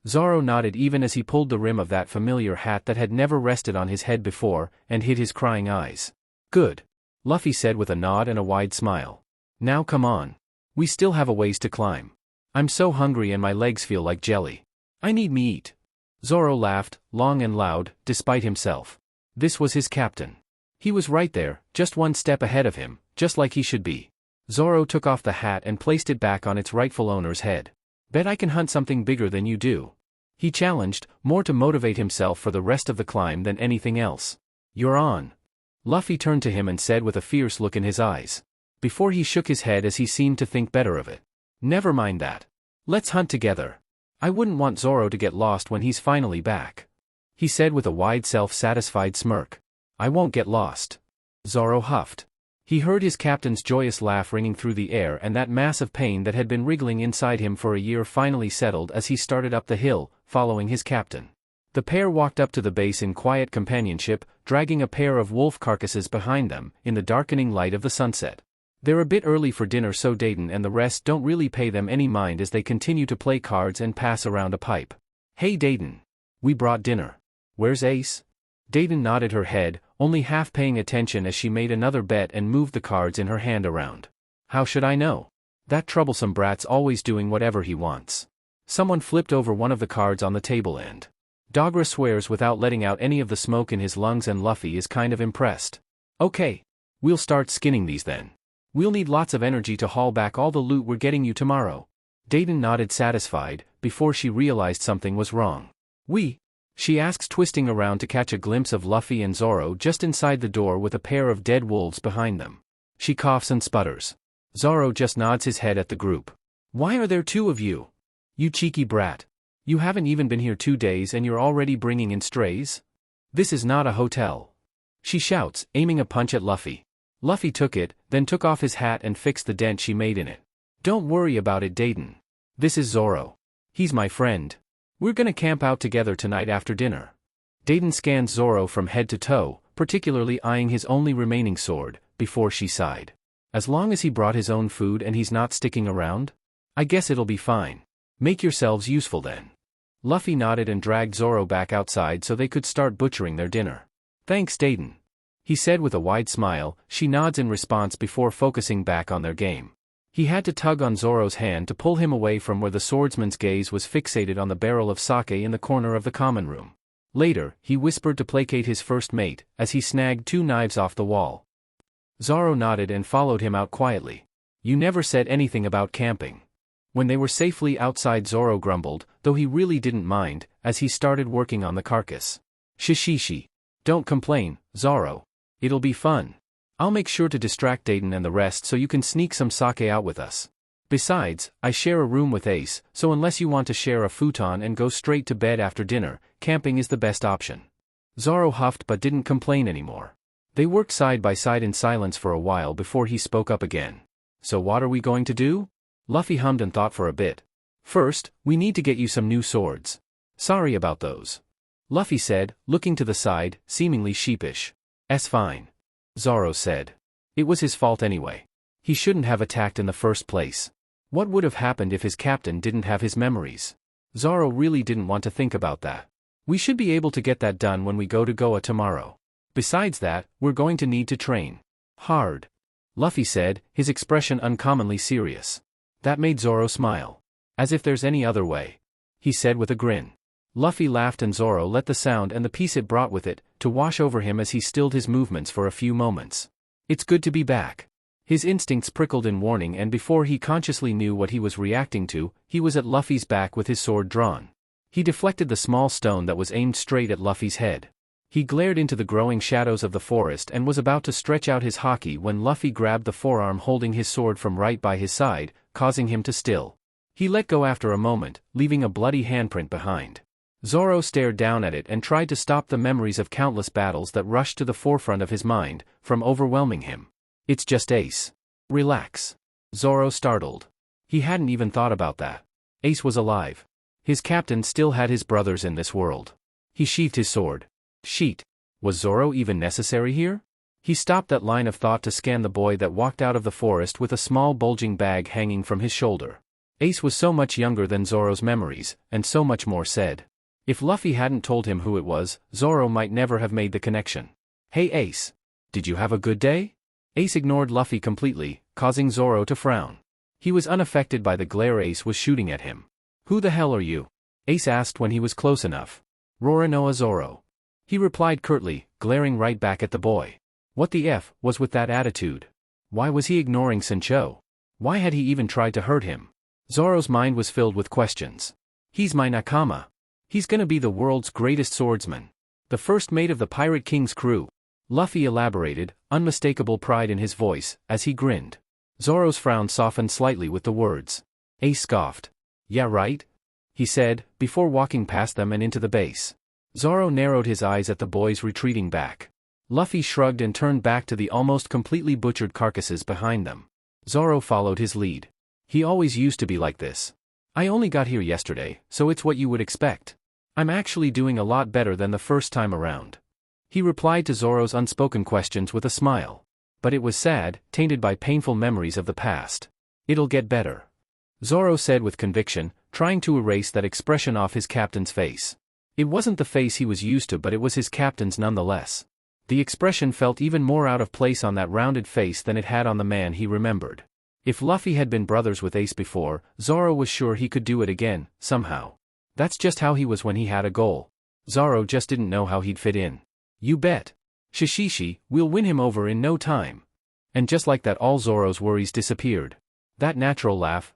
Zoro nodded even as he pulled the rim of that familiar hat that had never rested on his head before, and hid his crying eyes. Good. Luffy said with a nod and a wide smile. Now come on. We still have a ways to climb. I'm so hungry and my legs feel like jelly. I need me eat. Zoro laughed, long and loud, despite himself. This was his captain. He was right there, just one step ahead of him, just like he should be. Zoro took off the hat and placed it back on its rightful owner's head. Bet I can hunt something bigger than you do. He challenged, more to motivate himself for the rest of the climb than anything else. You're on. Luffy turned to him and said with a fierce look in his eyes. Before he shook his head as he seemed to think better of it. Never mind that. Let's hunt together. I wouldn't want Zoro to get lost when he's finally back. He said with a wide self-satisfied smirk. I won't get lost. Zoro huffed. He heard his captain's joyous laugh ringing through the air and that mass of pain that had been wriggling inside him for a year finally settled as he started up the hill, following his captain. The pair walked up to the base in quiet companionship, dragging a pair of wolf carcasses behind them, in the darkening light of the sunset. They're a bit early for dinner, so Dayton and the rest don't really pay them any mind as they continue to play cards and pass around a pipe. Hey Dayton. We brought dinner. Where's Ace? Dayton nodded her head, only half paying attention as she made another bet and moved the cards in her hand around. How should I know? That troublesome brat's always doing whatever he wants. Someone flipped over one of the cards on the table and Dogra swears without letting out any of the smoke in his lungs, and Luffy is kind of impressed. Okay. We'll start skinning these then. We'll need lots of energy to haul back all the loot we're getting you tomorrow. Dayton nodded satisfied, before she realized something was wrong. She asks, twisting around to catch a glimpse of Luffy and Zoro just inside the door with a pair of dead wolves behind them. She coughs and sputters. Zoro just nods his head at the group. Why are there two of you? You cheeky brat. You haven't even been here 2 days and you're already bringing in strays? This is not a hotel. She shouts, aiming a punch at Luffy. Luffy took it, then took off his hat and fixed the dent she made in it. Don't worry about it, Dayton. This is Zoro. He's my friend. We're gonna camp out together tonight after dinner. Dayton scanned Zoro from head to toe, particularly eyeing his only remaining sword, before she sighed. As long as he brought his own food and he's not sticking around? I guess it'll be fine. Make yourselves useful then. Luffy nodded and dragged Zoro back outside so they could start butchering their dinner. Thanks, Dayton. He said with a wide smile. She nods in response before focusing back on their game. He had to tug on Zoro's hand to pull him away from where the swordsman's gaze was fixated on the barrel of sake in the corner of the common room. Later, he whispered to placate his first mate, as he snagged 2 knives off the wall. Zoro nodded and followed him out quietly. You never said anything about camping. When they were safely outside, Zoro grumbled, though he really didn't mind, as he started working on the carcass. Shishishi. Don't complain, Zoro. It'll be fun. I'll make sure to distract Dayton and the rest so you can sneak some sake out with us. Besides, I share a room with Ace, so unless you want to share a futon and go straight to bed after dinner, camping is the best option. Zoro huffed but didn't complain anymore. They worked side by side in silence for a while before he spoke up again. So what are we going to do? Luffy hummed and thought for a bit. First, we need to get you some new swords. Sorry about those. Luffy said, looking to the side, seemingly sheepish. Fine. Zoro said. It was his fault anyway. He shouldn't have attacked in the first place. What would have happened if his captain didn't have his memories? Zoro really didn't want to think about that. We should be able to get that done when we go to Goa tomorrow. Besides that, we're going to need to train hard. Luffy said, his expression uncommonly serious. That made Zoro smile. As if there's any other way. He said with a grin. Luffy laughed and Zoro let the sound and the peace it brought with it to wash over him as he stilled his movements for a few moments. It's good to be back. His instincts prickled in warning, and before he consciously knew what he was reacting to, he was at Luffy's back with his sword drawn. He deflected the small stone that was aimed straight at Luffy's head. He glared into the growing shadows of the forest and was about to stretch out his haki when Luffy grabbed the forearm holding his sword from right by his side, causing him to still. He let go after a moment, leaving a bloody handprint behind. Zoro stared down at it and tried to stop the memories of countless battles that rushed to the forefront of his mind, from overwhelming him. It's just Ace. Relax. Zoro startled. He hadn't even thought about that. Ace was alive. His captain still had his brothers in this world. He sheathed his sword. Sheet. Was Zoro even necessary here? He stopped that line of thought to scan the boy that walked out of the forest with a small bulging bag hanging from his shoulder. Ace was so much younger than Zoro's memories, and so much more said. If Luffy hadn't told him who it was, Zoro might never have made the connection. Hey Ace. Did you have a good day? Ace ignored Luffy completely, causing Zoro to frown. He was unaffected by the glare Ace was shooting at him. Who the hell are you? Ace asked when he was close enough. Roronoa Zoro. He replied curtly, glaring right back at the boy. What the F was with that attitude? Why was he ignoring Sancho? Why had he even tried to hurt him? Zoro's mind was filled with questions. He's my nakama. He's gonna be the world's greatest swordsman. The first mate of the Pirate King's crew. Luffy elaborated, unmistakable pride in his voice, as he grinned. Zoro's frown softened slightly with the words. Ace scoffed. Yeah right? He said, before walking past them and into the base. Zoro narrowed his eyes at the boys retreating back. Luffy shrugged and turned back to the almost completely butchered carcasses behind them. Zoro followed his lead. He always used to be like this. I only got here yesterday, so it's what you would expect. I'm actually doing a lot better than the first time around. He replied to Zoro's unspoken questions with a smile. But it was sad, tainted by painful memories of the past. It'll get better. Zoro said with conviction, trying to erase that expression off his captain's face. It wasn't the face he was used to, but it was his captain's nonetheless. The expression felt even more out of place on that rounded face than it had on the man he remembered. If Luffy had been brothers with Ace before, Zoro was sure he could do it again, somehow. That's just how he was when he had a goal. Zoro just didn't know how he'd fit in. You bet. Shishishi, we'll win him over in no time. And just like that, all Zoro's worries disappeared. That natural laugh,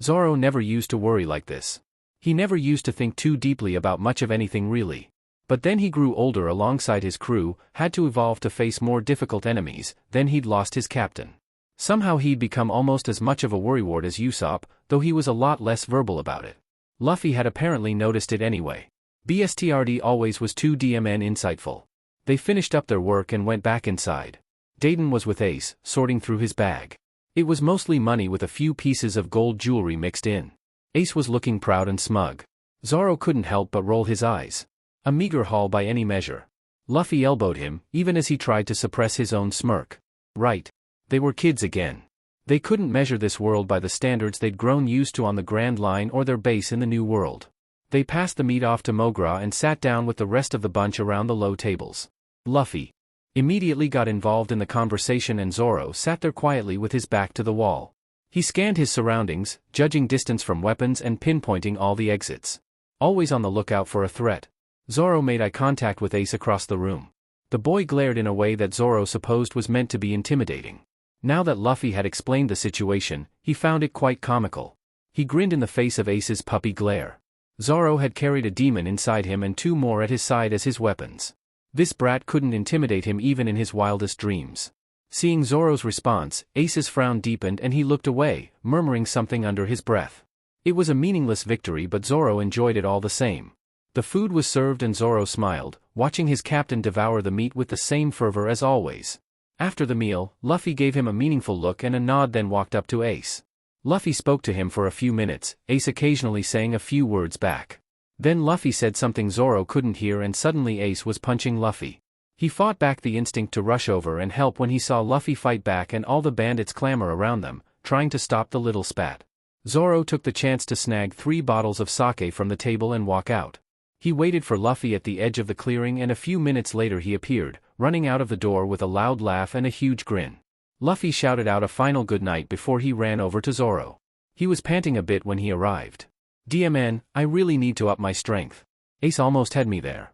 Zoro never used to worry like this. He never used to think too deeply about much of anything really. But then he grew older alongside his crew, had to evolve to face more difficult enemies, then he'd lost his captain. Somehow he'd become almost as much of a worrywart as Usopp, though he was a lot less verbal about it. Luffy had apparently noticed it anyway. BSTRD always was too DMN insightful. They finished up their work and went back inside. Dayton was with Ace, sorting through his bag. It was mostly money with a few pieces of gold jewelry mixed in. Ace was looking proud and smug. Zoro couldn't help but roll his eyes. A meager haul by any measure. Luffy elbowed him, even as he tried to suppress his own smirk. Right. They were kids again. They couldn't measure this world by the standards they'd grown used to on the Grand Line or their base in the New World. They passed the meat off to Mogra and sat down with the rest of the bunch around the low tables. Luffy immediately got involved in the conversation and Zoro sat there quietly with his back to the wall. He scanned his surroundings, judging distance from weapons and pinpointing all the exits. Always on the lookout for a threat. Zoro made eye contact with Ace across the room. The boy glared in a way that Zoro supposed was meant to be intimidating. Now that Luffy had explained the situation, he found it quite comical. He grinned in the face of Ace's puppy glare. Zoro had carried a demon inside him and 2 more at his side as his weapons. This brat couldn't intimidate him even in his wildest dreams. Seeing Zoro's response, Ace's frown deepened and he looked away, murmuring something under his breath. It was a meaningless victory but Zoro enjoyed it all the same. The food was served and Zoro smiled, watching his captain devour the meat with the same fervor as always. After the meal, Luffy gave him a meaningful look and a nod, then walked up to Ace. Luffy spoke to him for a few minutes, Ace occasionally saying a few words back. Then Luffy said something Zoro couldn't hear and suddenly Ace was punching Luffy. He fought back the instinct to rush over and help when he saw Luffy fight back and all the bandits clamor around them, trying to stop the little spat. Zoro took the chance to snag 3 bottles of sake from the table and walk out. He waited for Luffy at the edge of the clearing and a few minutes later he appeared, running out of the door with a loud laugh and a huge grin. Luffy shouted out a final goodnight before he ran over to Zoro. He was panting a bit when he arrived. DMN, I really need to up my strength. Ace almost had me there.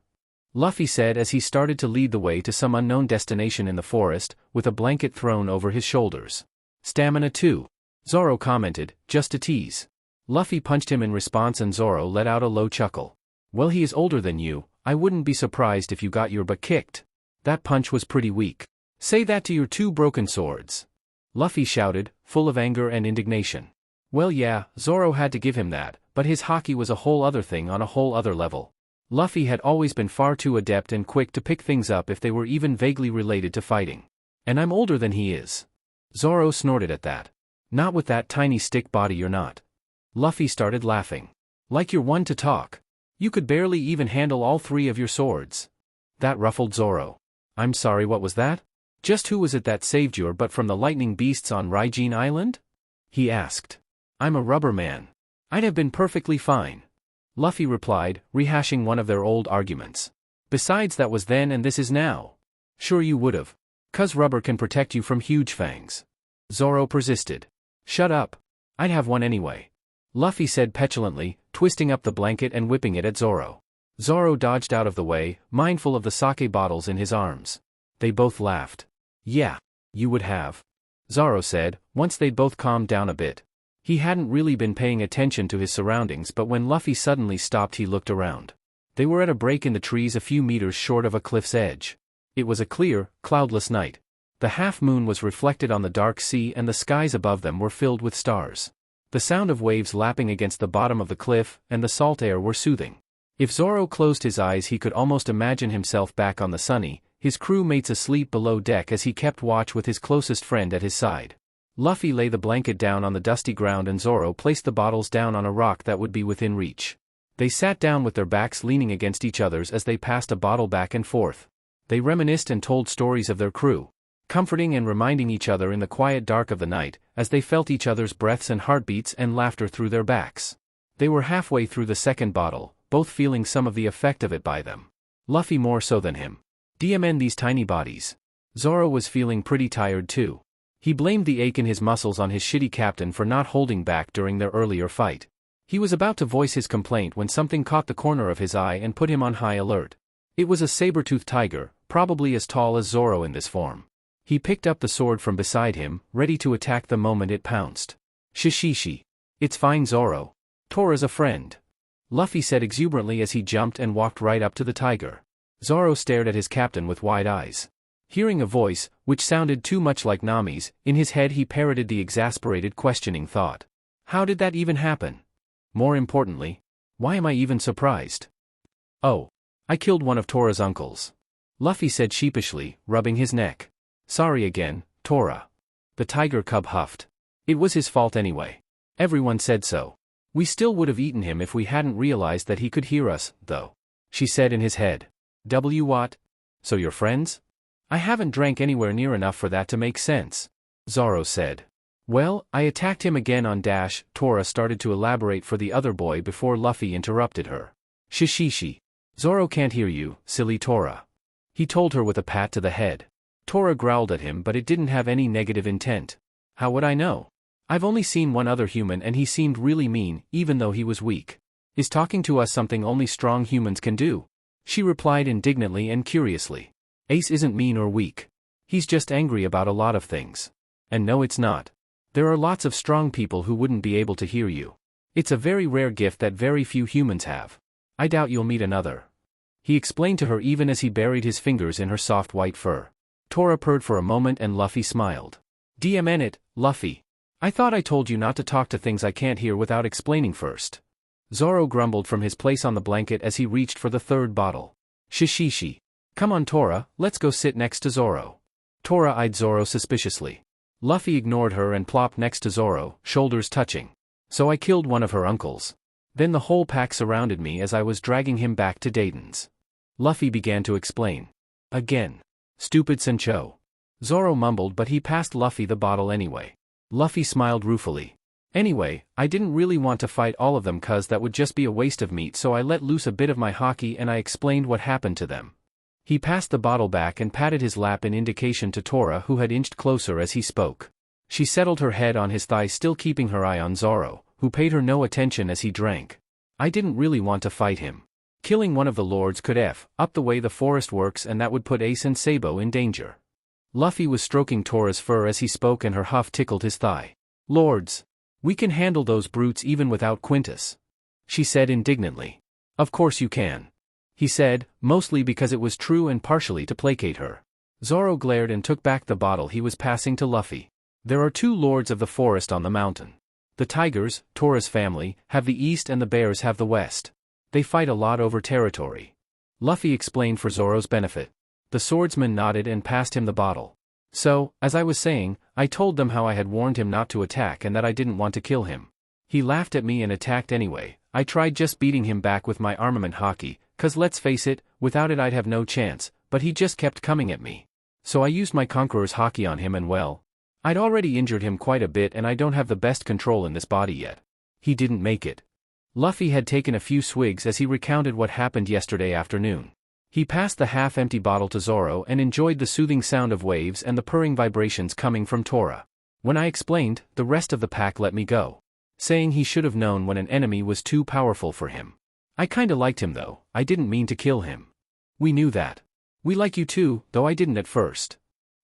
Luffy said as he started to lead the way to some unknown destination in the forest, with a blanket thrown over his shoulders. Stamina too. Zoro commented, just to tease. Luffy punched him in response and Zoro let out a low chuckle. Well, he is older than you, I wouldn't be surprised if you got your butt kicked. That punch was pretty weak. Say that to your 2 broken swords. Luffy shouted, full of anger and indignation. Well yeah, Zoro had to give him that, but his haki was a whole other thing on a whole other level. Luffy had always been far too adept and quick to pick things up if they were even vaguely related to fighting. And I'm older than he is. Zoro snorted at that. Not with that tiny stick body you're not. Luffy started laughing. Like you're one to talk. You could barely even handle all 3 of your swords. That ruffled Zoro. I'm sorry, what was that? Just who was it that saved your butt from the lightning beasts on Raijin Island? He asked. I'm a rubber man. I'd have been perfectly fine. Luffy replied, rehashing one of their old arguments. Besides, that was then and this is now. Sure you would've. 'Cause rubber can protect you from huge fangs. Zoro persisted. Shut up. I'd have one anyway. Luffy said petulantly, twisting up the blanket and whipping it at Zoro. Zoro dodged out of the way, mindful of the sake bottles in his arms. They both laughed. Yeah, you would have. Zoro said, once they'd both calmed down a bit. He hadn't really been paying attention to his surroundings, but when Luffy suddenly stopped he looked around. They were at a break in the trees a few meters short of a cliff's edge. It was a clear, cloudless night. The half-moon was reflected on the dark sea and the skies above them were filled with stars. The sound of waves lapping against the bottom of the cliff and the salt air were soothing. If Zoro closed his eyes he could almost imagine himself back on the Sunny, his crew mates asleep below deck as he kept watch with his closest friend at his side. Luffy lay the blanket down on the dusty ground and Zoro placed the bottles down on a rock that would be within reach. They sat down with their backs leaning against each other's as they passed a bottle back and forth. They reminisced and told stories of their crew, comforting and reminding each other in the quiet dark of the night, as they felt each other's breaths and heartbeats and laughter through their backs. They were halfway through the second bottle, both feeling some of the effect of it by them. Luffy more so than him. DMN these tiny bodies. Zoro was feeling pretty tired too. He blamed the ache in his muscles on his shitty captain for not holding back during their earlier fight. He was about to voice his complaint when something caught the corner of his eye and put him on high alert. It was a saber-toothed tiger, probably as tall as Zoro in this form. He picked up the sword from beside him, ready to attack the moment it pounced. Shishishi. It's fine, Zoro. Tora's a friend. Luffy said exuberantly as he jumped and walked right up to the tiger. Zoro stared at his captain with wide eyes. Hearing a voice, which sounded too much like Nami's, in his head he parroted the exasperated questioning thought. How did that even happen? More importantly, why am I even surprised? Oh. I killed one of Tora's uncles. Luffy said sheepishly, rubbing his neck. Sorry again, Tora. The tiger cub huffed. It was his fault anyway. Everyone said so. We still would have eaten him if we hadn't realized that he could hear us, though. She said in his head. What? So you're friends? I haven't drank anywhere near enough for that to make sense. Zoro said. Well, I attacked him again on dash. Tora started to elaborate for the other boy before Luffy interrupted her. Shishishi. Zoro can't hear you, silly Tora. He told her with a pat to the head. Tora growled at him, but it didn't have any negative intent. How would I know? I've only seen one other human and he seemed really mean, even though he was weak. Is talking to us something only strong humans can do? She replied indignantly and curiously. Ace isn't mean or weak. He's just angry about a lot of things. And no, it's not. There are lots of strong people who wouldn't be able to hear you. It's a very rare gift that very few humans have. I doubt you'll meet another. He explained to her even as he buried his fingers in her soft white fur. Tora purred for a moment and Luffy smiled. DMN it, Luffy. I thought I told you not to talk to things I can't hear without explaining first. Zoro grumbled from his place on the blanket as he reached for the third bottle. Shishishi. Come on Tora, let's go sit next to Zoro. Tora eyed Zoro suspiciously. Luffy ignored her and plopped next to Zoro, shoulders touching. So I killed one of her uncles. Then the whole pack surrounded me as I was dragging him back to Dayton's. Luffy began to explain. Again. Stupid Sencho. Zoro mumbled, but he passed Luffy the bottle anyway. Luffy smiled ruefully. Anyway, I didn't really want to fight all of them cause that would just be a waste of meat, so I let loose a bit of my haki and I explained what happened to them. He passed the bottle back and patted his lap in indication to Tora, who had inched closer as he spoke. She settled her head on his thigh, still keeping her eye on Zoro, who paid her no attention as he drank. I didn't really want to fight him. Killing one of the lords could up the way the forest works, and that would put Ace and Sabo in danger. Luffy was stroking Tora's fur as he spoke and her huff tickled his thigh. Lords. We can handle those brutes even without Quintus. She said indignantly. Of course you can. He said, mostly because it was true and partially to placate her. Zoro glared and took back the bottle he was passing to Luffy. There are two lords of the forest on the mountain. The tigers, Tora's family, have the east and the bears have the west. They fight a lot over territory. Luffy explained for Zoro's benefit. The swordsman nodded and passed him the bottle. So, as I was saying, I told them how I had warned him not to attack and that I didn't want to kill him. He laughed at me and attacked anyway. I tried just beating him back with my armament haki, cause let's face it, without it I'd have no chance, but he just kept coming at me. So I used my conqueror's haki on him and well, I'd already injured him quite a bit and I don't have the best control in this body yet. He didn't make it. Luffy had taken a few swigs as he recounted what happened yesterday afternoon. He passed the half-empty bottle to Zoro and enjoyed the soothing sound of waves and the purring vibrations coming from Tora. When I explained, the rest of the pack let me go, saying he should have known when an enemy was too powerful for him. I kinda liked him though, I didn't mean to kill him. We knew that. We like you too, though I didn't at first.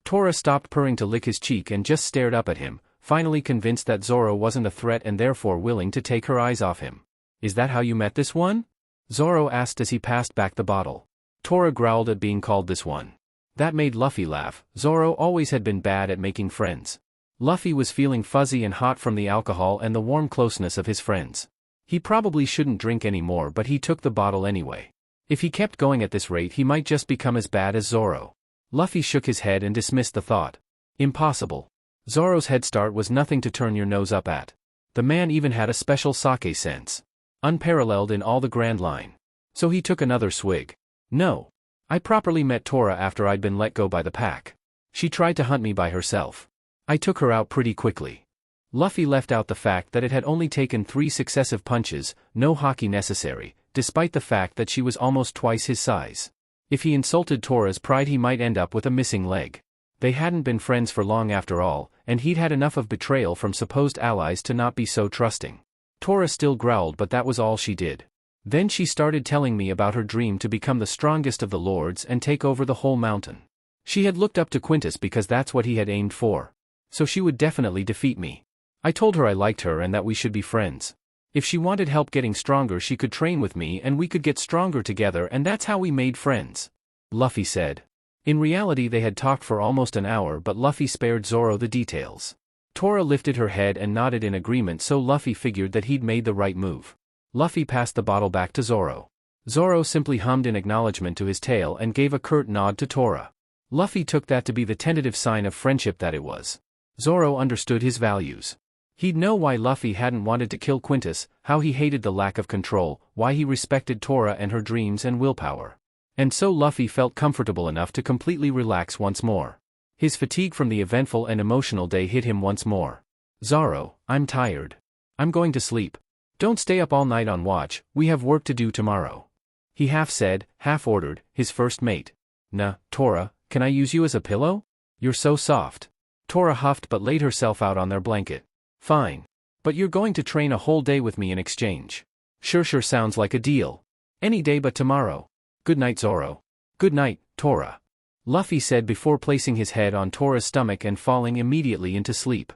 Tora stopped purring to lick his cheek and just stared up at him, finally convinced that Zoro wasn't a threat and therefore willing to take her eyes off him. Is that how you met this one? Zoro asked as he passed back the bottle. Tora growled at being called this one. That made Luffy laugh. Zoro always had been bad at making friends. Luffy was feeling fuzzy and hot from the alcohol and the warm closeness of his friends. He probably shouldn't drink anymore, but he took the bottle anyway. If he kept going at this rate he might just become as bad as Zoro. Luffy shook his head and dismissed the thought. Impossible. Zoro's head start was nothing to turn your nose up at. The man even had a special sake sense. Unparalleled in all the Grand Line. So he took another swig. No. I properly met Tora after I'd been let go by the pack. She tried to hunt me by herself. I took her out pretty quickly. Luffy left out the fact that it had only taken 3 successive punches, no haki necessary, despite the fact that she was almost twice his size. If he insulted Tora's pride he might end up with a missing leg. They hadn't been friends for long after all, and he'd had enough of betrayal from supposed allies to not be so trusting. Tora still growled, but that was all she did. Then she started telling me about her dream to become the strongest of the lords and take over the whole mountain. She had looked up to Quintus because that's what he had aimed for. So she would definitely defeat me. I told her I liked her and that we should be friends. If she wanted help getting stronger she could train with me and we could get stronger together, and that's how we made friends. Luffy said. In reality they had talked for almost an hour, but Luffy spared Zoro the details. Tora lifted her head and nodded in agreement, so Luffy figured that he'd made the right move. Luffy passed the bottle back to Zoro. Zoro simply hummed in acknowledgement to his tail and gave a curt nod to Tora. Luffy took that to be the tentative sign of friendship that it was. Zoro understood his values. He'd know why Luffy hadn't wanted to kill Quintus, how he hated the lack of control, why he respected Tora and her dreams and willpower. And so Luffy felt comfortable enough to completely relax once more. His fatigue from the eventful and emotional day hit him once more. "Zoro, I'm tired. I'm going to sleep. Don't stay up all night on watch, we have work to do tomorrow," he half said, half ordered, his first mate. "Nah, Tora, can I use you as a pillow? You're so soft." Tora huffed but laid herself out on their blanket. "Fine. But you're going to train a whole day with me in exchange." Sure sounds like a deal. "Any day but tomorrow. Good night, Zoro." "Good night, Tora," Luffy said before placing his head on Tora's stomach and falling immediately into sleep.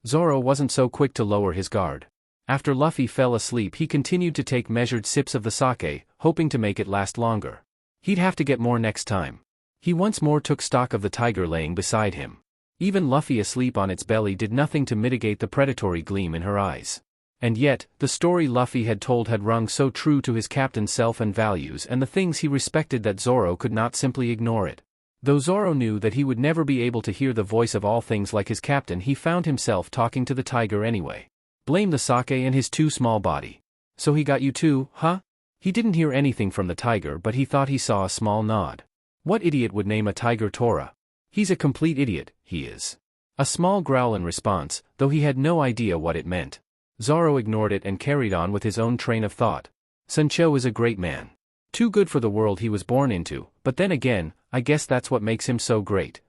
Zoro wasn't so quick to lower his guard. After Luffy fell asleep, he continued to take measured sips of the sake, hoping to make it last longer. He'd have to get more next time. He once more took stock of the tiger laying beside him. Even Luffy asleep on its belly did nothing to mitigate the predatory gleam in her eyes. And yet, the story Luffy had told had rung so true to his captain's self and values and the things he respected that Zoro could not simply ignore it. Though Zoro knew that he would never be able to hear the voice of all things like his captain, he found himself talking to the tiger anyway. Blame the sake and his too small body. "So he got you too, huh?" He didn't hear anything from the tiger, but he thought he saw a small nod. What idiot would name a tiger Tora? He's a complete idiot, he is. A small growl in response, though he had no idea what it meant. Zoro ignored it and carried on with his own train of thought. Sancho is a great man. Too good for the world he was born into, but then again, I guess that's what makes him so great.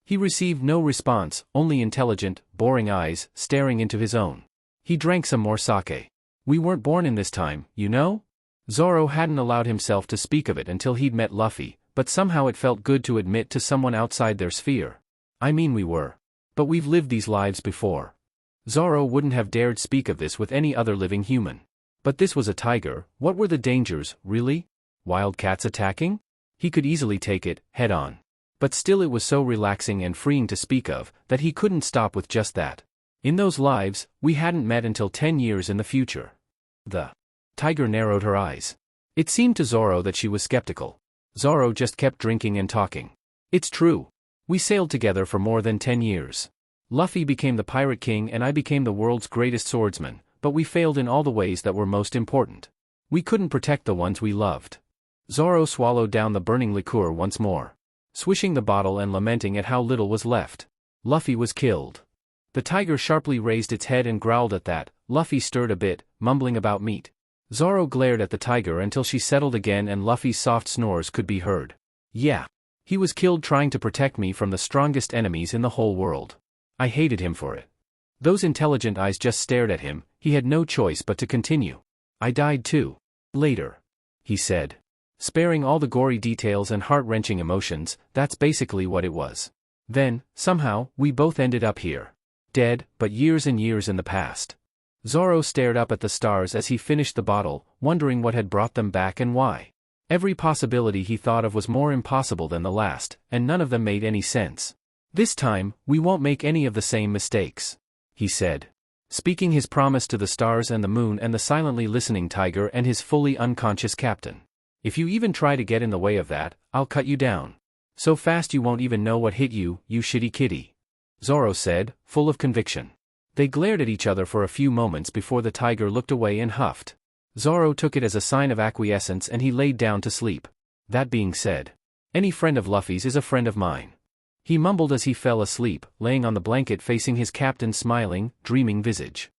He received no response, only intelligent, boring eyes, staring into his own. He drank some more sake. "We weren't born in this time, you know?" Zoro hadn't allowed himself to speak of it until he'd met Luffy, but somehow it felt good to admit to someone outside their sphere. "I mean we were. But we've lived these lives before." Zoro wouldn't have dared speak of this with any other living human. But this was a tiger. What were the dangers, really? Wildcats attacking? He could easily take it, head on. But still it was so relaxing and freeing to speak of, that he couldn't stop with just that. In those lives, we hadn't met until 10 years in the future. The tiger narrowed her eyes. It seemed to Zoro that she was skeptical. Zoro just kept drinking and talking. "It's true. We sailed together for more than 10 years. Luffy became the pirate king and I became the world's greatest swordsman, but we failed in all the ways that were most important. We couldn't protect the ones we loved." Zoro swallowed down the burning liqueur once more, swishing the bottle and lamenting at how little was left. Luffy was killed. The tiger sharply raised its head and growled at that. Luffy stirred a bit, mumbling about meat. Zoro glared at the tiger until she settled again and Luffy's soft snores could be heard. "Yeah. He was killed trying to protect me from the strongest enemies in the whole world. I hated him for it." Those intelligent eyes just stared at him. He had no choice but to continue. "I died too. Later," he said. Sparing all the gory details and heart-wrenching emotions, that's basically what it was. "Then, somehow, we both ended up here. Dead, but years and years in the past." Zoro stared up at the stars as he finished the bottle, wondering what had brought them back and why. Every possibility he thought of was more impossible than the last, and none of them made any sense. "This time, we won't make any of the same mistakes," he said, speaking his promise to the stars and the moon and the silently listening tiger and his fully unconscious captain. "If you even try to get in the way of that, I'll cut you down. So fast you won't even know what hit you, you shitty kitty," Zoro said, full of conviction. They glared at each other for a few moments before the tiger looked away and huffed. Zoro took it as a sign of acquiescence and he laid down to sleep. That being said, any friend of Luffy's is a friend of mine, he mumbled as he fell asleep, laying on the blanket facing his captain's smiling, dreaming visage.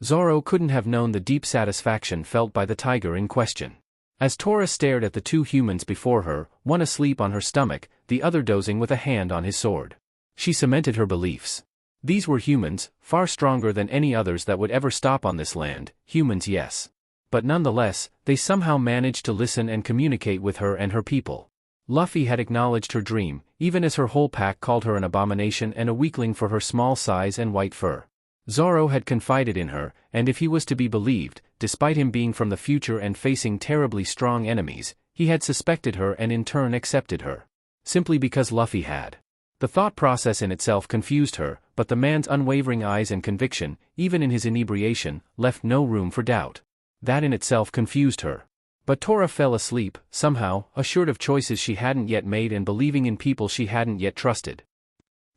Zoro couldn't have known the deep satisfaction felt by the tiger in question. As Tora stared at the two humans before her, one asleep on her stomach, the other dozing with a hand on his sword, she cemented her beliefs. These were humans, far stronger than any others that would ever stop on this land. Humans, yes. But nonetheless, they somehow managed to listen and communicate with her and her people. Luffy had acknowledged her dream, even as her whole pack called her an abomination and a weakling for her small size and white fur. Zoro had confided in her, and if he was to be believed, despite him being from the future and facing terribly strong enemies, he had suspected her and in turn accepted her. Simply because Luffy had. The thought process in itself confused her, but the man's unwavering eyes and conviction, even in his inebriation, left no room for doubt. That in itself confused her. But Tora fell asleep, somehow, assured of choices she hadn't yet made and believing in people she hadn't yet trusted.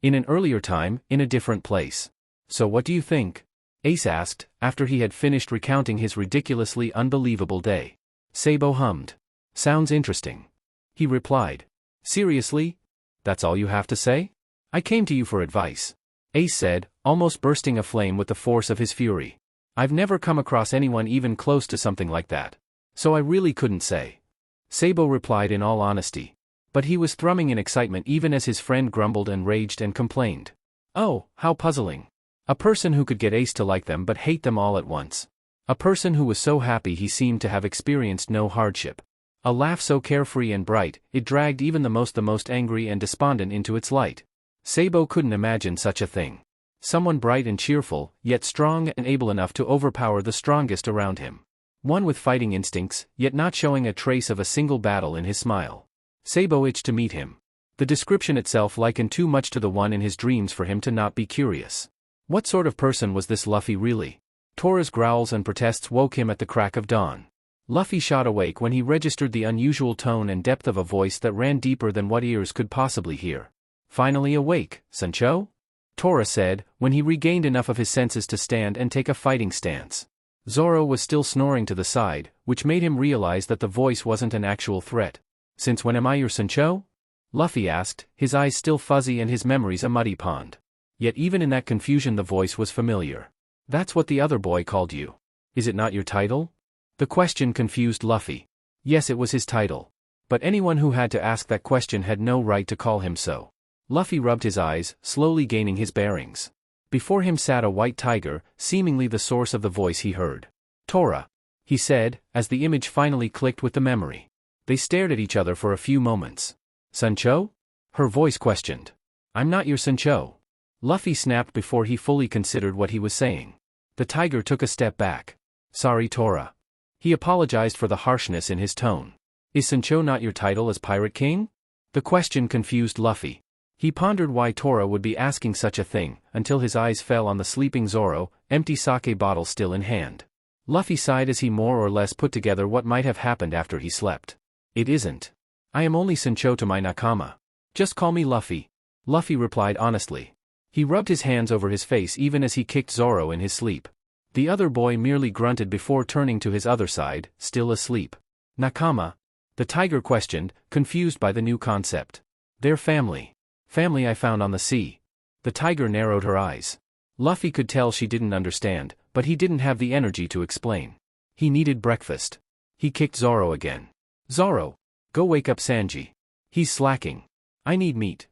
In an earlier time, in a different place. So what do you think? Ace asked, after he had finished recounting his ridiculously unbelievable day. Sabo hummed. Sounds interesting. He replied. Seriously? That's all you have to say? I came to you for advice. Ace said, almost bursting aflame with the force of his fury. I've never come across anyone even close to something like that. So I really couldn't say. Sabo replied in all honesty. But he was thrumming in excitement even as his friend grumbled and raged and complained. Oh, how puzzling. A person who could get Ace to like them but hate them all at once. A person who was so happy he seemed to have experienced no hardship. A laugh so carefree and bright, it dragged even the most angry and despondent into its light. Sabo couldn't imagine such a thing. Someone bright and cheerful, yet strong and able enough to overpower the strongest around him. One with fighting instincts, yet not showing a trace of a single battle in his smile. Sabo itched to meet him. The description itself likened too much to the one in his dreams for him to not be curious. What sort of person was this Luffy really? Tora's growls and protests woke him at the crack of dawn. Luffy shot awake when he registered the unusual tone and depth of a voice that ran deeper than what ears could possibly hear. Finally awake, Sancho? Tora said, when he regained enough of his senses to stand and take a fighting stance. Zoro was still snoring to the side, which made him realize that the voice wasn't an actual threat. Since when am I your Sancho? Luffy asked, his eyes still fuzzy and his memories a muddy pond. Yet even in that confusion the voice was familiar. That's what the other boy called you. Is it not your title? The question confused Luffy. Yes, it was his title. But anyone who had to ask that question had no right to call him so. Luffy rubbed his eyes, slowly gaining his bearings. Before him sat a white tiger, seemingly the source of the voice he heard. Tora, he said, as the image finally clicked with the memory. They stared at each other for a few moments. Sancho? Her voice questioned. I'm not your Sancho. Luffy snapped before he fully considered what he was saying. The tiger took a step back. Sorry, Tora. He apologized for the harshness in his tone. Is Sancho not your title as Pirate King? The question confused Luffy. He pondered why Tora would be asking such a thing, until his eyes fell on the sleeping Zoro, empty sake bottle still in hand. Luffy sighed as he more or less put together what might have happened after he slept. It isn't. I am only Sancho to my nakama. Just call me Luffy. Luffy replied honestly. He rubbed his hands over his face even as he kicked Zoro in his sleep. The other boy merely grunted before turning to his other side, still asleep. Nakama? The tiger questioned, confused by the new concept. They're family. Family I found on the sea. The tiger narrowed her eyes. Luffy could tell she didn't understand, but he didn't have the energy to explain. He needed breakfast. He kicked Zoro again. Zoro! Go wake up Sanji. He's slacking. I need meat.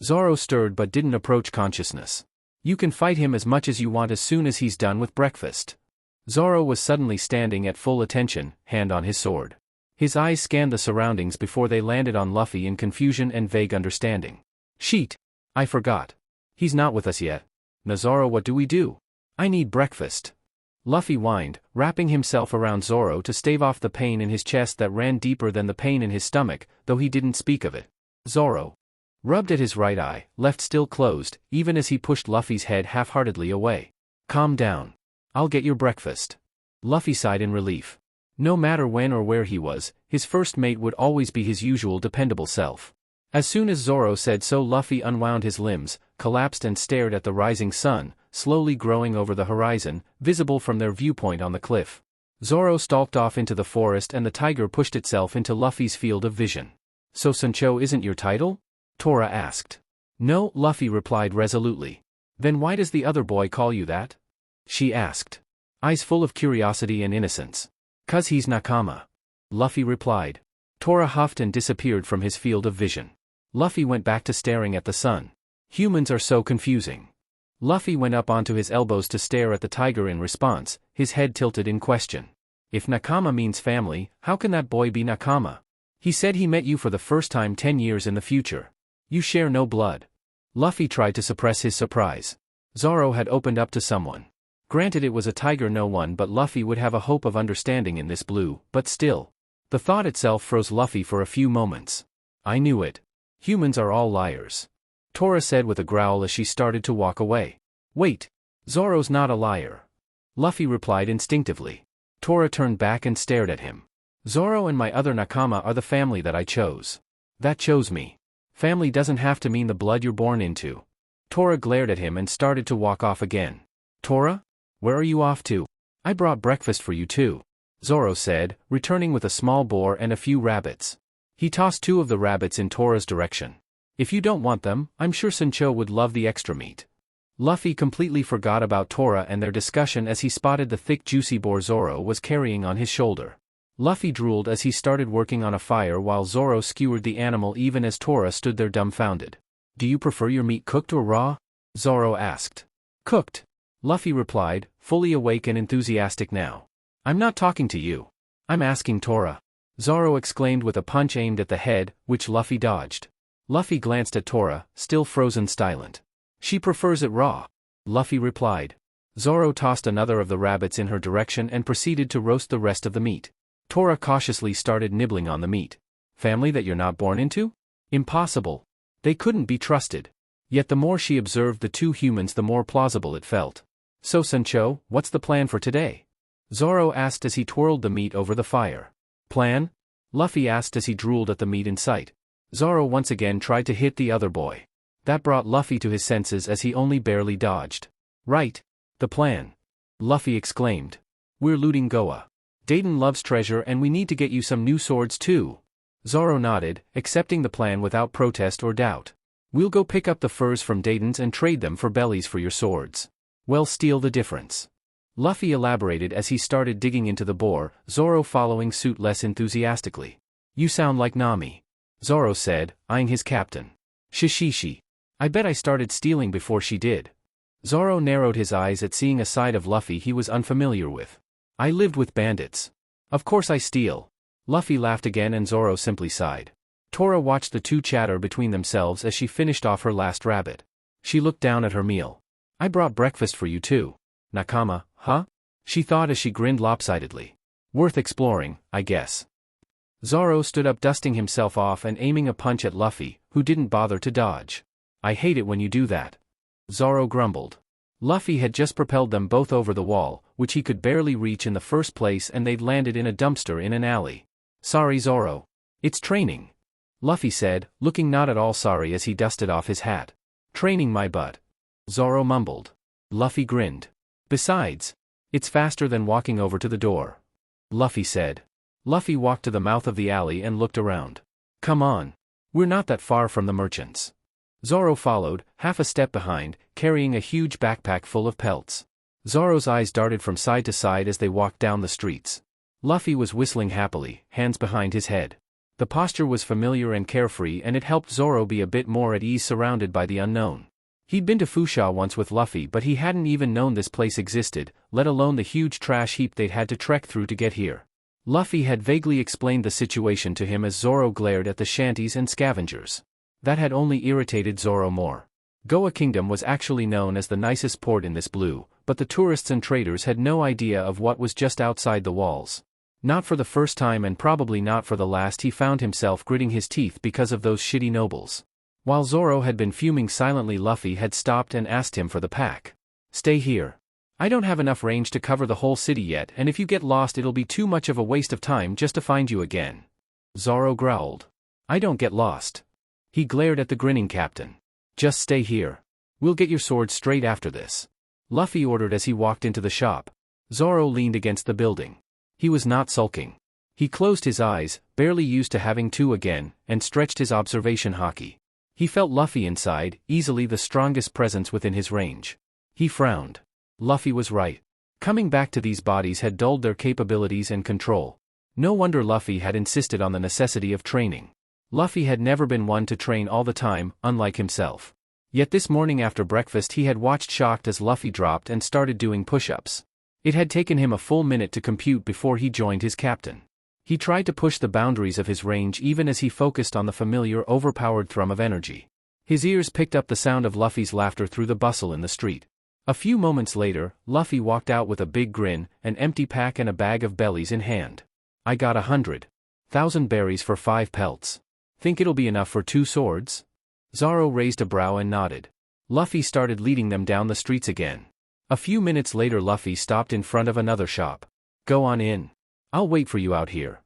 Zoro stirred but didn't approach consciousness. You can fight him as much as you want as soon as he's done with breakfast. Zoro was suddenly standing at full attention, hand on his sword. His eyes scanned the surroundings before they landed on Luffy in confusion and vague understanding. Sheet! I forgot. He's not with us yet. Zoro, what do we do? I need breakfast. Luffy whined, wrapping himself around Zoro to stave off the pain in his chest that ran deeper than the pain in his stomach, though he didn't speak of it. Zoro rubbed at his right eye, left still closed, even as he pushed Luffy's head half-heartedly away. Calm down. I'll get your breakfast. Luffy sighed in relief. No matter when or where he was, his first mate would always be his usual dependable self. As soon as Zoro said so, Luffy unwound his limbs, collapsed and stared at the rising sun, slowly growing over the horizon, visible from their viewpoint on the cliff. Zoro stalked off into the forest and the tiger pushed itself into Luffy's field of vision. So Sancho isn't your title? Tora asked. No, Luffy replied resolutely. Then why does the other boy call you that? She asked. Eyes full of curiosity and innocence. 'Cause he's nakama. Luffy replied. Tora huffed and disappeared from his field of vision. Luffy went back to staring at the sun. Humans are so confusing. Luffy went up onto his elbows to stare at the tiger in response, his head tilted in question. If nakama means family, how can that boy be nakama? He said he met you for the first time 10 years in the future. You share no blood. Luffy tried to suppress his surprise. Zoro had opened up to someone. Granted it was a tiger, no one but Luffy would have a hope of understanding in this blue, but still. The thought itself froze Luffy for a few moments. I knew it. Humans are all liars. Tora said with a growl as she started to walk away. Wait. Zoro's not a liar. Luffy replied instinctively. Tora turned back and stared at him. Zoro and my other nakama are the family that I chose. That chose me. Family doesn't have to mean the blood you're born into. Tora glared at him and started to walk off again. Tora? Where are you off to? I brought breakfast for you too, Zoro said, returning with a small boar and a few rabbits. He tossed 2 of the rabbits in Tora's direction. If you don't want them, I'm sure Sancho would love the extra meat. Luffy completely forgot about Tora and their discussion as he spotted the thick juicy boar Zoro was carrying on his shoulder. Luffy drooled as he started working on a fire while Zoro skewered the animal even as Tora stood there dumbfounded. Do you prefer your meat cooked or raw? Zoro asked. Cooked, Luffy replied, fully awake and enthusiastic now. I'm not talking to you. I'm asking Tora. Zoro exclaimed with a punch aimed at the head, which Luffy dodged. Luffy glanced at Tora, still frozen silent. She prefers it raw, Luffy replied. Zoro tossed another of the rabbits in her direction and proceeded to roast the rest of the meat. Tora cautiously started nibbling on the meat. Family that you're not born into? Impossible. They couldn't be trusted. Yet the more she observed the 2 humans the more plausible it felt. So Sancho, what's the plan for today? Zoro asked as he twirled the meat over the fire. Plan? Luffy asked as he drooled at the meat in sight. Zoro once again tried to hit the other boy. That brought Luffy to his senses as he only barely dodged. Right. The plan. Luffy exclaimed. We're looting Goa. Dayton loves treasure and we need to get you some new swords too. Zoro nodded, accepting the plan without protest or doubt. We'll go pick up the furs from Dayton's and trade them for bellies for your swords. We'll steal the difference. Luffy elaborated as he started digging into the boar, Zoro following suit less enthusiastically. You sound like Nami, Zoro said, eyeing his captain. Shishishi. I bet I started stealing before she did. Zoro narrowed his eyes at seeing a side of Luffy he was unfamiliar with. I lived with bandits. Of course I steal. Luffy laughed again and Zoro simply sighed. Tora watched the 2 chatter between themselves as she finished off her last rabbit. She looked down at her meal. I brought breakfast for you too. Nakama, huh? She thought as she grinned lopsidedly. Worth exploring, I guess. Zoro stood up dusting himself off and aiming a punch at Luffy, who didn't bother to dodge. I hate it when you do that. Zoro grumbled. Luffy had just propelled them both over the wall, which he could barely reach in the first place, and they'd landed in a dumpster in an alley. Sorry Zoro. It's training. Luffy said, looking not at all sorry as he dusted off his hat. Training my butt. Zoro mumbled. Luffy grinned. Besides, it's faster than walking over to the door. Luffy said. Luffy walked to the mouth of the alley and looked around. Come on. We're not that far from the merchants. Zoro followed, half a step behind, carrying a huge backpack full of pelts. Zoro's eyes darted from side to side as they walked down the streets. Luffy was whistling happily, hands behind his head. The posture was familiar and carefree and it helped Zoro be a bit more at ease surrounded by the unknown. He'd been to Fusha once with Luffy but he hadn't even known this place existed, let alone the huge trash heap they'd had to trek through to get here. Luffy had vaguely explained the situation to him as Zoro glared at the shanties and scavengers. That had only irritated Zoro more. Goa Kingdom was actually known as the nicest port in this blue, but the tourists and traders had no idea of what was just outside the walls. Not for the first time and probably not for the last he found himself gritting his teeth because of those shitty nobles. While Zoro had been fuming silently, Luffy had stopped and asked him for the pack. Stay here. I don't have enough range to cover the whole city yet, and if you get lost it'll be too much of a waste of time just to find you again. Zoro growled. I don't get lost. He glared at the grinning captain. Just stay here. We'll get your sword straight after this. Luffy ordered as he walked into the shop. Zoro leaned against the building. He was not sulking. He closed his eyes, barely used to having to again, and stretched his observation haki. He felt Luffy inside, easily the strongest presence within his range. He frowned. Luffy was right. Coming back to these bodies had dulled their capabilities and control. No wonder Luffy had insisted on the necessity of training. Luffy had never been one to train all the time, unlike himself. Yet this morning after breakfast he had watched shocked as Luffy dropped and started doing push-ups. It had taken him a full minute to compute before he joined his captain. He tried to push the boundaries of his range even as he focused on the familiar overpowered thrum of energy. His ears picked up the sound of Luffy's laughter through the bustle in the street. A few moments later, Luffy walked out with a big grin, an empty pack and a bag of bellies in hand. I got 100,000 berries for 5 pelts. Think it'll be enough for 2 swords? Zoro raised a brow and nodded. Luffy started leading them down the streets again. A few minutes later Luffy stopped in front of another shop. Go on in. I'll wait for you out here.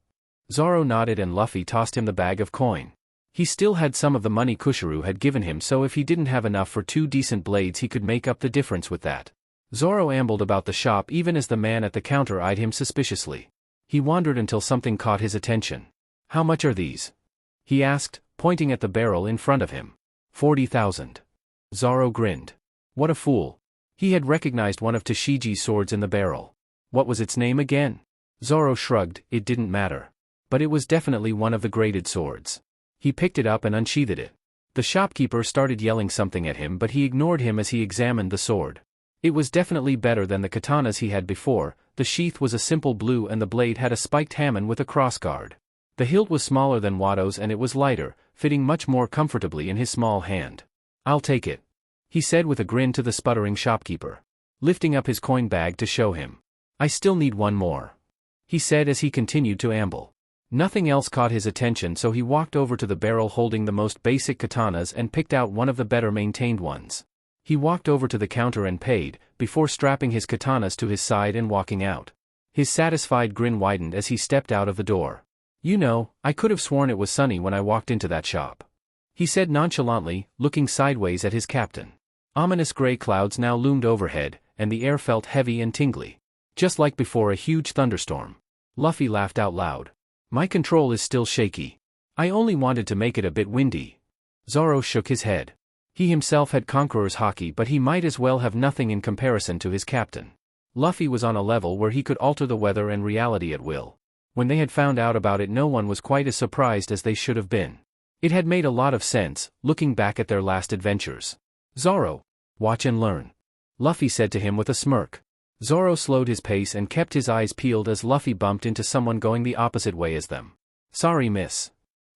Zoro nodded and Luffy tossed him the bag of coin. He still had some of the money Kushiro had given him, so if he didn't have enough for 2 decent blades he could make up the difference with that. Zoro ambled about the shop even as the man at the counter eyed him suspiciously. He wandered until something caught his attention. "How much are these?" he asked, pointing at the barrel in front of him. 40,000. Zoro grinned. What a fool. He had recognized one of Tashiji's swords in the barrel. What was its name again? Zoro shrugged, it didn't matter. But it was definitely one of the graded swords. He picked it up and unsheathed it. The shopkeeper started yelling something at him, but he ignored him as he examined the sword. It was definitely better than the katanas he had before. The sheath was a simple blue and the blade had a spiked hamon with a crossguard. The hilt was smaller than Wato's and it was lighter, fitting much more comfortably in his small hand. "I'll take it," he said with a grin to the sputtering shopkeeper, lifting up his coin bag to show him. "I still need one more," he said as he continued to amble. Nothing else caught his attention, so he walked over to the barrel holding the most basic katanas and picked out one of the better maintained ones. He walked over to the counter and paid, before strapping his katanas to his side and walking out. His satisfied grin widened as he stepped out of the door. "You know, I could have sworn it was sunny when I walked into that shop," he said nonchalantly, looking sideways at his captain. Ominous gray clouds now loomed overhead, and the air felt heavy and tingly. Just like before a huge thunderstorm. Luffy laughed out loud. "My control is still shaky. I only wanted to make it a bit windy." Zoro shook his head. He himself had Conqueror's Haki, but he might as well have nothing in comparison to his captain. Luffy was on a level where he could alter the weather and reality at will. When they had found out about it, no one was quite as surprised as they should have been. It had made a lot of sense, looking back at their last adventures. "Zoro, watch and learn," Luffy said to him with a smirk. Zoro slowed his pace and kept his eyes peeled as Luffy bumped into someone going the opposite way as them. "Sorry, miss,"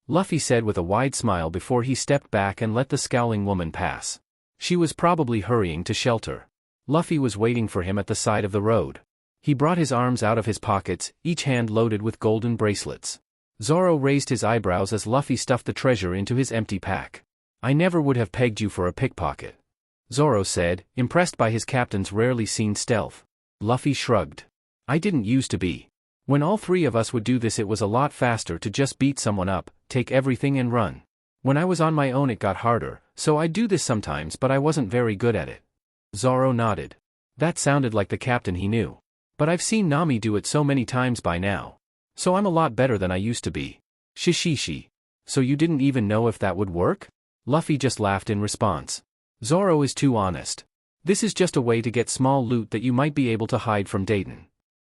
Luffy said with a wide smile before he stepped back and let the scowling woman pass. She was probably hurrying to shelter. Luffy was waiting for him at the side of the road. He brought his arms out of his pockets, each hand loaded with golden bracelets. Zoro raised his eyebrows as Luffy stuffed the treasure into his empty pack. "I never would have pegged you for a pickpocket," Zoro said, impressed by his captain's rarely seen stealth. Luffy shrugged. "I didn't used to be. When all 3 of us would do this, it was a lot faster to just beat someone up, take everything and run. When I was on my own it got harder, so I'd do this sometimes, but I wasn't very good at it." Zoro nodded. That sounded like the captain he knew. "But I've seen Nami do it so many times by now. So I'm a lot better than I used to be." "Shishishi. So you didn't even know if that would work?" Luffy just laughed in response. "Zoro is too honest. This is just a way to get small loot that you might be able to hide from Dayton,"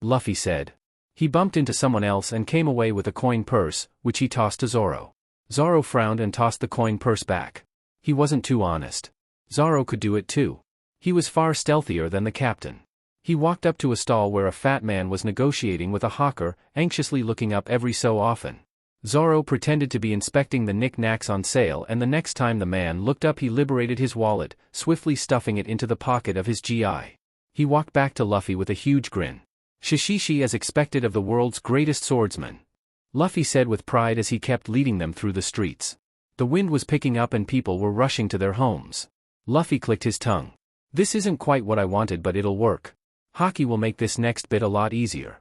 Luffy said. He bumped into someone else and came away with a coin purse, which he tossed to Zoro. Zoro frowned and tossed the coin purse back. He wasn't too honest. Zoro could do it too. He was far stealthier than the captain. He walked up to a stall where a fat man was negotiating with a hawker, anxiously looking up every so often. Zoro pretended to be inspecting the knick-knacks on sale, and the next time the man looked up he liberated his wallet, swiftly stuffing it into the pocket of his GI. He walked back to Luffy with a huge grin. "Shishishi as expected of the world's greatest swordsman," Luffy said with pride as he kept leading them through the streets. The wind was picking up and people were rushing to their homes. Luffy clicked his tongue. "This isn't quite what I wanted, but it'll work. Haki will make this next bit a lot easier."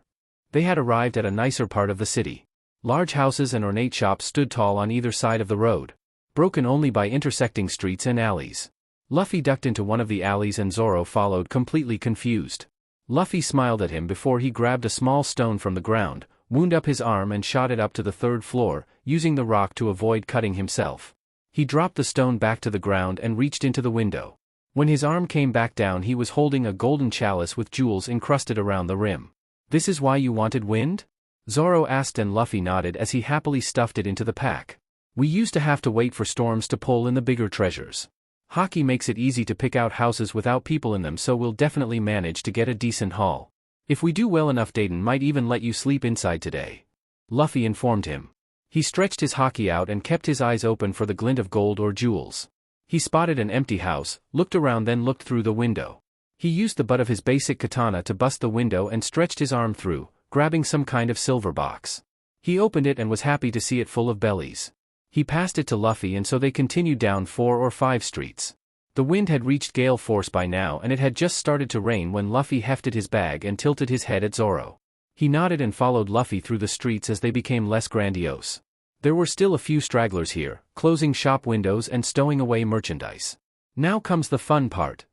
They had arrived at a nicer part of the city. Large houses and ornate shops stood tall on either side of the road, broken only by intersecting streets and alleys. Luffy ducked into one of the alleys and Zoro followed, completely confused. Luffy smiled at him before he grabbed a small stone from the ground, wound up his arm and shot it up to the 3rd floor, using the rock to avoid cutting himself. He dropped the stone back to the ground and reached into the window. When his arm came back down, he was holding a golden chalice with jewels encrusted around the rim. "This is why you wanted wind?" Zoro asked, and Luffy nodded as he happily stuffed it into the pack. "We used to have to wait for storms to pull in the bigger treasures. Haki makes it easy to pick out houses without people in them, so we'll definitely manage to get a decent haul. If we do well enough, Dayton might even let you sleep inside today," Luffy informed him. He stretched his Haki out and kept his eyes open for the glint of gold or jewels. He spotted an empty house, looked around, then looked through the window. He used the butt of his basic katana to bust the window and stretched his arm through, grabbing some kind of silver box. He opened it and was happy to see it full of bellies. He passed it to Luffy, and so they continued down 4 or 5 streets. The wind had reached gale force by now, and it had just started to rain when Luffy hefted his bag and tilted his head at Zoro. He nodded and followed Luffy through the streets as they became less grandiose. There were still a few stragglers here, closing shop windows and stowing away merchandise. Now comes the fun part,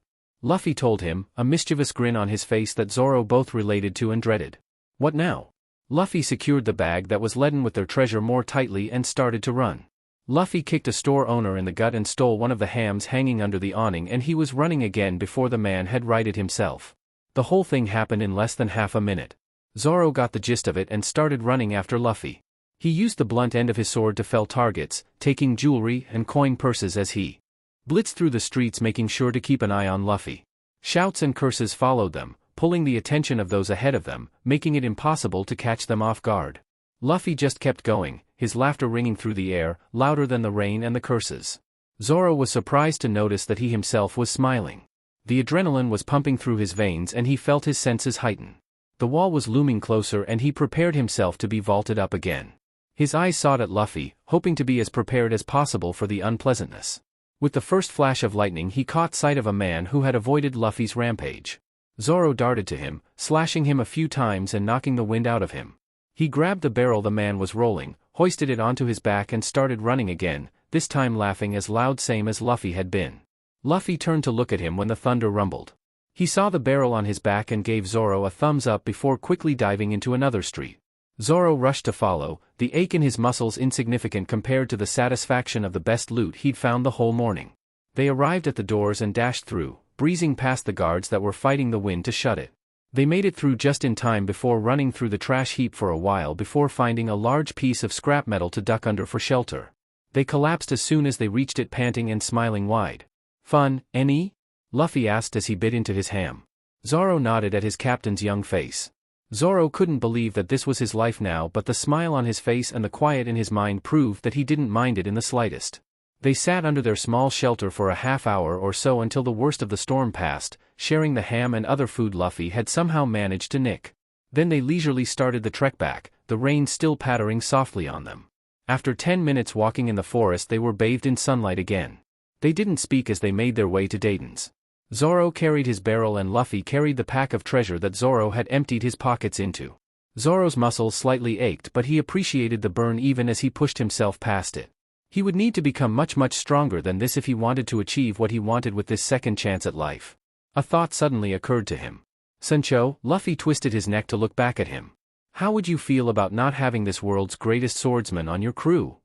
Luffy told him, a mischievous grin on his face that Zoro both related to and dreaded. What now? Luffy secured the bag that was laden with their treasure more tightly and started to run. Luffy kicked a store owner in the gut and stole one of the hams hanging under the awning, and he was running again before the man had righted himself. The whole thing happened in less than half a minute. Zoro got the gist of it and started running after Luffy. He used the blunt end of his sword to fell targets, taking jewelry and coin purses as he blitzed through the streets, making sure to keep an eye on Luffy. Shouts and curses followed them, pulling the attention of those ahead of them, making it impossible to catch them off guard. Luffy just kept going, his laughter ringing through the air, louder than the rain and the curses. Zoro was surprised to notice that he himself was smiling. The adrenaline was pumping through his veins and he felt his senses heighten. The wall was looming closer and he prepared himself to be vaulted up again. His eyes sought at Luffy, hoping to be as prepared as possible for the unpleasantness. With the first flash of lightning he caught sight of a man who had avoided Luffy's rampage. Zoro darted to him, slashing him a few times and knocking the wind out of him. He grabbed the barrel the man was rolling, hoisted it onto his back and started running again, this time laughing as loud same as Luffy had been. Luffy turned to look at him when the thunder rumbled. He saw the barrel on his back and gave Zoro a thumbs up before quickly diving into another street. Zoro rushed to follow, the ache in his muscles insignificant compared to the satisfaction of the best loot he'd found the whole morning. They arrived at the doors and dashed through, breezing past the guards that were fighting the wind to shut it. They made it through just in time before running through the trash heap for a while before finding a large piece of scrap metal to duck under for shelter. They collapsed as soon as they reached it, panting and smiling wide. "Fun, any?" Luffy asked as he bit into his ham. Zoro nodded at his captain's young face. Zoro couldn't believe that this was his life now, but the smile on his face and the quiet in his mind proved that he didn't mind it in the slightest. They sat under their small shelter for a half hour or so until the worst of the storm passed, sharing the ham and other food Luffy had somehow managed to nick. Then they leisurely started the trek back, the rain still pattering softly on them. After 10 minutes walking in the forest they were bathed in sunlight again. They didn't speak as they made their way to Dayton's. Zoro carried his barrel and Luffy carried the pack of treasure that Zoro had emptied his pockets into. Zoro's muscles slightly ached, but he appreciated the burn even as he pushed himself past it. He would need to become much stronger than this if he wanted to achieve what he wanted with this second chance at life. A thought suddenly occurred to him. "Sancho," Luffy twisted his neck to look back at him. "How would you feel about not having this world's greatest swordsman on your crew?"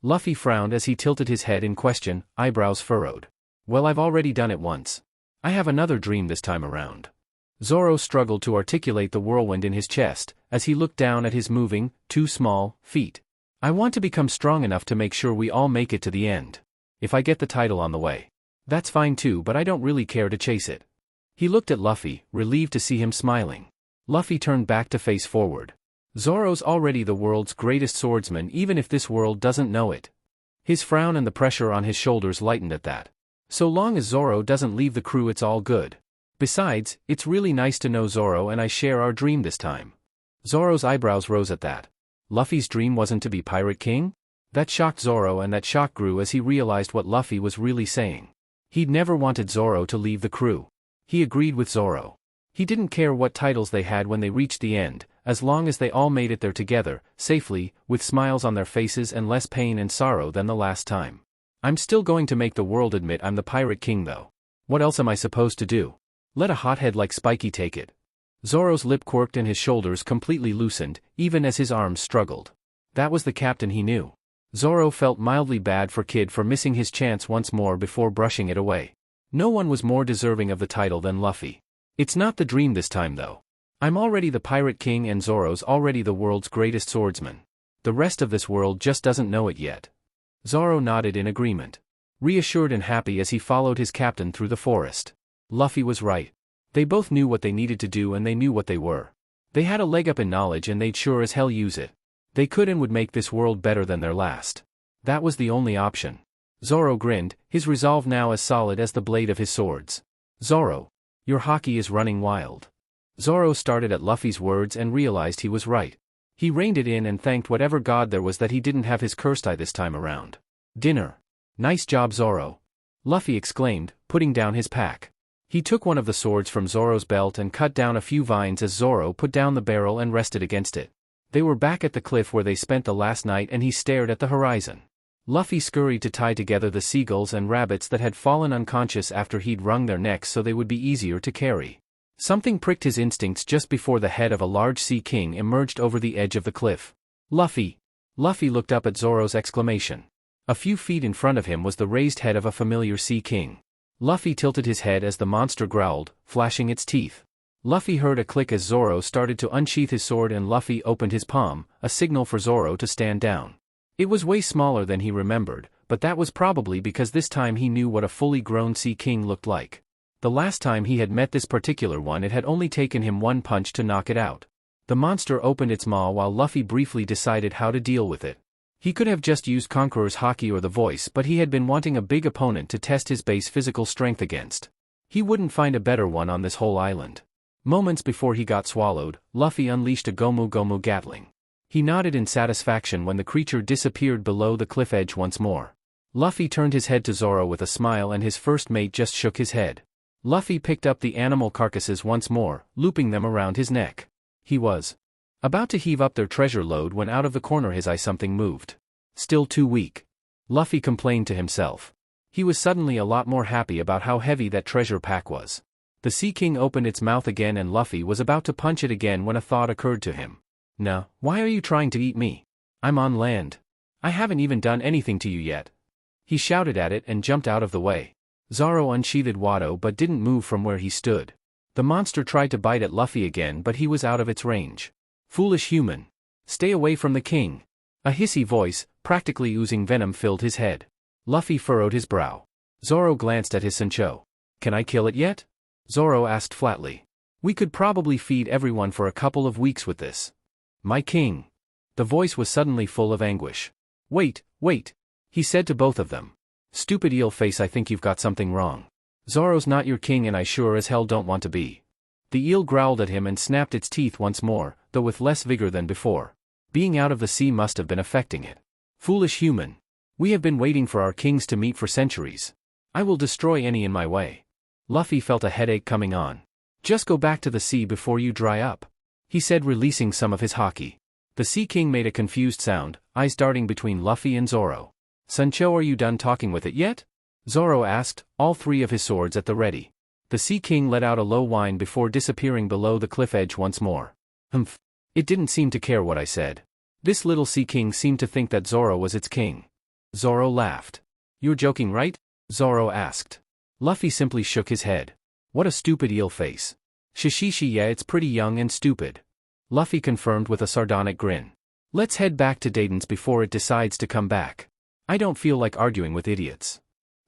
Luffy frowned as he tilted his head in question, eyebrows furrowed. "Well, I've already done it once. I have another dream this time around." Zoro struggled to articulate the whirlwind in his chest, as he looked down at his moving, too small, feet. "I want to become strong enough to make sure we all make it to the end. If I get the title on the way, that's fine too, but I don't really care to chase it." He looked at Luffy, relieved to see him smiling. Luffy turned back to face forward. "Zoro's already the world's greatest swordsman even if this world doesn't know it." His frown and the pressure on his shoulders lightened at that. "So long as Zoro doesn't leave the crew it's all good. Besides, it's really nice to know Zoro and I share our dream this time." Zoro's eyebrows rose at that. Luffy's dream wasn't to be Pirate King? That shocked Zoro, and that shock grew as he realized what Luffy was really saying. He'd never wanted Zoro to leave the crew. He agreed with Zoro. He didn't care what titles they had when they reached the end, as long as they all made it there together, safely, with smiles on their faces and less pain and sorrow than the last time. "I'm still going to make the world admit I'm the Pirate King though. What else am I supposed to do? Let a hothead like Spiky take it?" Zoro's lip quirked and his shoulders completely loosened, even as his arms struggled. That was the captain he knew. Zoro felt mildly bad for Kid for missing his chance once more before brushing it away. No one was more deserving of the title than Luffy. "It's not the dream this time though. I'm already the Pirate King and Zoro's already the world's greatest swordsman. The rest of this world just doesn't know it yet." Zoro nodded in agreement, reassured and happy as he followed his captain through the forest. Luffy was right. They both knew what they needed to do and they knew what they were. They had a leg up in knowledge and they'd sure as hell use it. They could and would make this world better than their last. That was the only option. Zoro grinned, his resolve now as solid as the blade of his swords. "Zoro, your Haki is running wild." Zoro started at Luffy's words and realized he was right. He reined it in and thanked whatever god there was that he didn't have his cursed eye this time around. "Dinner. Nice job, Zoro," Luffy exclaimed, putting down his pack. He took one of the swords from Zoro's belt and cut down a few vines as Zoro put down the barrel and rested against it. They were back at the cliff where they spent the last night and he stared at the horizon. Luffy scurried to tie together the seagulls and rabbits that had fallen unconscious after he'd wrung their necks so they would be easier to carry. Something pricked his instincts just before the head of a large sea king emerged over the edge of the cliff. Luffy! Luffy looked up at Zoro's exclamation. A few feet in front of him was the raised head of a familiar sea king. Luffy tilted his head as the monster growled, flashing its teeth. Luffy heard a click as Zoro started to unsheath his sword and Luffy opened his palm, a signal for Zoro to stand down. It was way smaller than he remembered, but that was probably because this time he knew what a fully grown sea king looked like. The last time he had met this particular one it had only taken him one punch to knock it out. The monster opened its maw while Luffy briefly decided how to deal with it. He could have just used Conqueror's Haki or the voice, but he had been wanting a big opponent to test his base physical strength against. He wouldn't find a better one on this whole island. Moments before he got swallowed, Luffy unleashed a Gomu Gomu Gatling. He nodded in satisfaction when the creature disappeared below the cliff edge once more. Luffy turned his head to Zoro with a smile and his first mate just shook his head. Luffy picked up the animal carcasses once more, looping them around his neck. He was about to heave up their treasure load when out of the corner his eye something moved. Still too weak. Luffy complained to himself. He was suddenly a lot more happy about how heavy that treasure pack was. The Sea King opened its mouth again and Luffy was about to punch it again when a thought occurred to him. "Nah, why are you trying to eat me? I'm on land. I haven't even done anything to you yet." He shouted at it and jumped out of the way. Zoro unsheathed Wado but didn't move from where he stood. The monster tried to bite at Luffy again but he was out of its range. "Foolish human. Stay away from the king." A hissy voice, practically oozing venom, filled his head. Luffy furrowed his brow. Zoro glanced at his Sancho. "Can I kill it yet?" Zoro asked flatly. "We could probably feed everyone for a couple of weeks with this." "My king." The voice was suddenly full of anguish. Wait, he said to both of them. "Stupid eel face, I think you've got something wrong. Zoro's not your king and I sure as hell don't want to be." The eel growled at him and snapped its teeth once more, though with less vigor than before. Being out of the sea must have been affecting it. "Foolish human. We have been waiting for our kings to meet for centuries. I will destroy any in my way." Luffy felt a headache coming on. "Just go back to the sea before you dry up," he said, releasing some of his haki. The Sea King made a confused sound, eyes darting between Luffy and Zoro. "Sancho, are you done talking with it yet?" Zoro asked, all three of his swords at the ready. The Sea King let out a low whine before disappearing below the cliff edge once more. "Humph. It didn't seem to care what I said." This little Sea King seemed to think that Zoro was its king. Zoro laughed. "You're joking, right?" Zoro asked. Luffy simply shook his head. "What a stupid eel face." "Shishishi, yeah, it's pretty young and stupid," Luffy confirmed with a sardonic grin. "Let's head back to Dayton's before it decides to come back. I don't feel like arguing with idiots."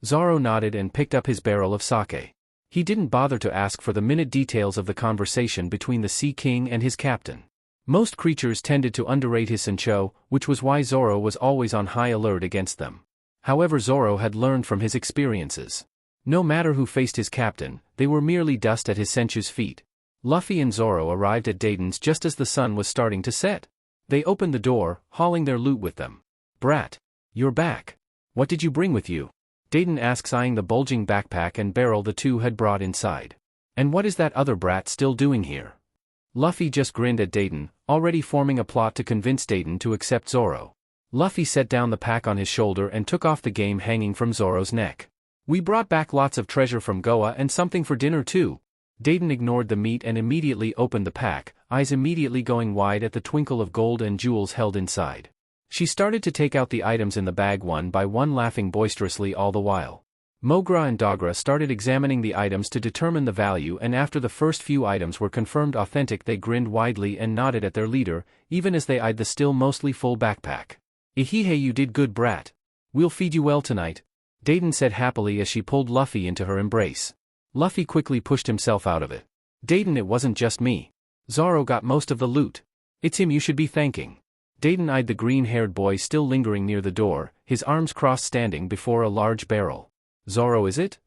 Zoro nodded and picked up his barrel of sake. He didn't bother to ask for the minute details of the conversation between the Sea King and his captain. Most creatures tended to underrate his Sancho, which was why Zoro was always on high alert against them. However, Zoro had learned from his experiences. No matter who faced his captain, they were merely dust at his Senchu's feet. Luffy and Zoro arrived at Dayton's just as the sun was starting to set. They opened the door, hauling their loot with them. "Brat. You're back. What did you bring with you?" Dayton asks, eyeing the bulging backpack and barrel the two had brought inside. "And what is that other brat still doing here?" Luffy just grinned at Dayton, already forming a plot to convince Dayton to accept Zoro. Luffy set down the pack on his shoulder and took off the game hanging from Zoro's neck. "We brought back lots of treasure from Goa and something for dinner too." Dayton ignored the meat and immediately opened the pack, eyes immediately going wide at the twinkle of gold and jewels held inside. She started to take out the items in the bag one by one, laughing boisterously all the while. Mogra and Dogra started examining the items to determine the value, and after the first few items were confirmed authentic they grinned widely and nodded at their leader, even as they eyed the still mostly full backpack. "Ihihei, you did good, brat. We'll feed you well tonight," Dayton said happily as she pulled Luffy into her embrace. Luffy quickly pushed himself out of it. "Dayton, it wasn't just me. Zoro got most of the loot. It's him you should be thanking." Dayton eyed the green-haired boy still lingering near the door, his arms crossed standing before a large barrel. "Zoro, is it?"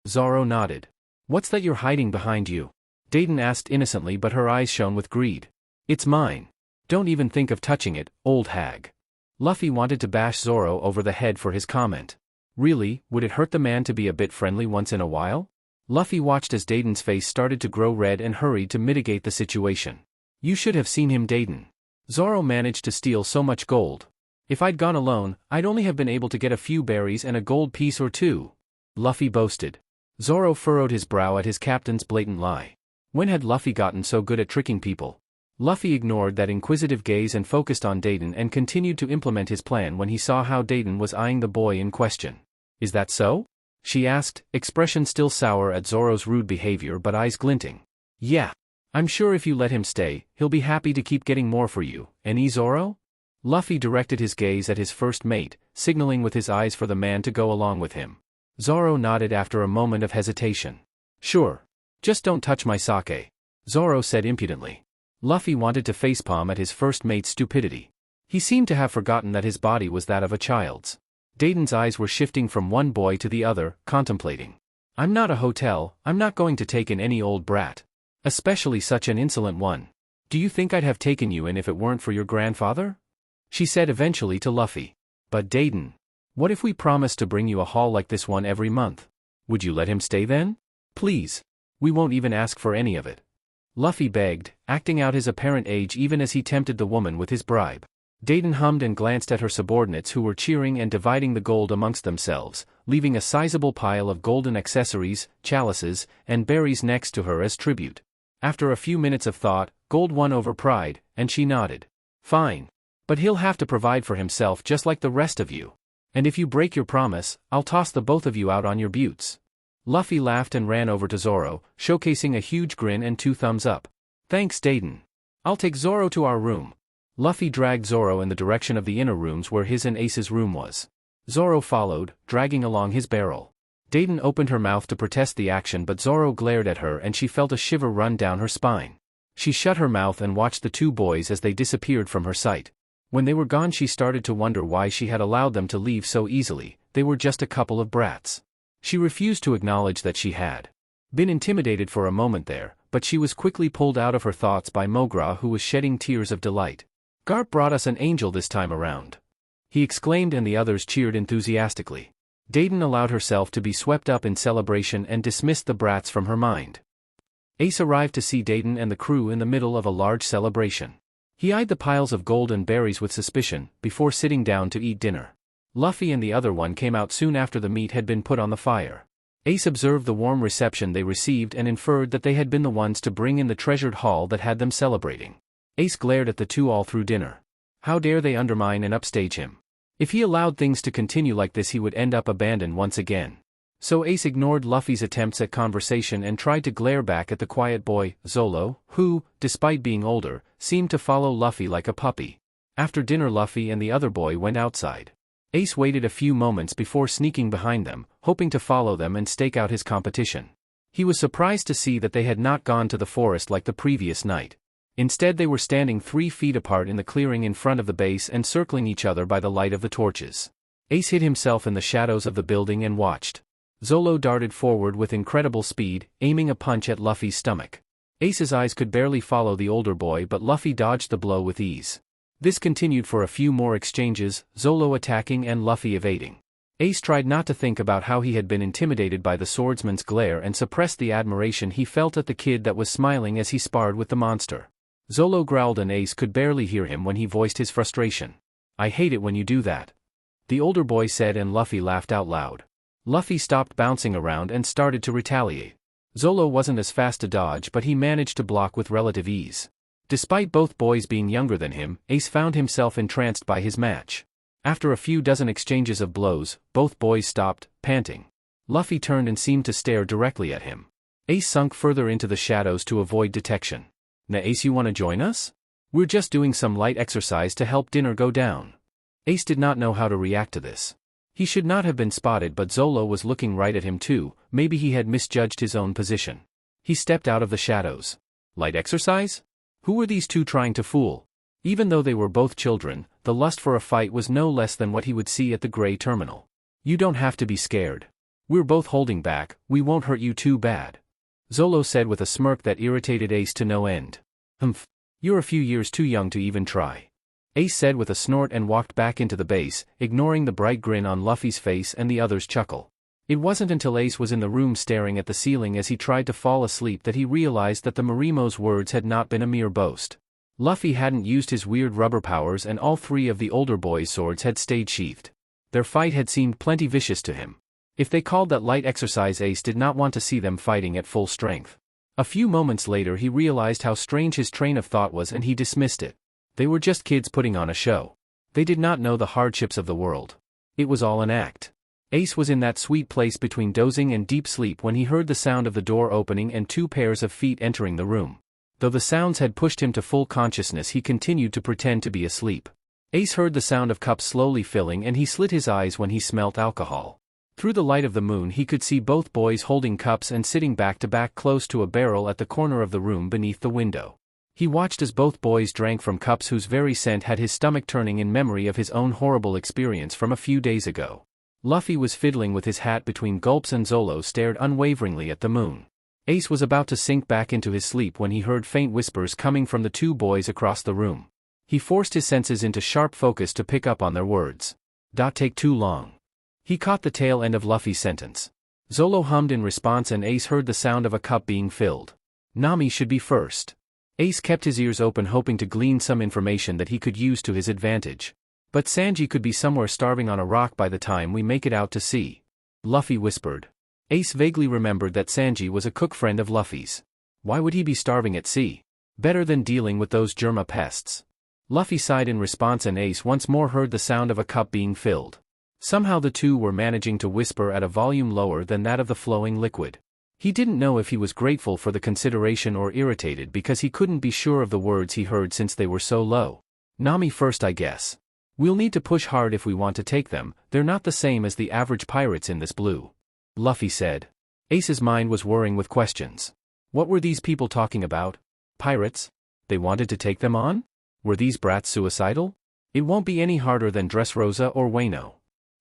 Zoro nodded. "What's that you're hiding behind you?" Dayton asked innocently, but her eyes shone with greed. "It's mine. Don't even think of touching it, old hag." Luffy wanted to bash Zoro over the head for his comment. Really, would it hurt the man to be a bit friendly once in a while? Luffy watched as Dayton's face started to grow red and hurried to mitigate the situation. "You should have seen him, Dayton. Zoro managed to steal so much gold. If I'd gone alone, I'd only have been able to get a few berries and a gold piece or two. Luffy boasted. Zoro furrowed his brow at his captain's blatant lie. When had Luffy gotten so good at tricking people? Luffy ignored that inquisitive gaze and focused on Dayton and continued to implement his plan when he saw how Dayton was eyeing the boy in question. Is that so? She asked, expression still sour at Zoro's rude behavior but eyes glinting. Yeah. I'm sure if you let him stay, he'll be happy to keep getting more for you, any Zoro? Luffy directed his gaze at his first mate, signaling with his eyes for the man to go along with him. Zoro nodded after a moment of hesitation. Sure. Just don't touch my sake, Zoro said impudently. Luffy wanted to facepalm at his first mate's stupidity. He seemed to have forgotten that his body was that of a child's. Dayton's eyes were shifting from one boy to the other, contemplating. I'm not a hotel, I'm not going to take in any old brat. Especially such an insolent one. Do you think I'd have taken you in if it weren't for your grandfather? She said eventually to Luffy. But Dayton. What if we promised to bring you a haul like this one every month? Would you let him stay then? Please. We won't even ask for any of it. Luffy begged, acting out his apparent age even as he tempted the woman with his bribe. Dayton hummed and glanced at her subordinates who were cheering and dividing the gold amongst themselves, leaving a sizable pile of golden accessories, chalices, and berries next to her as tribute. After a few minutes of thought, gold won over pride, and she nodded. Fine. But he'll have to provide for himself just like the rest of you. And if you break your promise, I'll toss the both of you out on your buttes. Luffy laughed and ran over to Zoro, showcasing a huge grin and 2 thumbs up. Thanks Dayton. I'll take Zoro to our room. Luffy dragged Zoro in the direction of the inner rooms where his and Ace's room was. Zoro followed, dragging along his barrel. Dayton opened her mouth to protest the action but Zoro glared at her and she felt a shiver run down her spine. She shut her mouth and watched the 2 boys as they disappeared from her sight. When they were gone she started to wonder why she had allowed them to leave so easily. They were just a couple of brats. She refused to acknowledge that she had been intimidated for a moment there, but she was quickly pulled out of her thoughts by Mogra who was shedding tears of delight. Garp brought us an angel this time around, he exclaimed and the others cheered enthusiastically. Dayton allowed herself to be swept up in celebration and dismissed the brats from her mind. Ace arrived to see Dayton and the crew in the middle of a large celebration. He eyed the piles of gold and berries with suspicion, before sitting down to eat dinner. Luffy and the other one came out soon after the meat had been put on the fire. Ace observed the warm reception they received and inferred that they had been the ones to bring in the treasured haul that had them celebrating. Ace glared at the 2 all through dinner. How dare they undermine and upstage him? If he allowed things to continue like this he would end up abandoned once again. So Ace ignored Luffy's attempts at conversation and tried to glare back at the quiet boy, Zolo, who, despite being older, seemed to follow Luffy like a puppy. After dinner Luffy and the other boy went outside. Ace waited a few moments before sneaking behind them, hoping to follow them and stake out his competition. He was surprised to see that they had not gone to the forest like the previous night. Instead they were standing 3 feet apart in the clearing in front of the base and circling each other by the light of the torches. Ace hid himself in the shadows of the building and watched. Zolo darted forward with incredible speed, aiming a punch at Luffy's stomach. Ace's eyes could barely follow the older boy but Luffy dodged the blow with ease. This continued for a few more exchanges, Zolo attacking and Luffy evading. Ace tried not to think about how he had been intimidated by the swordsman's glare and suppressed the admiration he felt at the kid that was smiling as he sparred with the monster. Zolo growled and Ace could barely hear him when he voiced his frustration. I hate it when you do that, the older boy said and Luffy laughed out loud. Luffy stopped bouncing around and started to retaliate. Zolo wasn't as fast to dodge but he managed to block with relative ease. Despite both boys being younger than him, Ace found himself entranced by his match. After a few dozen exchanges of blows, both boys stopped, panting. Luffy turned and seemed to stare directly at him. Ace sunk further into the shadows to avoid detection. "Na Ace, you wanna join us? We're just doing some light exercise to help dinner go down." Ace did not know how to react to this. He should not have been spotted but Zolo was looking right at him too, maybe he had misjudged his own position. He stepped out of the shadows. Light exercise? Who were these 2 trying to fool? Even though they were both children, the lust for a fight was no less than what he would see at the Gray Terminal. You don't have to be scared. We're both holding back, we won't hurt you too bad, Zolo said with a smirk that irritated Ace to no end. Humph. You're a few years too young to even try, Ace said with a snort and walked back into the base, ignoring the bright grin on Luffy's face and the others' chuckle. It wasn't until Ace was in the room staring at the ceiling as he tried to fall asleep that he realized that the Marimo's words had not been a mere boast. Luffy hadn't used his weird rubber powers and all three of the older boys' swords had stayed sheathed. Their fight had seemed plenty vicious to him. If they called that light exercise, Ace did not want to see them fighting at full strength. A few moments later he realized how strange his train of thought was and he dismissed it. They were just kids putting on a show. They did not know the hardships of the world. It was all an act. Ace was in that sweet place between dozing and deep sleep when he heard the sound of the door opening and two pairs of feet entering the room. Though the sounds had pushed him to full consciousness, he continued to pretend to be asleep. Ace heard the sound of cups slowly filling and he slit his eyes when he smelt alcohol. Through the light of the moon he could see both boys holding cups and sitting back to back close to a barrel at the corner of the room beneath the window. He watched as both boys drank from cups whose very scent had his stomach turning in memory of his own horrible experience from a few days ago. Luffy was fiddling with his hat between gulps and Zolo stared unwaveringly at the moon. Ace was about to sink back into his sleep when he heard faint whispers coming from the two boys across the room. He forced his senses into sharp focus to pick up on their words. "Don't take too long." He caught the tail end of Luffy's sentence. Zolo hummed in response and Ace heard the sound of a cup being filled. Nami should be first. Ace kept his ears open hoping to glean some information that he could use to his advantage. But Sanji could be somewhere starving on a rock by the time we make it out to sea. Luffy whispered. Ace vaguely remembered that Sanji was a cook friend of Luffy's. Why would he be starving at sea? Better than dealing with those Germa pests. Luffy sighed in response and Ace once more heard the sound of a cup being filled. Somehow the two were managing to whisper at a volume lower than that of the flowing liquid. He didn't know if he was grateful for the consideration or irritated because he couldn't be sure of the words he heard since they were so low. Nami first, I guess. We'll need to push hard if we want to take them, they're not the same as the average pirates in this blue. Luffy said. Ace's mind was whirring with questions. What were these people talking about? Pirates? They wanted to take them on? Were these brats suicidal? It won't be any harder than Dressrosa or Wano.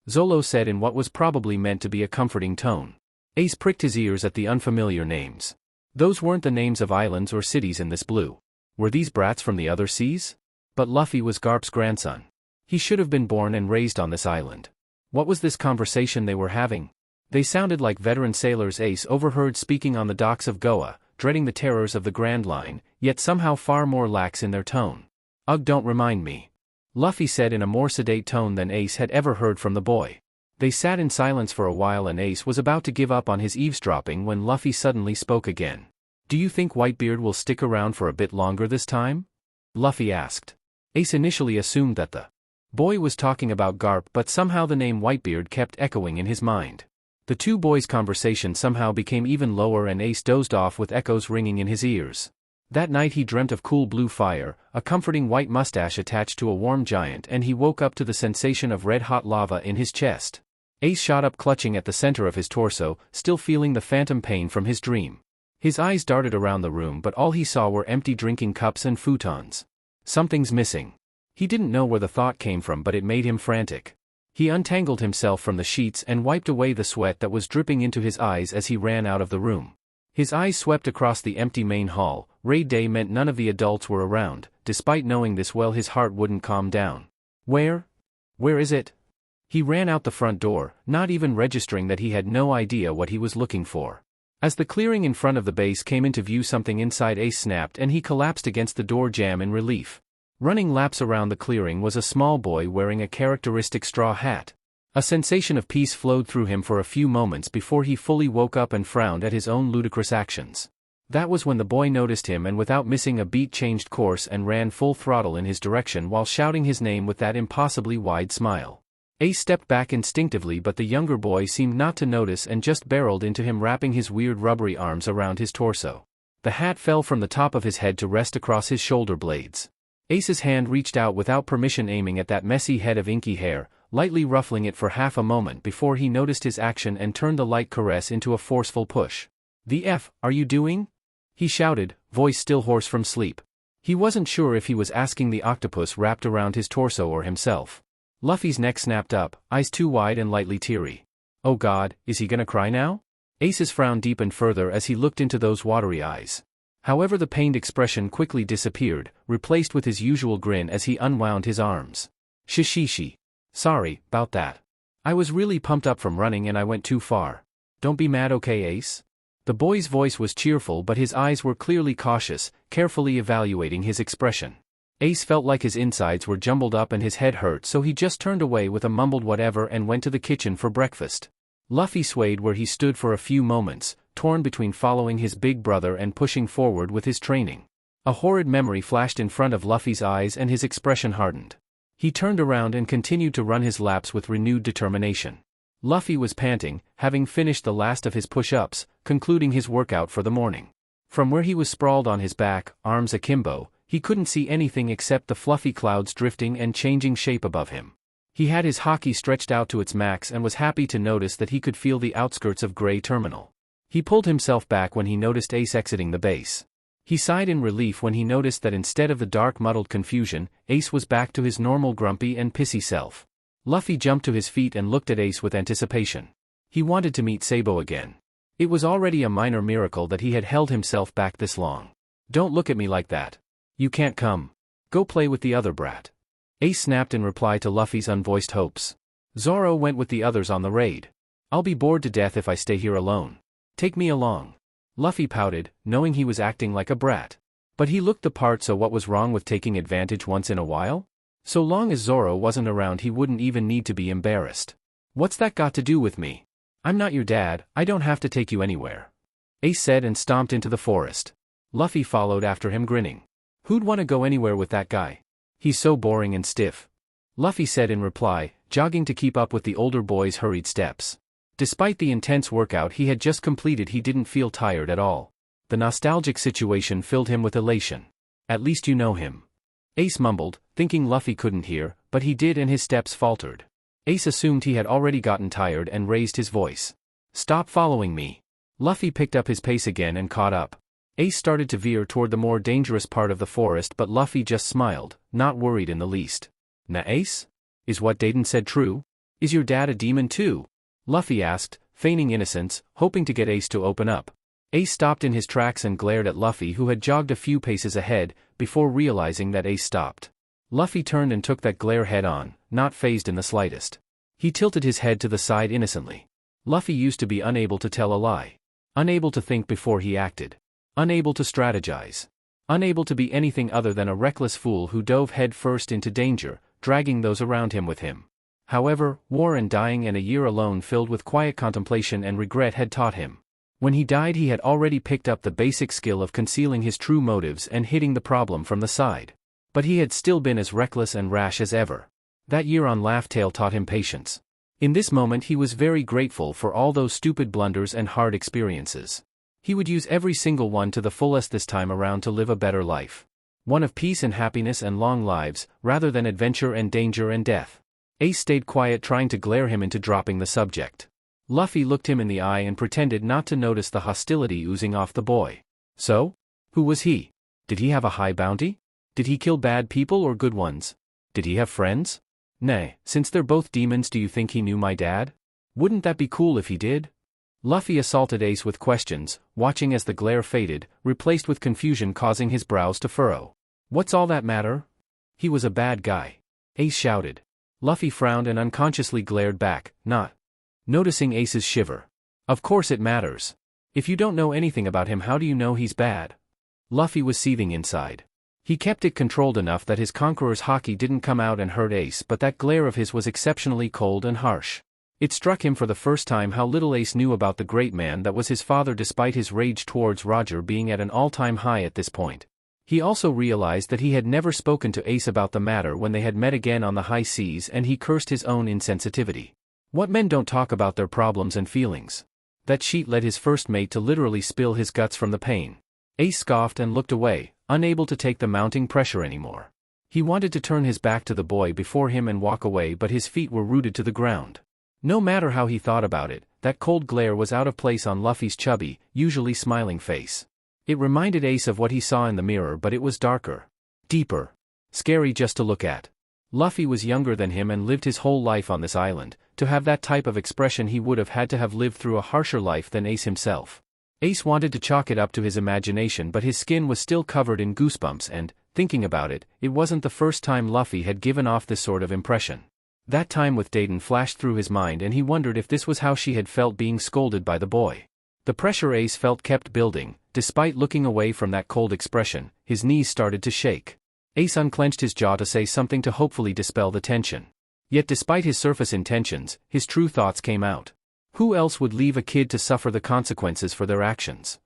Zolo said in what was probably meant to be a comforting tone. Ace pricked his ears at the unfamiliar names. Those weren't the names of islands or cities in this blue. Were these brats from the other seas? But Luffy was Garp's grandson. He should have been born and raised on this island. What was this conversation they were having? They sounded like veteran sailors Ace overheard speaking on the docks of Goa, dreading the terrors of the Grand Line, yet somehow far more lax in their tone. Ugh, don't remind me. Luffy said in a more sedate tone than Ace had ever heard from the boy. They sat in silence for a while and Ace was about to give up on his eavesdropping when Luffy suddenly spoke again. Do you think Whitebeard will stick around for a bit longer this time? Luffy asked. Ace initially assumed that the boy was talking about Garp, but somehow the name Whitebeard kept echoing in his mind. The two boys' conversation somehow became even lower and Ace dozed off with echoes ringing in his ears. That night he dreamt of cool blue fire, a comforting white mustache attached to a warm giant, and he woke up to the sensation of red-hot lava in his chest. Ace shot up clutching at the center of his torso, still feeling the phantom pain from his dream. His eyes darted around the room but all he saw were empty drinking cups and futons. Something's missing. He didn't know where the thought came from but it made him frantic. He untangled himself from the sheets and wiped away the sweat that was dripping into his eyes as he ran out of the room. His eyes swept across the empty main hall. Raid day meant none of the adults were around. Despite knowing this well, his heart wouldn't calm down. Where is it? He ran out the front door, not even registering that he had no idea what he was looking for. As the clearing in front of the base came into view, something inside Ace snapped and he collapsed against the door jamb in relief. Running laps around the clearing was a small boy wearing a characteristic straw hat. A sensation of peace flowed through him for a few moments before he fully woke up and frowned at his own ludicrous actions. That was when the boy noticed him and without missing a beat changed course and ran full throttle in his direction while shouting his name with that impossibly wide smile. Ace stepped back instinctively but the younger boy seemed not to notice and just barreled into him, wrapping his weird rubbery arms around his torso. The hat fell from the top of his head to rest across his shoulder blades. Ace's hand reached out without permission, aiming at that messy head of inky hair, lightly ruffling it for half a moment before he noticed his action and turned the light caress into a forceful push. "The F are you doing?" he shouted, voice still hoarse from sleep. He wasn't sure if he was asking the octopus wrapped around his torso or himself. Luffy's neck snapped up, eyes too wide and lightly teary. Oh God, is he gonna cry now? Ace's frown deepened further as he looked into those watery eyes. However, the pained expression quickly disappeared, replaced with his usual grin as he unwound his arms. Shishishi. Sorry about that. I was really pumped up from running and I went too far. Don't be mad, okay, Ace? The boy's voice was cheerful but his eyes were clearly cautious, carefully evaluating his expression. Ace felt like his insides were jumbled up and his head hurt, so he just turned away with a mumbled whatever and went to the kitchen for breakfast. Luffy swayed where he stood for a few moments, torn between following his big brother and pushing forward with his training. A horrid memory flashed in front of Luffy's eyes and his expression hardened. He turned around and continued to run his laps with renewed determination. Luffy was panting, having finished the last of his push-ups, concluding his workout for the morning. From where he was sprawled on his back, arms akimbo, he couldn't see anything except the fluffy clouds drifting and changing shape above him. He had his haki stretched out to its max and was happy to notice that he could feel the outskirts of Gray Terminal. He pulled himself back when he noticed Ace exiting the base. He sighed in relief when he noticed that instead of the dark muddled confusion, Ace was back to his normal grumpy and pissy self. Luffy jumped to his feet and looked at Ace with anticipation. He wanted to meet Sabo again. It was already a minor miracle that he had held himself back this long. "Don't look at me like that. You can't come. Go play with the other brat." Ace snapped in reply to Luffy's unvoiced hopes. "Zoro went with the others on the raid. I'll be bored to death if I stay here alone. Take me along." Luffy pouted, knowing he was acting like a brat. But he looked the part, so what was wrong with taking advantage once in a while? So long as Zoro wasn't around, he wouldn't even need to be embarrassed. "What's that got to do with me? I'm not your dad, I don't have to take you anywhere," Ace said and stomped into the forest. Luffy followed after him grinning. "Who'd want to go anywhere with that guy? He's so boring and stiff," Luffy said in reply, jogging to keep up with the older boy's hurried steps. Despite the intense workout he had just completed, he didn't feel tired at all. The nostalgic situation filled him with elation. "At least you know him," Ace mumbled, thinking Luffy couldn't hear, but he did and his steps faltered. Ace assumed he had already gotten tired and raised his voice. "Stop following me." Luffy picked up his pace again and caught up. Ace started to veer toward the more dangerous part of the forest, but Luffy just smiled, not worried in the least. "Na Ace? Is what Dayton said true? Is your dad a demon too?" Luffy asked, feigning innocence, hoping to get Ace to open up. Ace stopped in his tracks and glared at Luffy, who had jogged a few paces ahead, before realizing that Ace stopped. Luffy turned and took that glare head on, not fazed in the slightest. He tilted his head to the side innocently. Luffy used to be unable to tell a lie. Unable to think before he acted. Unable to strategize. Unable to be anything other than a reckless fool who dove head first into danger, dragging those around him with him. However, war and dying and a year alone filled with quiet contemplation and regret had taught him. When he died, he had already picked up the basic skill of concealing his true motives and hitting the problem from the side. But he had still been as reckless and rash as ever. That year on Laugh Tale taught him patience. In this moment he was very grateful for all those stupid blunders and hard experiences. He would use every single one to the fullest this time around to live a better life. One of peace and happiness and long lives, rather than adventure and danger and death. Ace stayed quiet, trying to glare him into dropping the subject. Luffy looked him in the eye and pretended not to notice the hostility oozing off the boy. "So? Who was he? Did he have a high bounty? Did he kill bad people or good ones? Did he have friends? Nay, since they're both demons, do you think he knew my dad? Wouldn't that be cool if he did?" Luffy assaulted Ace with questions, watching as the glare faded, replaced with confusion causing his brows to furrow. "What's all that matter? He was a bad guy," Ace shouted. Luffy frowned and unconsciously glared back, not noticing Ace's shiver. "Of course it matters. If you don't know anything about him, how do you know he's bad?" Luffy was seething inside. He kept it controlled enough that his conqueror's haki didn't come out and hurt Ace, but that glare of his was exceptionally cold and harsh. It struck him for the first time how little Ace knew about the great man that was his father, despite his rage towards Roger being at an all-time high at this point. He also realized that he had never spoken to Ace about the matter when they had met again on the high seas, and he cursed his own insensitivity. What men don't talk about their problems and feelings? That sheet led his first mate to literally spill his guts from the pain. Ace scoffed and looked away, unable to take the mounting pressure anymore. He wanted to turn his back to the boy before him and walk away, but his feet were rooted to the ground. No matter how he thought about it, that cold glare was out of place on Luffy's chubby, usually smiling face. It reminded Ace of what he saw in the mirror, but it was darker. Deeper. Scary just to look at. Luffy was younger than him and lived his whole life on this island. To have that type of expression, he would have had to have lived through a harsher life than Ace himself. Ace wanted to chalk it up to his imagination, but his skin was still covered in goosebumps and, thinking about it, it wasn't the first time Luffy had given off this sort of impression. That time with Dayton flashed through his mind, and he wondered if this was how she had felt being scolded by the boy. The pressure Ace felt kept building. Despite looking away from that cold expression, his knees started to shake. Ace unclenched his jaw to say something to hopefully dispel the tension. Yet despite his surface intentions, his true thoughts came out. Who else would leave a kid to suffer the consequences for their actions?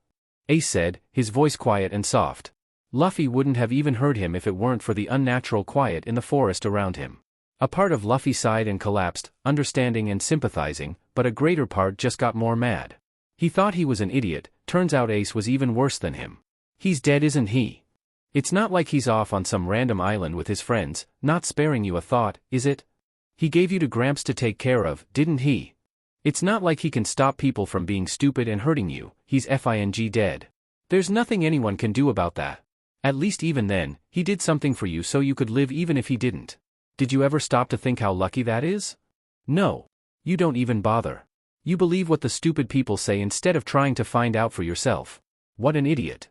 Ace said, his voice quiet and soft. Luffy wouldn't have even heard him if it weren't for the unnatural quiet in the forest around him. A part of Luffy sighed and collapsed, understanding and sympathizing, but a greater part just got more mad. He thought he was an idiot, turns out Ace was even worse than him. He's dead, isn't he? It's not like he's off on some random island with his friends, not sparing you a thought, is it? He gave you to Gramps to take care of, didn't he? It's not like he can stop people from being stupid and hurting you, he's FING dead. There's nothing anyone can do about that. At least even then, he did something for you so you could live even if he didn't. Did you ever stop to think how lucky that is? No. You don't even bother. You believe what the stupid people say instead of trying to find out for yourself. What an idiot.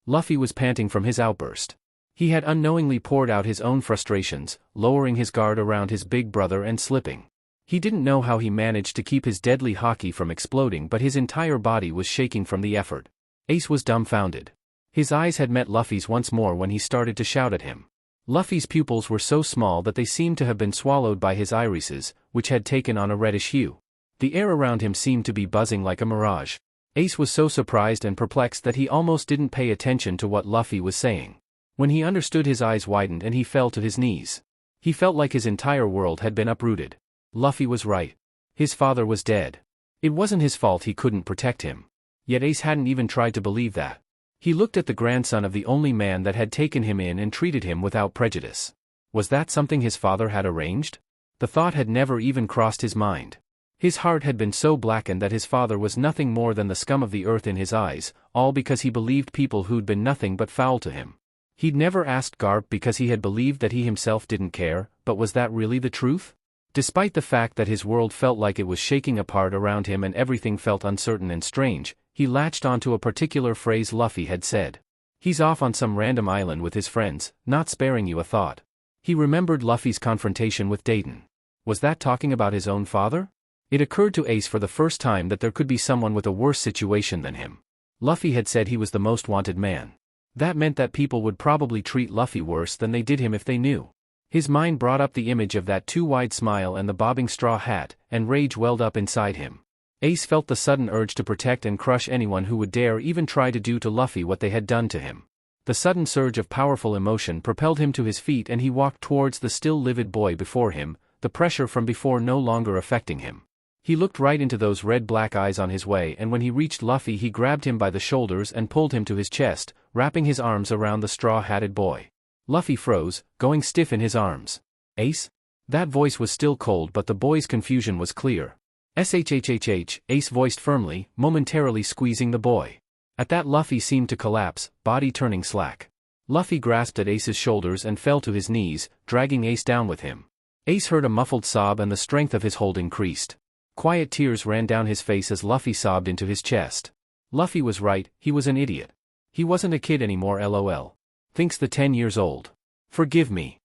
Luffy was panting from his outburst. He had unknowingly poured out his own frustrations, lowering his guard around his big brother and slipping. He didn't know how he managed to keep his deadly haki from exploding, but his entire body was shaking from the effort. Ace was dumbfounded. His eyes had met Luffy's once more when he started to shout at him. Luffy's pupils were so small that they seemed to have been swallowed by his irises, which had taken on a reddish hue. The air around him seemed to be buzzing like a mirage. Ace was so surprised and perplexed that he almost didn't pay attention to what Luffy was saying. When he understood, his eyes widened and he fell to his knees. He felt like his entire world had been uprooted. Luffy was right. His father was dead. It wasn't his fault he couldn't protect him. Yet Ace hadn't even tried to believe that. He looked at the grandson of the only man that had taken him in and treated him without prejudice. Was that something his father had arranged? The thought had never even crossed his mind. His heart had been so blackened that his father was nothing more than the scum of the earth in his eyes, all because he believed people who'd been nothing but foul to him. He'd never asked Garp because he had believed that he himself didn't care, but was that really the truth? Despite the fact that his world felt like it was shaking apart around him and everything felt uncertain and strange, he latched onto a particular phrase Luffy had said. He's off on some random island with his friends, not sparing you a thought. He remembered Luffy's confrontation with Dayton. Was that talking about his own father? It occurred to Ace for the first time that there could be someone with a worse situation than him. Luffy had said he was the most wanted man. That meant that people would probably treat Luffy worse than they did him if they knew. His mind brought up the image of that too wide smile and the bobbing straw hat, and rage welled up inside him. Ace felt the sudden urge to protect and crush anyone who would dare even try to do to Luffy what they had done to him. The sudden surge of powerful emotion propelled him to his feet and he walked towards the still livid boy before him, the pressure from before no longer affecting him. He looked right into those red-black eyes on his way, and when he reached Luffy he grabbed him by the shoulders and pulled him to his chest, wrapping his arms around the straw-hatted boy. Luffy froze, going stiff in his arms. Ace? That voice was still cold, but the boy's confusion was clear. SHHHH, Ace voiced firmly, momentarily squeezing the boy. At that Luffy seemed to collapse, body turning slack. Luffy grasped at Ace's shoulders and fell to his knees, dragging Ace down with him. Ace heard a muffled sob and the strength of his hold increased. Quiet tears ran down his face as Luffy sobbed into his chest. Luffy was right, he was an idiot. He wasn't a kid anymore, lol. Thinks the 10 years old. Forgive me.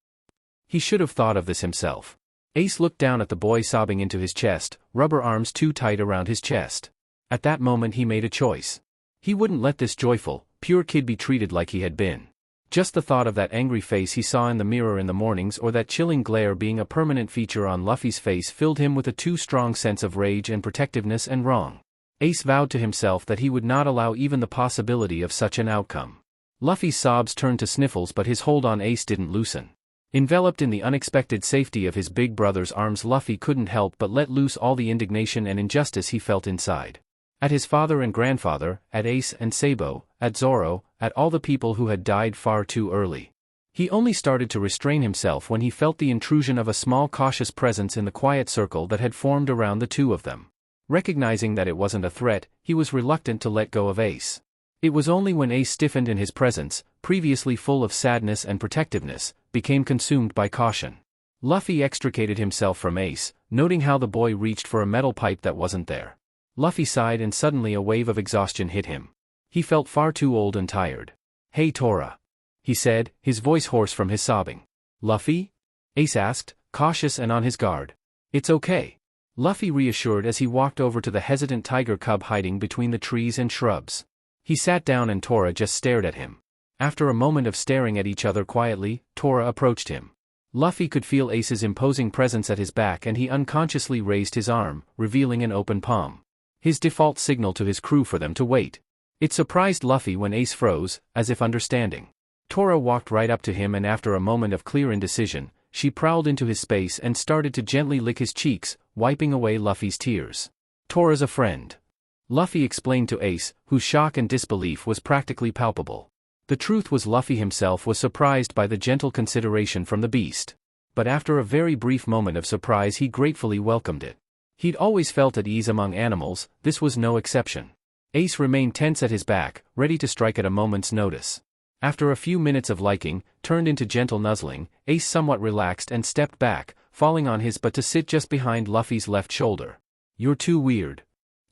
He should have thought of this himself. Ace looked down at the boy sobbing into his chest, rubber arms too tight around his chest. At that moment he made a choice. He wouldn't let this joyful, pure kid be treated like he had been. Just the thought of that angry face he saw in the mirror in the mornings or that chilling glare being a permanent feature on Luffy's face filled him with a too strong sense of rage and protectiveness and wrong. Ace vowed to himself that he would not allow even the possibility of such an outcome. Luffy's sobs turned to sniffles, but his hold on Ace didn't loosen. Enveloped in the unexpected safety of his big brother's arms, Luffy couldn't help but let loose all the indignation and injustice he felt inside. At his father and grandfather, at Ace and Sabo, at Zoro, at all the people who had died far too early. He only started to restrain himself when he felt the intrusion of a small cautious presence in the quiet circle that had formed around the two of them. Recognizing that it wasn't a threat, he was reluctant to let go of Ace. It was only when Ace stiffened in his presence, previously full of sadness and protectiveness, became consumed by caution. Luffy extricated himself from Ace, noting how the boy reached for a metal pipe that wasn't there. Luffy sighed and suddenly a wave of exhaustion hit him. He felt far too old and tired. "Hey Tora," he said, his voice hoarse from his sobbing. "Luffy?" Ace asked, cautious and on his guard. "It's okay," Luffy reassured as he walked over to the hesitant tiger cub hiding between the trees and shrubs. He sat down and Tora just stared at him. After a moment of staring at each other quietly, Tora approached him. Luffy could feel Ace's imposing presence at his back and he unconsciously raised his arm, revealing an open palm. His default signal to his crew for them to wait. It surprised Luffy when Ace froze, as if understanding. Tora walked right up to him and after a moment of clear indecision, she prowled into his space and started to gently lick his cheeks, wiping away Luffy's tears. "Tora's a friend," Luffy explained to Ace, whose shock and disbelief was practically palpable. The truth was Luffy himself was surprised by the gentle consideration from the beast. But after a very brief moment of surprise he gratefully welcomed it. He'd always felt at ease among animals, this was no exception. Ace remained tense at his back, ready to strike at a moment's notice. After a few minutes of liking, turned into gentle nuzzling, Ace somewhat relaxed and stepped back, falling on his butt to sit just behind Luffy's left shoulder. "You're too weird,"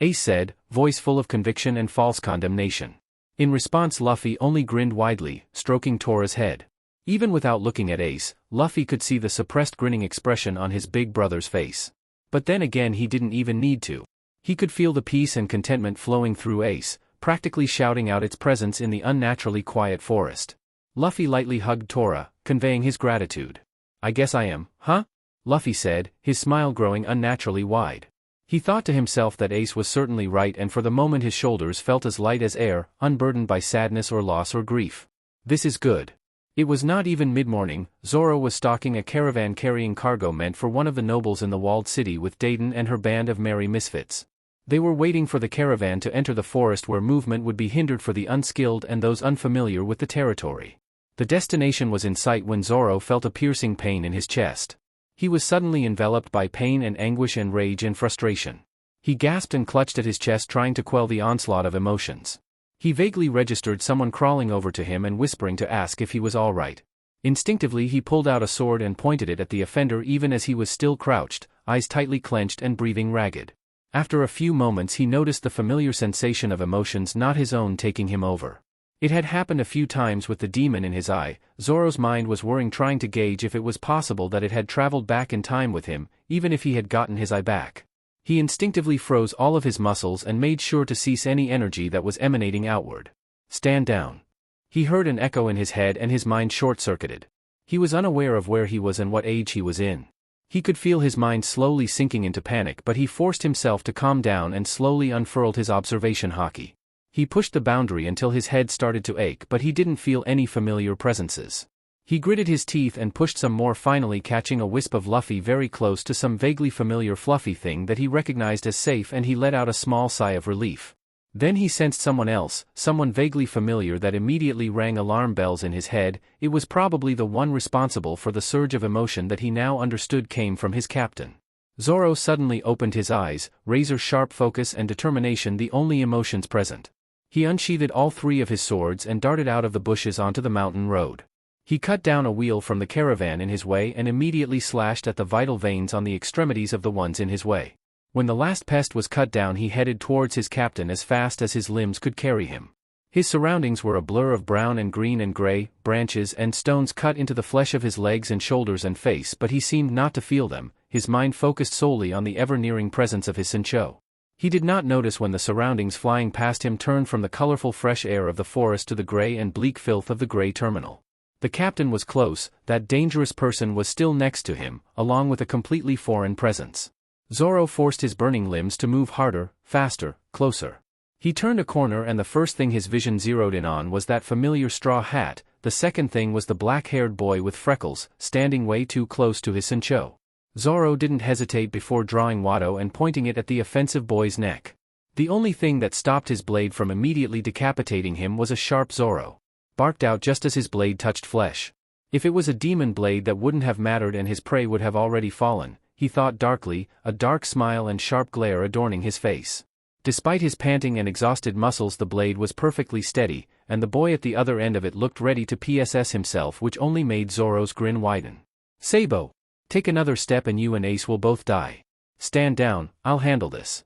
Ace said, voice full of conviction and false condemnation. In response Luffy only grinned widely, stroking Tora's head. Even without looking at Ace, Luffy could see the suppressed grinning expression on his big brother's face. But then again he didn't even need to. He could feel the peace and contentment flowing through Ace, practically shouting out its presence in the unnaturally quiet forest. Luffy lightly hugged Tora, conveying his gratitude. "I guess I am, huh?" Luffy said, his smile growing unnaturally wide. He thought to himself that Ace was certainly right and for the moment his shoulders felt as light as air, unburdened by sadness or loss or grief. This is good. It was not even mid-morning, Zoro was stalking a caravan carrying cargo meant for one of the nobles in the walled city with Dayton and her band of merry misfits. They were waiting for the caravan to enter the forest where movement would be hindered for the unskilled and those unfamiliar with the territory. The destination was in sight when Zoro felt a piercing pain in his chest. He was suddenly enveloped by pain and anguish and rage and frustration. He gasped and clutched at his chest trying to quell the onslaught of emotions. He vaguely registered someone crawling over to him and whispering to ask if he was all right. Instinctively he pulled out a sword and pointed it at the offender even as he was still crouched, eyes tightly clenched and breathing ragged. After a few moments he noticed the familiar sensation of emotions not his own taking him over. It had happened a few times with the demon in his eye. Zoro's mind was whirring trying to gauge if it was possible that it had traveled back in time with him, even if he had gotten his eye back. He instinctively froze all of his muscles and made sure to cease any energy that was emanating outward. "Stand down." He heard an echo in his head and his mind short-circuited. He was unaware of where he was and what age he was in. He could feel his mind slowly sinking into panic but he forced himself to calm down and slowly unfurled his observation haki. He pushed the boundary until his head started to ache but he didn't feel any familiar presences. He gritted his teeth and pushed some more finally catching a wisp of Luffy very close to some vaguely familiar fluffy thing that he recognized as safe and he let out a small sigh of relief. Then he sensed someone else, someone vaguely familiar that immediately rang alarm bells in his head. It was probably the one responsible for the surge of emotion that he now understood came from his captain. Zoro suddenly opened his eyes, razor-sharp focus and determination the only emotions present. He unsheathed all three of his swords and darted out of the bushes onto the mountain road. He cut down a wheel from the caravan in his way and immediately slashed at the vital veins on the extremities of the ones in his way. When the last pest was cut down he headed towards his captain as fast as his limbs could carry him. His surroundings were a blur of brown and green and gray, branches and stones cut into the flesh of his legs and shoulders and face but he seemed not to feel them, his mind focused solely on the ever-nearing presence of his Sencho. He did not notice when the surroundings flying past him turned from the colorful fresh air of the forest to the gray and bleak filth of the gray terminal. The captain was close, that dangerous person was still next to him, along with a completely foreign presence. Zoro forced his burning limbs to move harder, faster, closer. He turned a corner and the first thing his vision zeroed in on was that familiar straw hat, the second thing was the black-haired boy with freckles, standing way too close to his Sencho. Zoro didn't hesitate before drawing Wado and pointing it at the offensive boy's neck. The only thing that stopped his blade from immediately decapitating him was a sharp Zoro barked out just as his blade touched flesh. If it was a demon blade that wouldn't have mattered and his prey would have already fallen, he thought darkly, a dark smile and sharp glare adorning his face. Despite his panting and exhausted muscles the blade was perfectly steady, and the boy at the other end of it looked ready to PSS himself which only made Zoro's grin widen. "Sabo! Take another step and you and Ace will both die. Stand down, I'll handle this."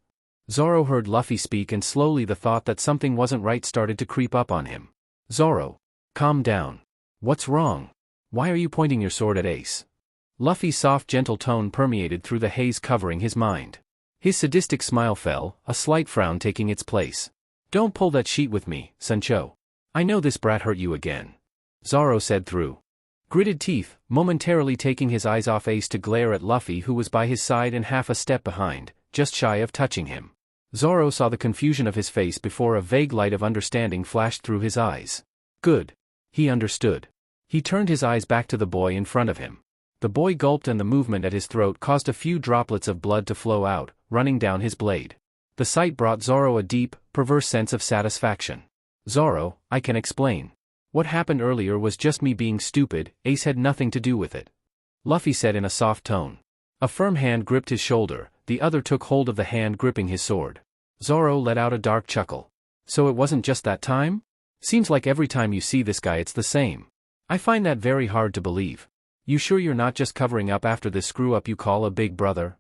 Zoro heard Luffy speak and slowly the thought that something wasn't right started to creep up on him. "Zoro, calm down. What's wrong? Why are you pointing your sword at Ace?" Luffy's soft gentle tone permeated through the haze covering his mind. His sadistic smile fell, a slight frown taking its place. "Don't pull that sheet with me, Sencho. I know this brat hurt you again. Zoro said through gritted teeth, momentarily taking his eyes off Ace to glare at Luffy, who was by his side and half a step behind, just shy of touching him. Zoro saw the confusion of his face before a vague light of understanding flashed through his eyes. Good. He understood. He turned his eyes back to the boy in front of him. The boy gulped, and the movement at his throat caused a few droplets of blood to flow out, running down his blade. The sight brought Zoro a deep, perverse sense of satisfaction. Zoro, I can explain. What happened earlier was just me being stupid, Ace had nothing to do with it. Luffy said in a soft tone. A firm hand gripped his shoulder, the other took hold of the hand gripping his sword. Zoro let out a dark chuckle. So it wasn't just that time? Seems like every time you see this guy it's the same. I find that very hard to believe. You sure you're not just covering up after this screw-up you call a big brother?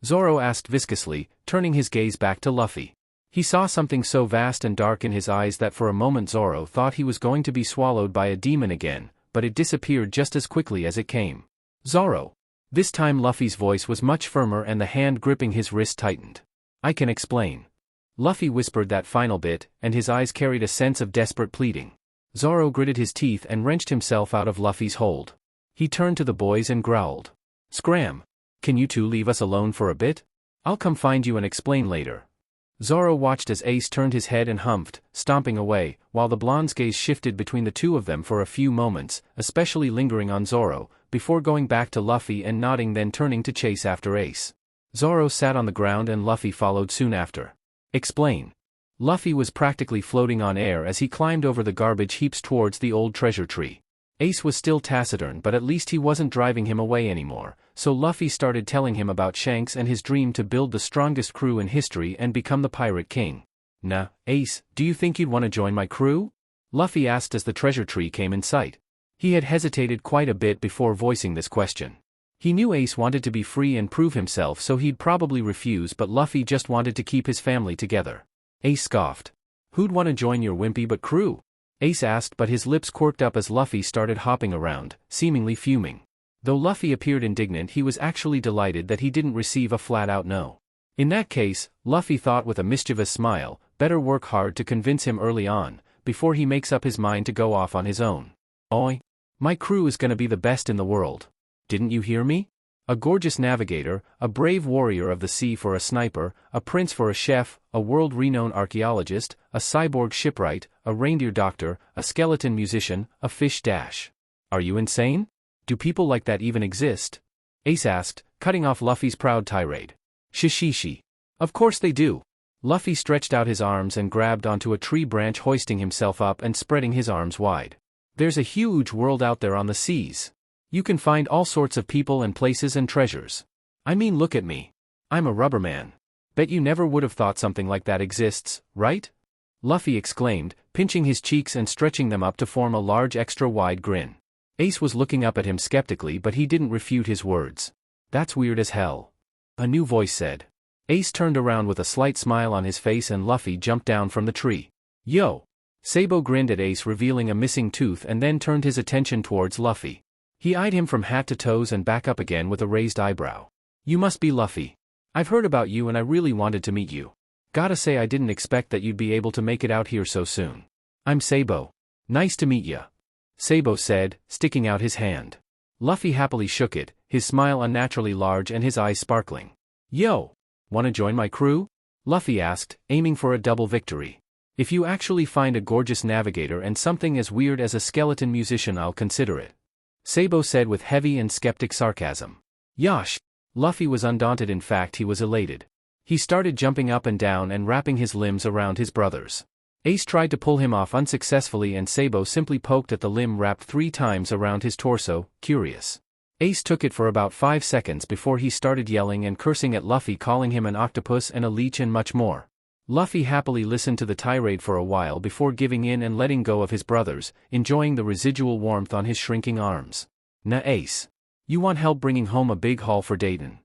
Zoro asked viscously, turning his gaze back to Luffy. He saw something so vast and dark in his eyes that for a moment Zoro thought he was going to be swallowed by a demon again, but it disappeared just as quickly as it came. Zoro. This time Luffy's voice was much firmer and the hand gripping his wrist tightened. I can explain. Luffy whispered that final bit, and his eyes carried a sense of desperate pleading. Zoro gritted his teeth and wrenched himself out of Luffy's hold. He turned to the boys and growled. Scram. Can you two leave us alone for a bit? I'll come find you and explain later. Zoro watched as Ace turned his head and humphed, stomping away, while the blonde's gaze shifted between the two of them for a few moments, especially lingering on Zoro, before going back to Luffy and nodding, then turning to chase after Ace. Zoro sat on the ground and Luffy followed soon after. Explain. Luffy was practically floating on air as he climbed over the garbage heaps towards the old treasure tree. Ace was still taciturn, but at least he wasn't driving him away anymore, so Luffy started telling him about Shanks and his dream to build the strongest crew in history and become the Pirate King. Nah, Ace, do you think you'd want to join my crew? Luffy asked as the treasure tree came in sight. He had hesitated quite a bit before voicing this question. He knew Ace wanted to be free and prove himself, so he'd probably refuse, but Luffy just wanted to keep his family together. Ace scoffed. Who'd want to join your wimpy but crew? Ace asked, but his lips quirked up as Luffy started hopping around, seemingly fuming. Though Luffy appeared indignant, he was actually delighted that he didn't receive a flat-out no. In that case, Luffy thought with a mischievous smile, better work hard to convince him early on, before he makes up his mind to go off on his own. Oi! My crew is gonna be the best in the world. Didn't you hear me? A gorgeous navigator, a brave warrior of the sea for a sniper, a prince for a chef, a world-renowned archaeologist, a cyborg shipwright, a reindeer doctor, a skeleton musician, a fish dash. Are you insane? Do people like that even exist? Ace asked, cutting off Luffy's proud tirade. Shishishi. Of course they do. Luffy stretched out his arms and grabbed onto a tree branch, hoisting himself up and spreading his arms wide. There's a huge world out there on the seas. You can find all sorts of people and places and treasures. I mean, look at me. I'm a rubber man. Bet you never would have thought something like that exists, right? Luffy exclaimed, pinching his cheeks and stretching them up to form a large extra-wide grin. Ace was looking up at him skeptically, but he didn't refute his words. That's weird as hell. A new voice said. Ace turned around with a slight smile on his face and Luffy jumped down from the tree. Yo! Sabo grinned at Ace, revealing a missing tooth, and then turned his attention towards Luffy. He eyed him from hat to toes and back up again with a raised eyebrow. You must be Luffy. I've heard about you and I really wanted to meet you. Gotta say I didn't expect that you'd be able to make it out here so soon. I'm Sabo. Nice to meet ya. Sabo said, sticking out his hand. Luffy happily shook it, his smile unnaturally large and his eyes sparkling. Yo! Wanna join my crew? Luffy asked, aiming for a double victory. If you actually find a gorgeous navigator and something as weird as a skeleton musician, I'll consider it. Sabo said with heavy and skeptic sarcasm. Yosh! Luffy was undaunted, in fact he was elated. He started jumping up and down and wrapping his limbs around his brothers. Ace tried to pull him off unsuccessfully and Sabo simply poked at the limb wrapped 3 times around his torso, curious. Ace took it for about 5 seconds before he started yelling and cursing at Luffy, calling him an octopus and a leech and much more. Luffy happily listened to the tirade for a while before giving in and letting go of his brothers, enjoying the residual warmth on his shrinking arms. Nah, Ace. You want help bringing home a big haul for Dayton?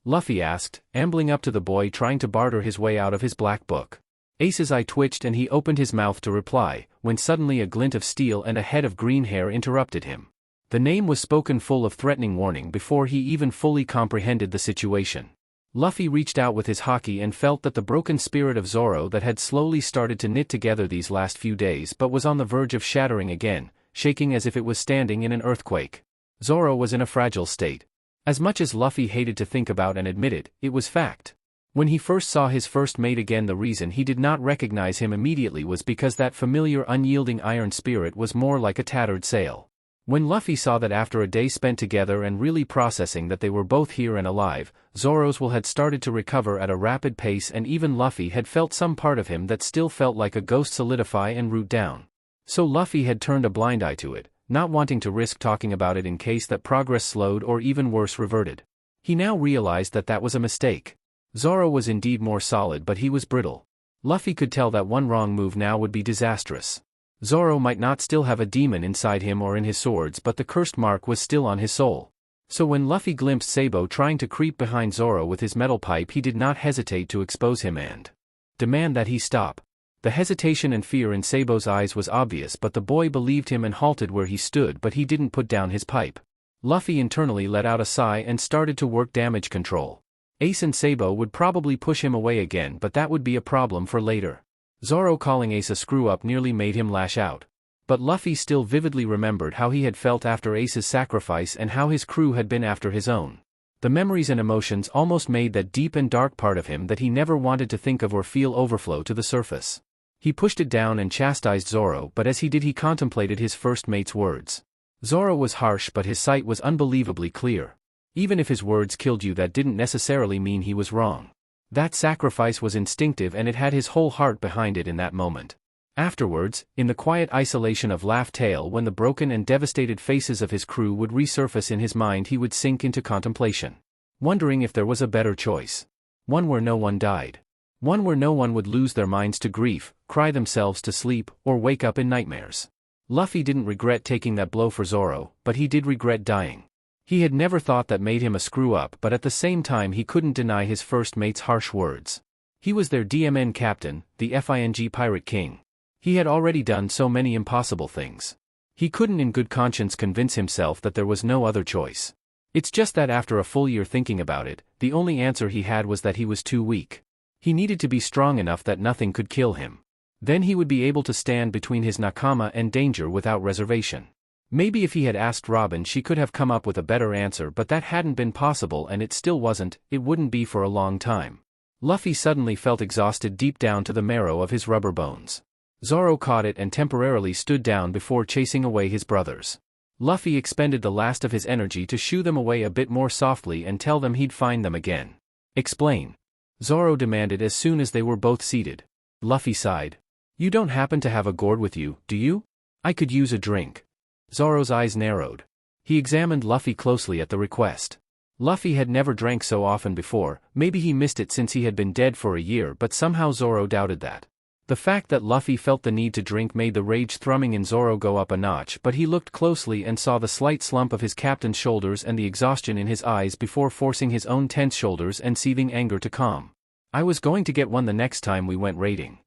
Luffy asked, ambling up to the boy trying to barter his way out of his black book. Ace's eye twitched and he opened his mouth to reply, when suddenly a glint of steel and a head of green hair interrupted him. The name was spoken full of threatening warning before he even fully comprehended the situation. Luffy reached out with his Haki and felt that the broken spirit of Zoro that had slowly started to knit together these last few days but was on the verge of shattering again, shaking as if it was standing in an earthquake. Zoro was in a fragile state. As much as Luffy hated to think about and admit it, it was fact. When he first saw his first mate again, the reason he did not recognize him immediately was because that familiar unyielding iron spirit was more like a tattered sail. When Luffy saw that after a day spent together and really processing that they were both here and alive, Zoro's will had started to recover at a rapid pace, and even Luffy had felt some part of him that still felt like a ghost solidify and root down. So Luffy had turned a blind eye to it, not wanting to risk talking about it in case that progress slowed or even worse reverted. He now realized that that was a mistake. Zoro was indeed more solid, but he was brittle. Luffy could tell that one wrong move now would be disastrous. Zoro might not still have a demon inside him or in his swords, but the cursed mark was still on his soul. So when Luffy glimpsed Sabo trying to creep behind Zoro with his metal pipe, he did not hesitate to expose him and demand that he stop. The hesitation and fear in Sabo's eyes was obvious, but the boy believed him and halted where he stood, but he didn't put down his pipe. Luffy internally let out a sigh and started to work damage control. Ace and Sabo would probably push him away again, but that would be a problem for later. Zoro calling Ace a screw-up nearly made him lash out. But Luffy still vividly remembered how he had felt after Ace's sacrifice and how his crew had been after his own. The memories and emotions almost made that deep and dark part of him that he never wanted to think of or feel overflow to the surface. He pushed it down and chastised Zoro, but as he did he contemplated his first mate's words. Zoro was harsh, but his sight was unbelievably clear. Even if his words killed you, that didn't necessarily mean he was wrong. That sacrifice was instinctive and it had his whole heart behind it in that moment. Afterwards, in the quiet isolation of Laugh Tale, when the broken and devastated faces of his crew would resurface in his mind, he would sink into contemplation, wondering if there was a better choice. One where no one died. One where no one would lose their minds to grief, cry themselves to sleep, or wake up in nightmares. Luffy didn't regret taking that blow for Zoro, but he did regret dying. He had never thought that made him a screw-up, but at the same time he couldn't deny his first mate's harsh words. He was their DMN captain, the FING Pirate King. He had already done so many impossible things. He couldn't in good conscience convince himself that there was no other choice. It's just that after a full year thinking about it, the only answer he had was that he was too weak. He needed to be strong enough that nothing could kill him. Then he would be able to stand between his nakama and danger without reservation. Maybe if he had asked Robin, she could have come up with a better answer, but that hadn't been possible, and it still wasn't, it wouldn't be for a long time. Luffy suddenly felt exhausted deep down to the marrow of his rubber bones. Zoro caught it and temporarily stood down before chasing away his brothers. Luffy expended the last of his energy to shoo them away a bit more softly and tell them he'd find them again. Explain. Zoro demanded as soon as they were both seated. Luffy sighed. You don't happen to have a gourd with you, do you? I could use a drink. Zoro's eyes narrowed. He examined Luffy closely at the request. Luffy had never drank so often before, maybe he missed it since he had been dead for a year, but somehow Zoro doubted that. The fact that Luffy felt the need to drink made the rage thrumming in Zoro go up a notch, but he looked closely and saw the slight slump of his captain's shoulders and the exhaustion in his eyes before forcing his own tense shoulders and seething anger to calm. I was going to get one the next time we went raiding.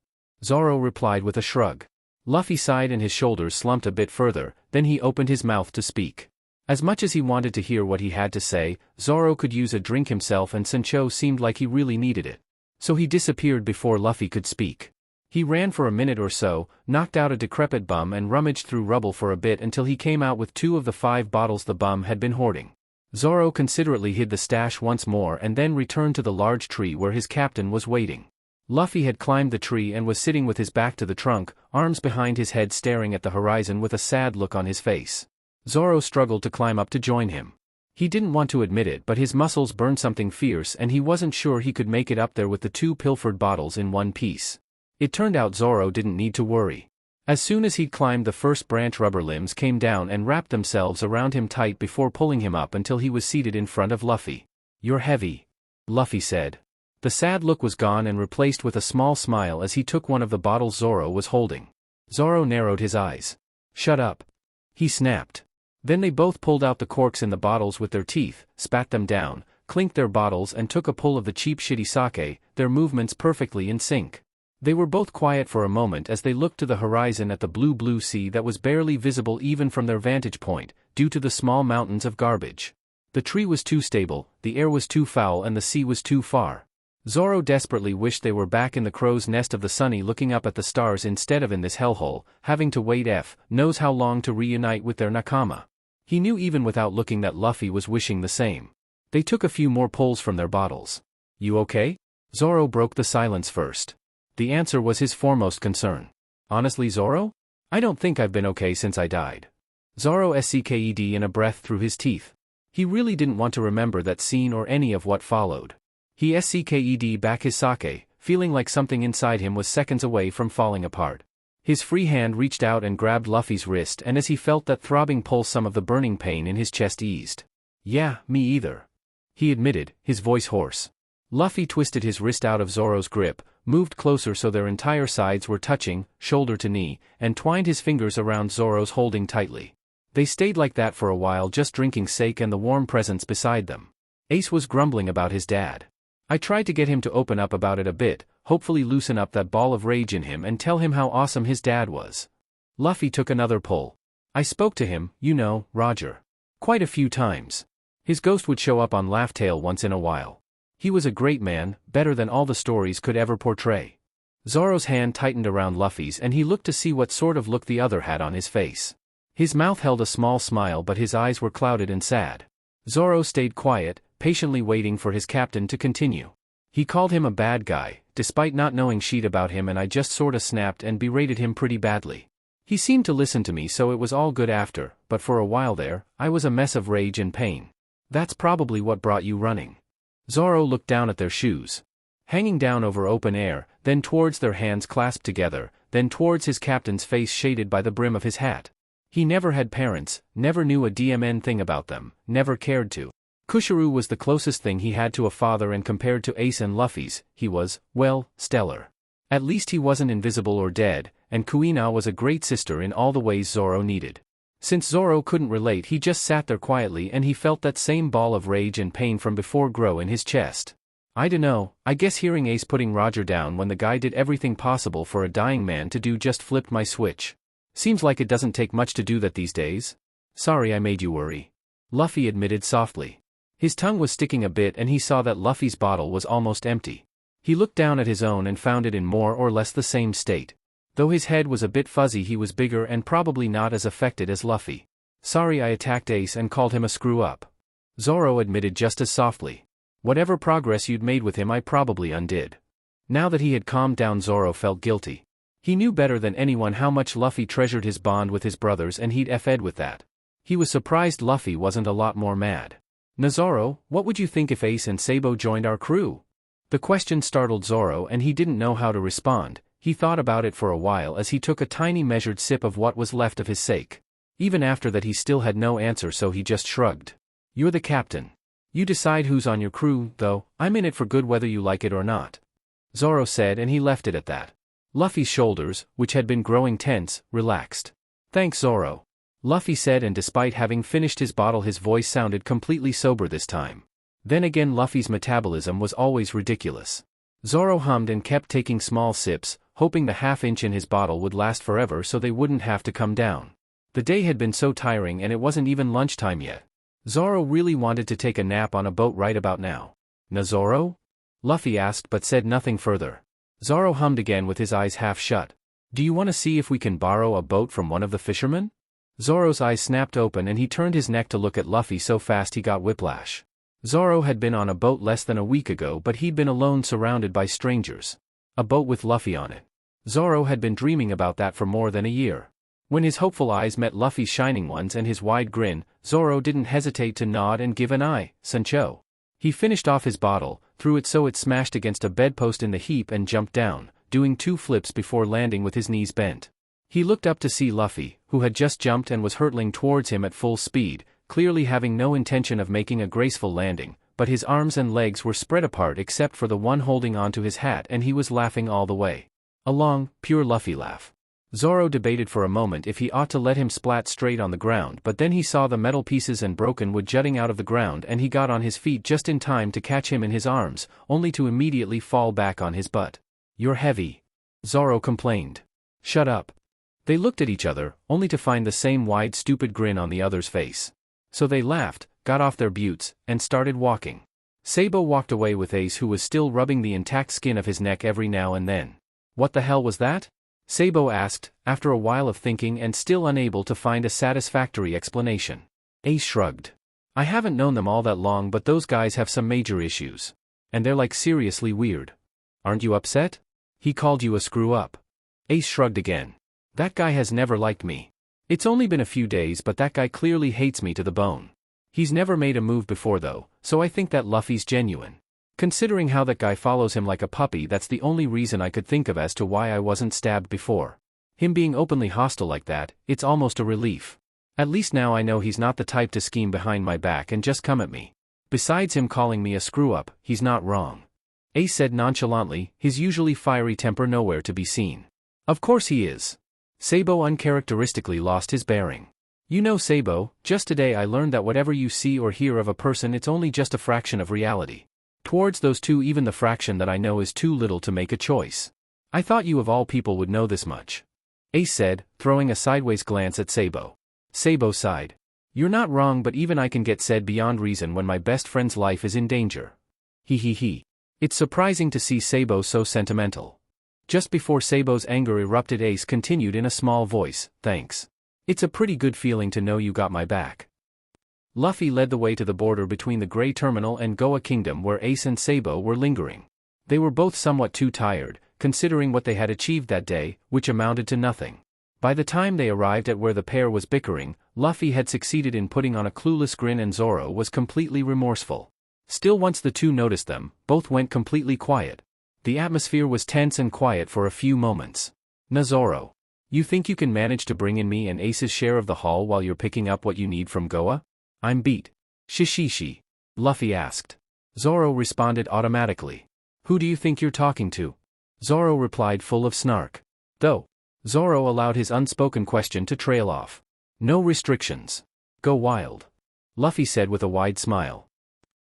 Zoro replied with a shrug. Luffy sighed and his shoulders slumped a bit further, then he opened his mouth to speak. As much as he wanted to hear what he had to say, Zoro could use a drink himself and Sancho seemed like he really needed it. So he disappeared before Luffy could speak. He ran for a minute or so, knocked out a decrepit bum and rummaged through rubble for a bit until he came out with 2 of the 5 bottles the bum had been hoarding. Zoro considerately hid the stash once more and then returned to the large tree where his captain was waiting. Luffy had climbed the tree and was sitting with his back to the trunk, arms behind his head staring at the horizon with a sad look on his face. Zoro struggled to climb up to join him. He didn't want to admit it, but his muscles burned something fierce and he wasn't sure he could make it up there with the 2 pilfered bottles in one piece. It turned out Zoro didn't need to worry. As soon as he'd climbed the first branch, rubber limbs came down and wrapped themselves around him tight before pulling him up until he was seated in front of Luffy. You're heavy, Luffy said. The sad look was gone and replaced with a small smile as he took one of the bottles Zoro was holding. Zoro narrowed his eyes. Shut up, he snapped. Then they both pulled out the corks in the bottles with their teeth, spat them down, clinked their bottles and took a pull of the cheap shitty sake, their movements perfectly in sync. They were both quiet for a moment as they looked to the horizon at the blue sea that was barely visible even from their vantage point, due to the small mountains of garbage. The tree was too stable, the air was too foul and the sea was too far. Zoro desperately wished they were back in the crow's nest of the sunny looking up at the stars instead of in this hellhole, having to wait knows how long to reunite with their nakama. He knew even without looking that Luffy was wishing the same. They took a few more pulls from their bottles. "You okay?" Zoro broke the silence first. The answer was his foremost concern. "Honestly, Zoro? I don't think I've been okay since I died." Zoro sked in a breath through his teeth. He really didn't want to remember that scene or any of what followed. He sked back his sake, feeling like something inside him was seconds away from falling apart. His free hand reached out and grabbed Luffy's wrist, and as he felt that throbbing pulse, some of the burning pain in his chest eased. "Yeah, me either," he admitted, his voice hoarse. Luffy twisted his wrist out of Zoro's grip, moved closer so their entire sides were touching, shoulder to knee, and twined his fingers around Zoro's, holding tightly. They stayed like that for a while, just drinking sake and the warm presence beside them. Ace was grumbling about his dad. I tried to get him to open up about it a bit, hopefully loosen up that ball of rage in him and tell him how awesome his dad was. Luffy took another pull. I spoke to him, you know, Roger. Quite a few times. His ghost would show up on Laugh Tale once in a while. He was a great man, better than all the stories could ever portray. Zoro's hand tightened around Luffy's and he looked to see what sort of look the other had on his face. His mouth held a small smile but his eyes were clouded and sad. Zoro stayed quiet, patiently waiting for his captain to continue. He called him a bad guy, despite not knowing shit about him, and I just sorta snapped and berated him pretty badly. He seemed to listen to me, so it was all good after, but for a while there, I was a mess of rage and pain. That's probably what brought you running. Zoro looked down at their shoes. Hanging down over open air, then towards their hands clasped together, then towards his captain's face shaded by the brim of his hat. He never had parents, never knew a DMN thing about them, never cared to. Kushiro was the closest thing he had to a father, and compared to Ace and Luffy's, he was, well, stellar. At least he wasn't invisible or dead, and Kuina was a great sister in all the ways Zoro needed. Since Zoro couldn't relate, he just sat there quietly and he felt that same ball of rage and pain from before grow in his chest. I dunno, I guess hearing Ace putting Roger down when the guy did everything possible for a dying man to do just flipped my switch. Seems like it doesn't take much to do that these days. Sorry I made you worry. Luffy admitted softly. His tongue was sticking a bit and he saw that Luffy's bottle was almost empty. He looked down at his own and found it in more or less the same state. Though his head was a bit fuzzy, he was bigger and probably not as affected as Luffy. Sorry I attacked Ace and called him a screw-up. Zoro admitted just as softly. Whatever progress you'd made with him I probably undid. Now that he had calmed down, Zoro felt guilty. He knew better than anyone how much Luffy treasured his bond with his brothers, and he'd f'd with that. He was surprised Luffy wasn't a lot more mad. Zoro, what would you think if Ace and Sabo joined our crew? The question startled Zoro and he didn't know how to respond. He thought about it for a while as he took a tiny measured sip of what was left of his sake. Even after that he still had no answer, so he just shrugged. You're the captain. You decide who's on your crew, though, I'm in it for good whether you like it or not. Zoro said, and he left it at that. Luffy's shoulders, which had been growing tense, relaxed. Thanks, Zoro. Luffy said, and despite having finished his bottle his voice sounded completely sober this time. Then again, Luffy's metabolism was always ridiculous. Zoro hummed and kept taking small sips, hoping the half-inch in his bottle would last forever so they wouldn't have to come down. The day had been so tiring and it wasn't even lunchtime yet. Zoro really wanted to take a nap on a boat right about now. "Na Zoro?" Luffy asked but said nothing further. Zoro hummed again with his eyes half shut. "Do you want to see if we can borrow a boat from one of the fishermen?" Zoro's eyes snapped open and he turned his neck to look at Luffy so fast he got whiplash. Zoro had been on a boat less than a week ago, but he'd been alone surrounded by strangers. A boat with Luffy on it. Zoro had been dreaming about that for more than a year. When his hopeful eyes met Luffy's shining ones and his wide grin, Zoro didn't hesitate to nod and give an eye, Sancho. He finished off his bottle, threw it so it smashed against a bedpost in the heap and jumped down, doing 2 flips before landing with his knees bent. He looked up to see Luffy, who had just jumped and was hurtling towards him at full speed, clearly having no intention of making a graceful landing, but his arms and legs were spread apart except for the one holding onto his hat, and he was laughing all the way. A long, pure Luffy laugh. Zoro debated for a moment if he ought to let him splat straight on the ground, but then he saw the metal pieces and broken wood jutting out of the ground and he got on his feet just in time to catch him in his arms, only to immediately fall back on his butt. "You're heavy," Zoro complained. "Shut up." They looked at each other, only to find the same wide stupid grin on the other's face. So they laughed, got off their buttes, and started walking. Sabo walked away with Ace, who was still rubbing the intact skin of his neck every now and then. What the hell was that? Sabo asked, after a while of thinking and still unable to find a satisfactory explanation. Ace shrugged. I haven't known them all that long, but those guys have some major issues. And they're like seriously weird. Aren't you upset? He called you a screw-up. Ace shrugged again. That guy has never liked me. It's only been a few days, but that guy clearly hates me to the bone. He's never made a move before though, so I think that Luffy's genuine. Considering how that guy follows him like a puppy, that's the only reason I could think of as to why I wasn't stabbed before. Him being openly hostile like that, it's almost a relief. At least now I know he's not the type to scheme behind my back and just come at me. Besides him calling me a screw-up, he's not wrong. Ace said nonchalantly, his usually fiery temper nowhere to be seen. Of course he is. Sabo uncharacteristically lost his bearing. You know, Sabo, just today I learned that whatever you see or hear of a person, it's only just a fraction of reality. Towards those two, even the fraction that I know is too little to make a choice. I thought you of all people would know this much. Ace said, throwing a sideways glance at Sabo. Sabo sighed. You're not wrong, but even I can get said beyond reason when my best friend's life is in danger. He. It's surprising to see Sabo so sentimental. Just before Sabo's anger erupted, Ace continued in a small voice, thanks. It's a pretty good feeling to know you got my back. Luffy led the way to the border between the Grey Terminal and Goa Kingdom, where Ace and Sabo were lingering. They were both somewhat too tired, considering what they had achieved that day, which amounted to nothing. By the time they arrived at where the pair was bickering, Luffy had succeeded in putting on a clueless grin and Zoro was completely remorseful. Still, once the two noticed them, both went completely quiet. The atmosphere was tense and quiet for a few moments. "Na Zoro, you think you can manage to bring in me and Ace's share of the haul while you're picking up what you need from Goa?" "I'm beat." "Shishishi?" Luffy asked. Zoro responded automatically. "Who do you think you're talking to?" Zoro replied, full of snark. Though, Zoro allowed his unspoken question to trail off. "No restrictions. Go wild," Luffy said with a wide smile.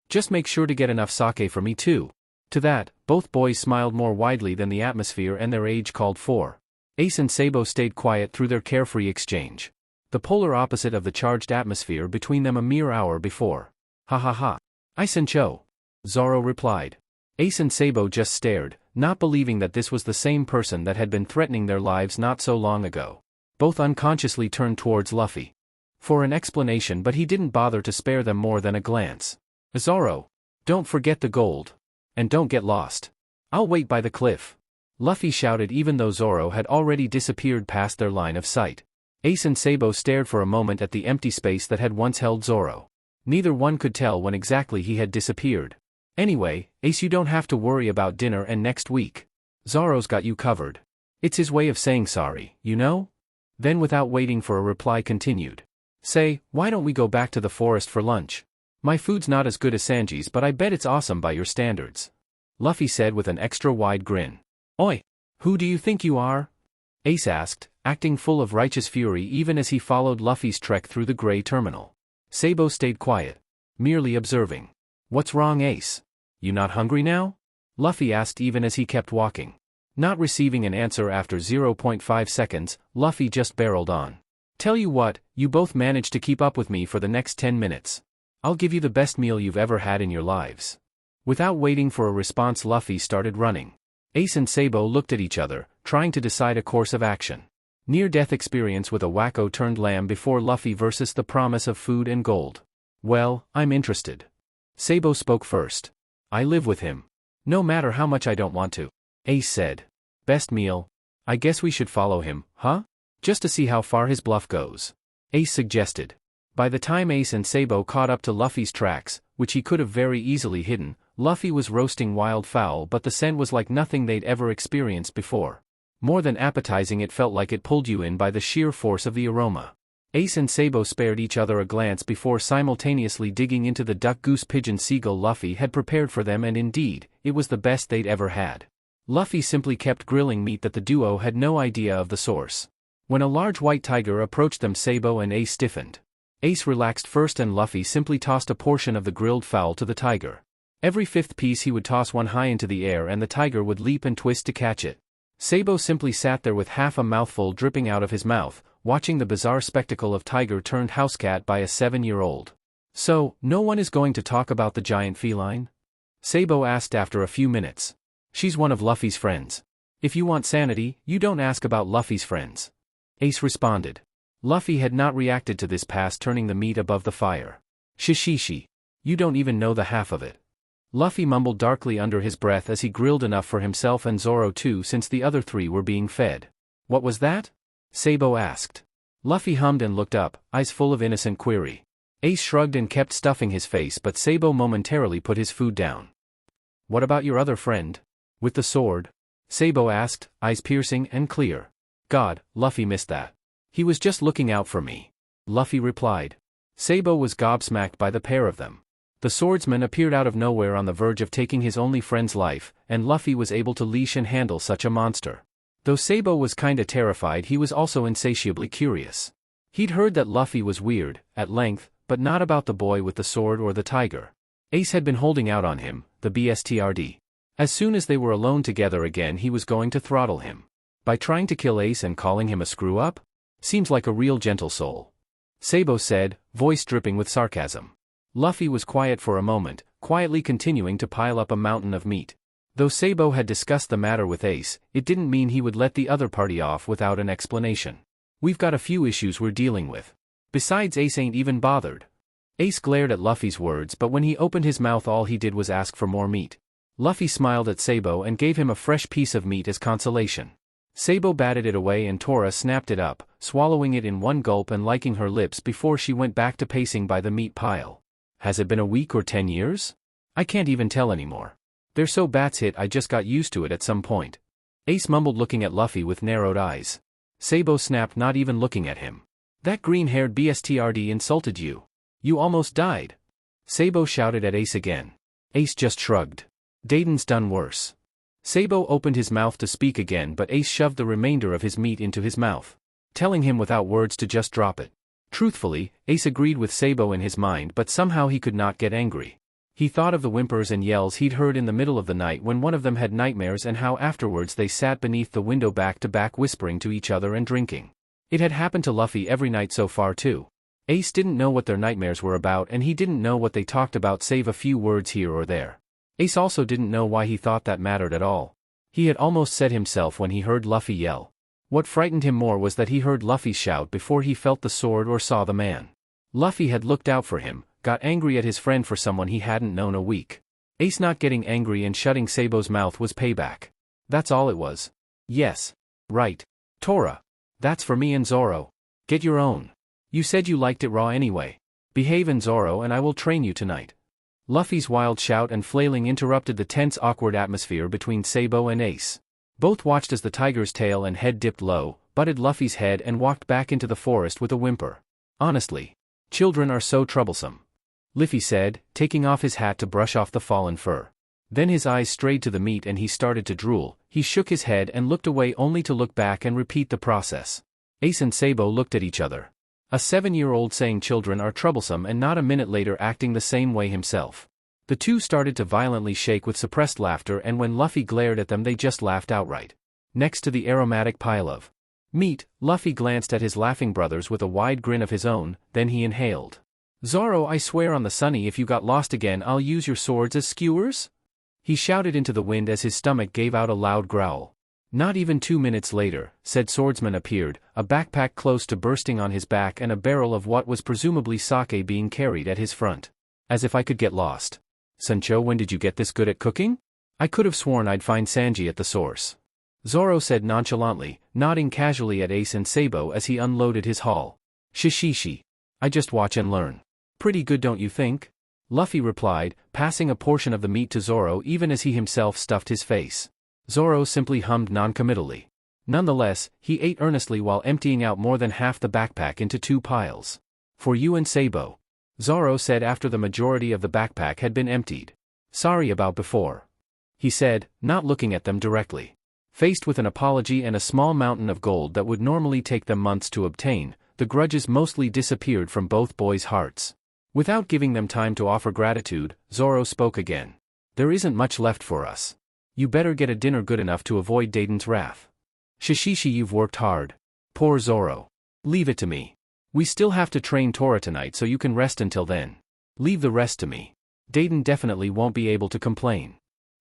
"Just make sure to get enough sake for me too." To that, both boys smiled more widely than the atmosphere and their age called for. Ace and Sabo stayed quiet through their carefree exchange. The polar opposite of the charged atmosphere between them a mere hour before. "Ha ha ha. Isencho," Zoro replied. Ace and Sabo just stared, not believing that this was the same person that had been threatening their lives not so long ago. Both unconsciously turned towards Luffy for an explanation, but he didn't bother to spare them more than a glance. "Zoro, don't forget the gold. And don't get lost. I'll wait by the cliff," Luffy shouted, even though Zoro had already disappeared past their line of sight. Ace and Sabo stared for a moment at the empty space that had once held Zoro. Neither one could tell when exactly he had disappeared. "Anyway, Ace, you don't have to worry about dinner and next week. Zoro's got you covered." It's his way of saying sorry, you know? Then without waiting for a reply continued. "Say, why don't we go back to the forest for lunch? My food's not as good as Sanji's, but I bet it's awesome by your standards," Luffy said with an extra wide grin. "Oi! Who do you think you are?" Ace asked, acting full of righteous fury even as he followed Luffy's trek through the Grey Terminal. Sabo stayed quiet, merely observing. "What's wrong, Ace? You not hungry now?" Luffy asked even as he kept walking. Not receiving an answer after 0.5 seconds, Luffy just barreled on. "Tell you what, you both managed to keep up with me for the next 10 minutes. I'll give you the best meal you've ever had in your lives." Without waiting for a response, Luffy started running. Ace and Sabo looked at each other, trying to decide a course of action. Near-death experience with a wacko turned lamb before Luffy versus the promise of food and gold. "Well, I'm interested." Sabo spoke first. "I live with him. No matter how much I don't want to." Ace said. "Best meal? I guess we should follow him, huh? Just to see how far his bluff goes," Ace suggested. By the time Ace and Sabo caught up to Luffy's tracks, which he could have very easily hidden, Luffy was roasting wildfowl, but the scent was like nothing they'd ever experienced before. More than appetizing, it felt like it pulled you in by the sheer force of the aroma. Ace and Sabo spared each other a glance before simultaneously digging into the duck, goose, pigeon, seagull Luffy had prepared for them, and indeed, it was the best they'd ever had. Luffy simply kept grilling meat that the duo had no idea of the source. When a large white tiger approached them, Sabo and Ace stiffened. Ace relaxed first and Luffy simply tossed a portion of the grilled fowl to the tiger. Every fifth piece he would toss one high into the air and the tiger would leap and twist to catch it. Sabo simply sat there with half a mouthful dripping out of his mouth, watching the bizarre spectacle of tiger turned housecat by a 7-year-old. So, no one is going to talk about the giant feline? Sabo asked after a few minutes. She's one of Luffy's friends. If you want sanity, you don't ask about Luffy's friends. Ace responded. Luffy had not reacted to this past turning the meat above the fire. Shishishi. You don't even know the half of it. Luffy mumbled darkly under his breath as he grilled enough for himself and Zoro too since the other three were being fed. What was that? Sabo asked. Luffy hummed and looked up, eyes full of innocent query. Ace shrugged and kept stuffing his face but Sabo momentarily put his food down. What about your other friend? With the sword? Sabo asked, eyes piercing and clear. God, Luffy missed that. He was just looking out for me. Luffy replied. Sabo was gobsmacked by the pair of them. The swordsman appeared out of nowhere on the verge of taking his only friend's life, and Luffy was able to leash and handle such a monster. Though Sabo was kinda terrified, he was also insatiably curious. He'd heard that Luffy was weird, at length, but not about the boy with the sword or the tiger. Ace had been holding out on him, the BSTRD. As soon as they were alone together again he was going to throttle him. By trying to kill Ace and calling him a screw-up? Seems like a real gentle soul. Sabo said, voice dripping with sarcasm. Luffy was quiet for a moment, quietly continuing to pile up a mountain of meat. Though Sabo had discussed the matter with Ace, it didn't mean he would let the other party off without an explanation. We've got a few issues we're dealing with. Besides, Ace ain't even bothered. Ace glared at Luffy's words, but when he opened his mouth all he did was ask for more meat. Luffy smiled at Sabo and gave him a fresh piece of meat as consolation. Sabo batted it away and Tora snapped it up, swallowing it in one gulp and licking her lips before she went back to pacing by the meat pile. Has it been a week or 10 years? I can't even tell anymore. They're so bats hit I just got used to it at some point. Ace mumbled looking at Luffy with narrowed eyes. Sabo snapped, not even looking at him. That green-haired BSTRD insulted you. You almost died. Sabo shouted at Ace again. Ace just shrugged. Dayton's done worse. Sabo opened his mouth to speak again but Ace shoved the remainder of his meat into his mouth, telling him without words to just drop it. Truthfully, Ace agreed with Sabo in his mind but somehow he could not get angry. He thought of the whimpers and yells he'd heard in the middle of the night when one of them had nightmares and how afterwards they sat beneath the window back to back whispering to each other and drinking. It had happened to Luffy every night so far too. Ace didn't know what their nightmares were about and he didn't know what they talked about save a few words here or there. Ace also didn't know why he thought that mattered at all. He had almost said himself when he heard Luffy yell. What frightened him more was that he heard Luffy shout before he felt the sword or saw the man. Luffy had looked out for him, got angry at his friend for someone he hadn't known a week. Ace not getting angry and shutting Sabo's mouth was payback. That's all it was. Yes. Right. Tora. That's for me and Zoro. Get your own. You said you liked it raw anyway. Behave in Zoro and I will train you tonight. Luffy's wild shout and flailing interrupted the tense awkward atmosphere between Sabo and Ace. Both watched as the tiger's tail and head dipped low, butted Luffy's head and walked back into the forest with a whimper. Honestly. Children are so troublesome. Luffy said, taking off his hat to brush off the fallen fur. Then his eyes strayed to the meat and he started to drool. He shook his head and looked away only to look back and repeat the process. Ace and Sabo looked at each other. A 7-year-old saying children are troublesome and not a minute later acting the same way himself. The two started to violently shake with suppressed laughter and when Luffy glared at them they just laughed outright. Next to the aromatic pile of meat, Luffy glanced at his laughing brothers with a wide grin of his own, then he inhaled. Zoro, I swear on the sunny if you got lost again I'll use your swords as skewers? He shouted into the wind as his stomach gave out a loud growl. Not even 2 minutes later, said swordsman appeared, a backpack close to bursting on his back and a barrel of what was presumably sake being carried at his front. As if I could get lost. Sancho, when did you get this good at cooking? I could have sworn I'd find Sanji at the source. Zoro said nonchalantly, nodding casually at Ace and Sabo as he unloaded his haul. Shishishi. I just watch and learn. Pretty good, don't you think? Luffy replied, passing a portion of the meat to Zoro even as he himself stuffed his face. Zoro simply hummed noncommittally. Nonetheless, he ate earnestly while emptying out more than half the backpack into 2 piles. For you and Sabo. Zoro said after the majority of the backpack had been emptied. Sorry about before. He said, not looking at them directly. Faced with an apology and a small mountain of gold that would normally take them months to obtain, the grudges mostly disappeared from both boys' hearts. Without giving them time to offer gratitude, Zoro spoke again. There isn't much left for us. You better get a dinner good enough to avoid Dayton's wrath. Shishishi, you've worked hard. Poor Zoro. Leave it to me. We still have to train Tora tonight so you can rest until then. Leave the rest to me. Dayton definitely won't be able to complain.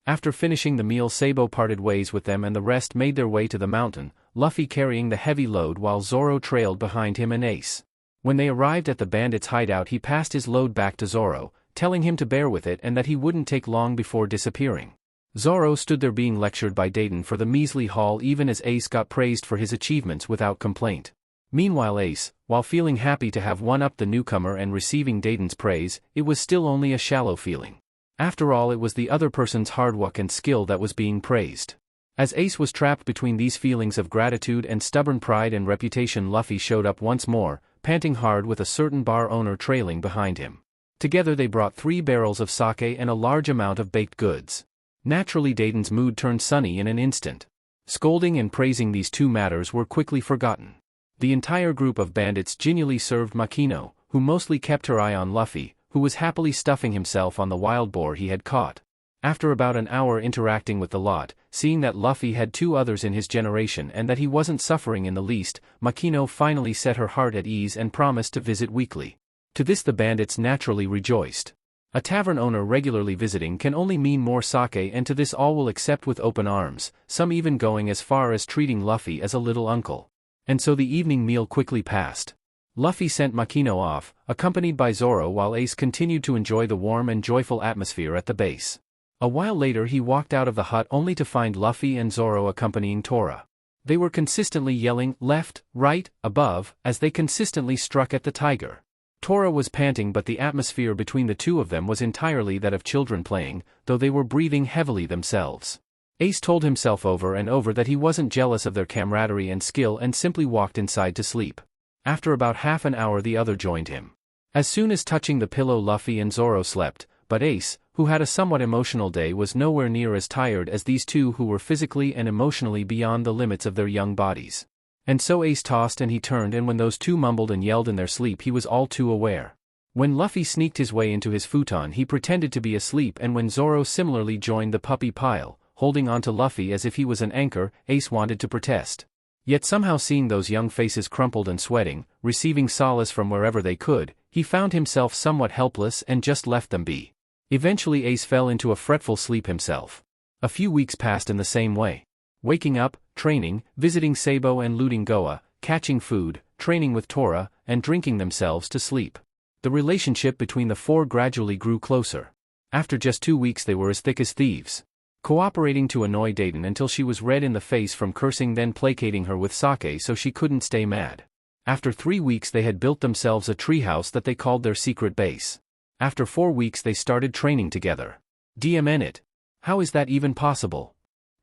After finishing the meal, Sabo parted ways with them and the rest made their way to the mountain, Luffy carrying the heavy load while Zoro trailed behind him and Ace. When they arrived at the bandits' hideout, he passed his load back to Zoro, telling him to bear with it and that he wouldn't take long before disappearing. Zoro stood there being lectured by Dayton for the measly haul, even as Ace got praised for his achievements without complaint. Meanwhile Ace, while feeling happy to have one-upped the newcomer and receiving Dayton's praise, it was still only a shallow feeling. After all, it was the other person's hard work and skill that was being praised. As Ace was trapped between these feelings of gratitude and stubborn pride and reputation, Luffy showed up once more, panting hard with a certain bar owner trailing behind him. Together they brought 3 barrels of sake and a large amount of baked goods. Naturally, Dayton's mood turned sunny in an instant. Scolding and praising these two matters were quickly forgotten. The entire group of bandits genially served Makino, who mostly kept her eye on Luffy, who was happily stuffing himself on the wild boar he had caught. After about an hour interacting with the lot, seeing that Luffy had 2 others in his generation and that he wasn't suffering in the least, Makino finally set her heart at ease and promised to visit weekly. To this the bandits naturally rejoiced. A tavern owner regularly visiting can only mean more sake, and to this all will accept with open arms, some even going as far as treating Luffy as a little uncle. And so the evening meal quickly passed. Luffy sent Makino off, accompanied by Zoro, while Ace continued to enjoy the warm and joyful atmosphere at the base. A while later he walked out of the hut only to find Luffy and Zoro accompanying Tora. They were consistently yelling, left, right, above, as they consistently struck at the tiger. Tora was panting, but the atmosphere between the two of them was entirely that of children playing, though they were breathing heavily themselves. Ace told himself over and over that he wasn't jealous of their camaraderie and skill and simply walked inside to sleep. After about half an hour the other joined him. As soon as touching the pillow, Luffy and Zoro slept, but Ace, who had a somewhat emotional day, was nowhere near as tired as these two who were physically and emotionally beyond the limits of their young bodies. And so Ace tossed and he turned, and when those two mumbled and yelled in their sleep he was all too aware. When Luffy sneaked his way into his futon he pretended to be asleep, and when Zoro similarly joined the puppy pile, holding on to Luffy as if he was an anchor, Ace wanted to protest. Yet somehow, seeing those young faces crumpled and sweating, receiving solace from wherever they could, he found himself somewhat helpless and just left them be. Eventually Ace fell into a fretful sleep himself. A few weeks passed in the same way. Waking up, training, visiting Sabo and looting Goa, catching food, training with Tora, and drinking themselves to sleep. The relationship between the 4 gradually grew closer. After just 2 weeks they were as thick as thieves. Cooperating to annoy Dayton until she was red in the face from cursing, then placating her with sake so she couldn't stay mad. After 3 weeks they had built themselves a treehouse that they called their secret base. After 4 weeks they started training together. DMN it. How is that even possible?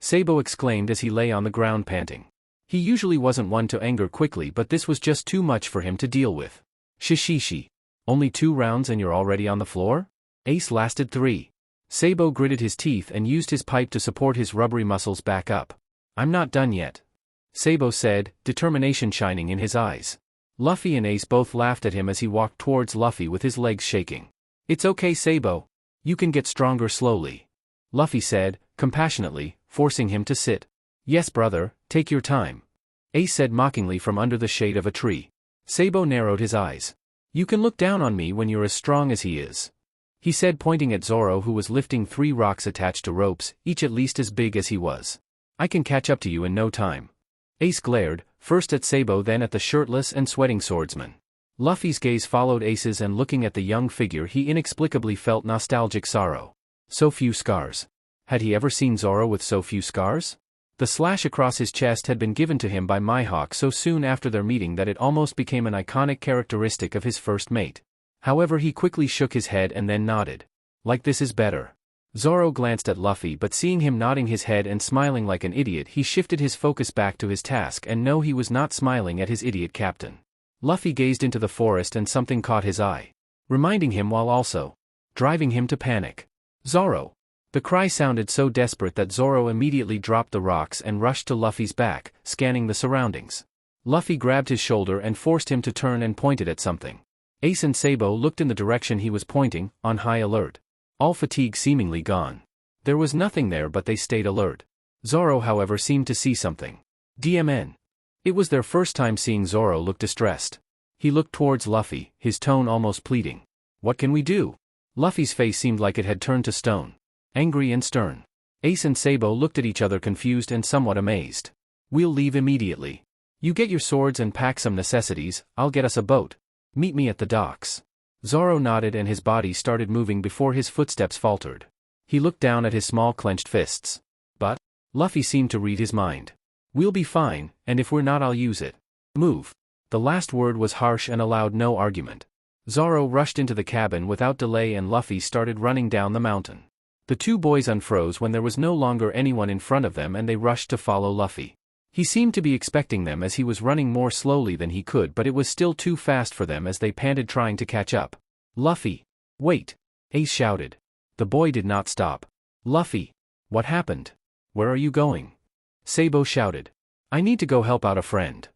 Sabo exclaimed as he lay on the ground panting. He usually wasn't one to anger quickly, but this was just too much for him to deal with. Shishishi. Only 2 rounds and you're already on the floor? Ace lasted 3. Sabo gritted his teeth and used his pipe to support his rubbery muscles back up. I'm not done yet, Sabo said, determination shining in his eyes. Luffy and Ace both laughed at him as he walked towards Luffy with his legs shaking. It's okay, Sabo. You can get stronger slowly, Luffy said, compassionately, forcing him to sit. Yes brother, take your time, Ace said mockingly from under the shade of a tree. Sabo narrowed his eyes. You can look down on me when you're as strong as he is, he said, pointing at Zoro, who was lifting 3 rocks attached to ropes, each at least as big as he was. I can catch up to you in no time. Ace glared, first at Sabo then at the shirtless and sweating swordsman. Luffy's gaze followed Ace's, and looking at the young figure he inexplicably felt nostalgic sorrow. So few scars. Had he ever seen Zoro with so few scars? The slash across his chest had been given to him by Mihawk so soon after their meeting that it almost became an iconic characteristic of his first mate. However, he quickly shook his head and then nodded. Like this is better. Zoro glanced at Luffy, but seeing him nodding his head and smiling like an idiot, he shifted his focus back to his task, and no, he was not smiling at his idiot captain. Luffy gazed into the forest and something caught his eye, reminding him while also driving him to panic. Zoro! The cry sounded so desperate that Zoro immediately dropped the rocks and rushed to Luffy's back, scanning the surroundings. Luffy grabbed his shoulder and forced him to turn and pointed at something. Ace and Sabo looked in the direction he was pointing, on high alert. All fatigue seemingly gone. There was nothing there, but they stayed alert. Zoro, however, seemed to see something. DMN. It was their first time seeing Zoro look distressed. He looked towards Luffy, his tone almost pleading. What can we do? Luffy's face seemed like it had turned to stone. Angry and stern. Ace and Sabo looked at each other confused and somewhat amazed. We'll leave immediately. You get your swords and pack some necessities, I'll get us a boat. Meet me at the docks. Zoro nodded and his body started moving before his footsteps faltered. He looked down at his small clenched fists. But Luffy seemed to read his mind. We'll be fine, and if we're not I'll use it. Move. The last word was harsh and allowed no argument. Zoro rushed into the cabin without delay and Luffy started running down the mountain. The two boys unfroze when there was no longer anyone in front of them and they rushed to follow Luffy. He seemed to be expecting them as he was running more slowly than he could, but it was still too fast for them as they panted trying to catch up. Luffy! Wait! Ace shouted. The boy did not stop. Luffy! What happened? Where are you going? Sabo shouted. I need to go help out a friend.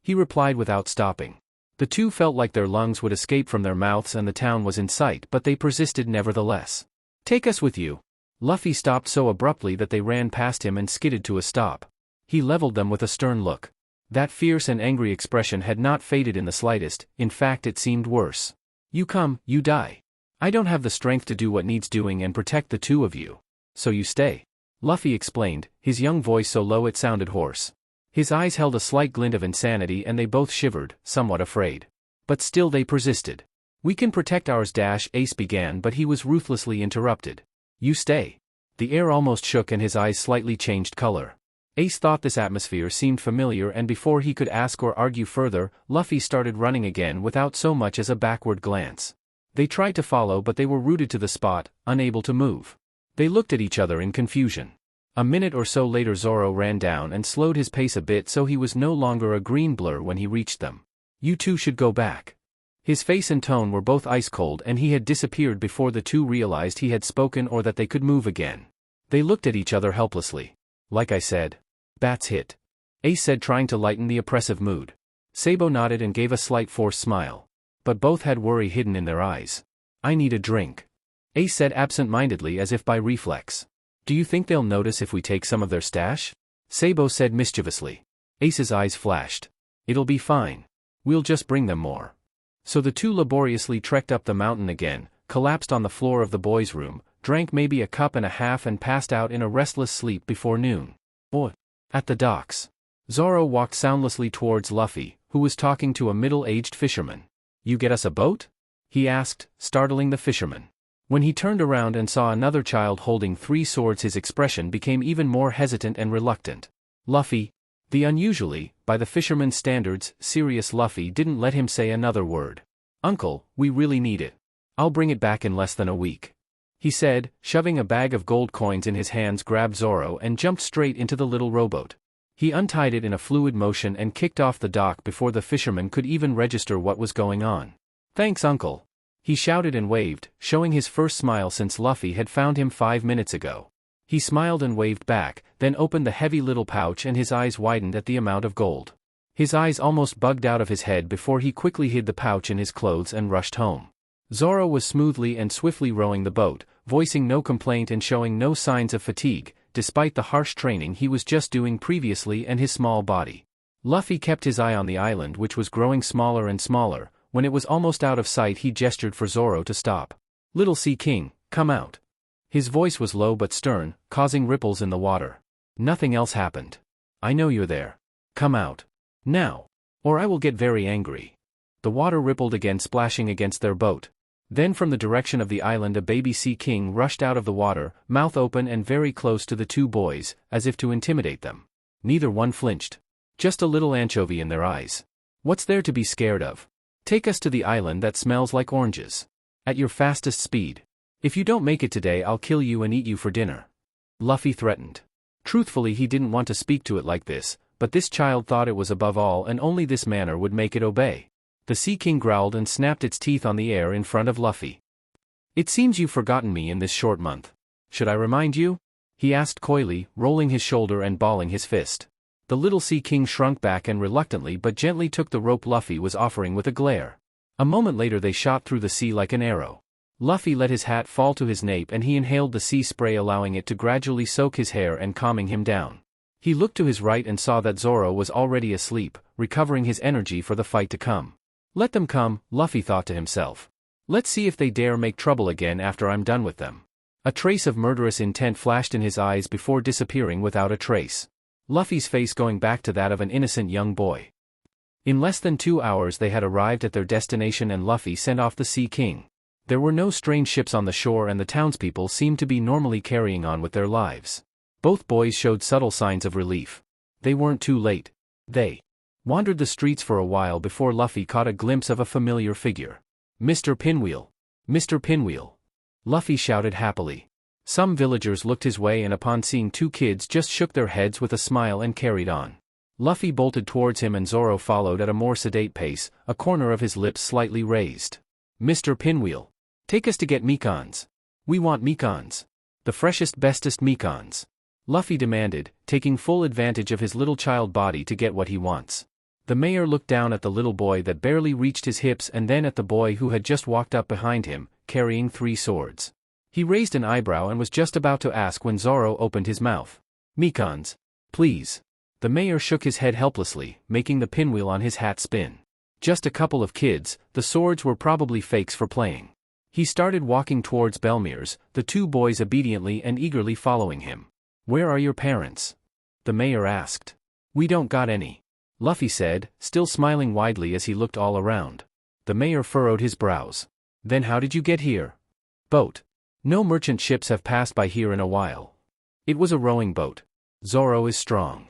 He replied without stopping. The two felt like their lungs would escape from their mouths and the town was in sight, but they persisted nevertheless. Take us with you. Luffy stopped so abruptly that they ran past him and skidded to a stop. He leveled them with a stern look. That fierce and angry expression had not faded in the slightest, in fact it seemed worse. You come, you die. I don't have the strength to do what needs doing and protect the two of you. So you stay. Luffy explained, his young voice so low it sounded hoarse. His eyes held a slight glint of insanity and they both shivered, somewhat afraid. But still they persisted. We can protect ours. Ace began but he was ruthlessly interrupted. You stay. The air almost shook and his eyes slightly changed color. Ace thought this atmosphere seemed familiar and before he could ask or argue further, Luffy started running again without so much as a backward glance. They tried to follow but they were rooted to the spot, unable to move. They looked at each other in confusion. A minute or so later Zoro ran down and slowed his pace a bit so he was no longer a green blur when he reached them. You two should go back. His face and tone were both ice cold and he had disappeared before the two realized he had spoken or that they could move again. They looked at each other helplessly. Like I said. Bats hit. Ace said trying to lighten the oppressive mood. Sabo nodded and gave a slight forced smile. But both had worry hidden in their eyes. I need a drink. Ace said absent-mindedly as if by reflex. Do you think they'll notice if we take some of their stash? Sabo said mischievously. Ace's eyes flashed. It'll be fine. We'll just bring them more. So the two laboriously trekked up the mountain again, collapsed on the floor of the boys' room, drank maybe a cup and a half and passed out in a restless sleep before noon. At the docks. Zoro walked soundlessly towards Luffy, who was talking to a middle-aged fisherman. You get us a boat? He asked, startling the fisherman. When he turned around and saw another child holding 3 swords his expression became even more hesitant and reluctant. Luffy. The unusually, by the fisherman's standards, serious Luffy didn't let him say another word. Uncle, we really need it. I'll bring it back in less than a week. He said, shoving a bag of gold coins in his hands, grabbed Zoro and jumped straight into the little rowboat. He untied it in a fluid motion and kicked off the dock before the fisherman could even register what was going on. Thanks, Uncle. He shouted and waved, showing his first smile since Luffy had found him 5 minutes ago. He smiled and waved back, then opened the heavy little pouch and his eyes widened at the amount of gold. His eyes almost bugged out of his head before he quickly hid the pouch in his clothes and rushed home. Zoro was smoothly and swiftly rowing the boat, voicing no complaint and showing no signs of fatigue, despite the harsh training he was just doing previously and his small body. Luffy kept his eye on the island which was growing smaller and smaller. When it was almost out of sight he gestured for Zoro to stop. Little Sea King, come out. His voice was low but stern, causing ripples in the water. Nothing else happened. I know you're there. Come out. Now. Or I will get very angry. The water rippled again, splashing against their boat. Then from the direction of the island a baby Sea King rushed out of the water, mouth open and very close to the two boys, as if to intimidate them. Neither one flinched. Just a little anchovy in their eyes. What's there to be scared of? Take us to the island that smells like oranges. At your fastest speed. If you don't make it today I'll kill you and eat you for dinner. Luffy threatened. Truthfully he didn't want to speak to it like this, but this child thought it was above all and only this manner would make it obey. The Sea King growled and snapped its teeth on the air in front of Luffy. It seems you've forgotten me in this short month. Should I remind you? He asked coyly, rolling his shoulder and balling his fist. The little Sea King shrunk back and reluctantly but gently took the rope Luffy was offering with a glare. A moment later they shot through the sea like an arrow. Luffy let his hat fall to his nape and he inhaled the sea spray, allowing it to gradually soak his hair and calming him down. He looked to his right and saw that Zoro was already asleep, recovering his energy for the fight to come. Let them come, Luffy thought to himself. Let's see if they dare make trouble again after I'm done with them. A trace of murderous intent flashed in his eyes before disappearing without a trace. Luffy's face going back to that of an innocent young boy. In less than 2 hours they had arrived at their destination and Luffy sent off the Sea King. There were no strange ships on the shore and the townspeople seemed to be normally carrying on with their lives. Both boys showed subtle signs of relief. They weren't too late. They wandered the streets for a while before Luffy caught a glimpse of a familiar figure. Mr. Pinwheel! Mr. Pinwheel! Luffy shouted happily. Some villagers looked his way and upon seeing two kids just shook their heads with a smile and carried on. Luffy bolted towards him and Zoro followed at a more sedate pace, a corner of his lips slightly raised. Mr. Pinwheel! Take us to get mekons. We want mekons. The freshest bestest mekons. Luffy demanded, taking full advantage of his little child body to get what he wants. The mayor looked down at the little boy that barely reached his hips and then at the boy who had just walked up behind him, carrying 3 swords. He raised an eyebrow and was just about to ask when Zoro opened his mouth. Mekons. Please. The mayor shook his head helplessly, making the pinwheel on his hat spin. Just a couple of kids, the swords were probably fakes for playing. He started walking towards Belmir's, the 2 boys obediently and eagerly following him. Where are your parents? The mayor asked. We don't got any. Luffy said, still smiling widely as he looked all around. The mayor furrowed his brows. Then how did you get here? Boat. No merchant ships have passed by here in a while. It was a rowing boat. Zoro is strong.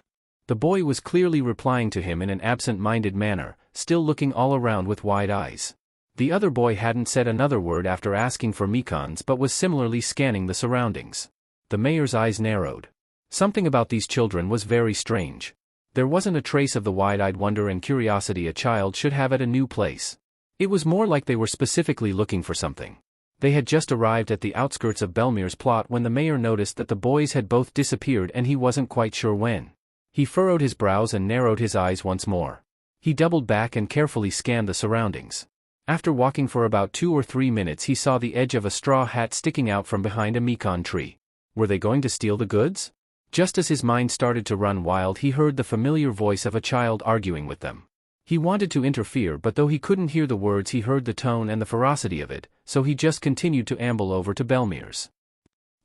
The boy was clearly replying to him in an absent-minded manner, still looking all around with wide eyes. The other boy hadn't said another word after asking for mekons but was similarly scanning the surroundings. The mayor's eyes narrowed. Something about these children was very strange. There wasn't a trace of the wide-eyed wonder and curiosity a child should have at a new place. It was more like they were specifically looking for something. They had just arrived at the outskirts of Belmir's plot when the mayor noticed that the boys had both disappeared and he wasn't quite sure when. He furrowed his brows and narrowed his eyes once more. He doubled back and carefully scanned the surroundings. After walking for about 2 or 3 minutes he saw the edge of a straw hat sticking out from behind a mekon tree. Were they going to steal the goods? Just as his mind started to run wild he heard the familiar voice of a child arguing with them. He wanted to interfere but though he couldn't hear the words he heard the tone and the ferocity of it, so he just continued to amble over to Belmir's.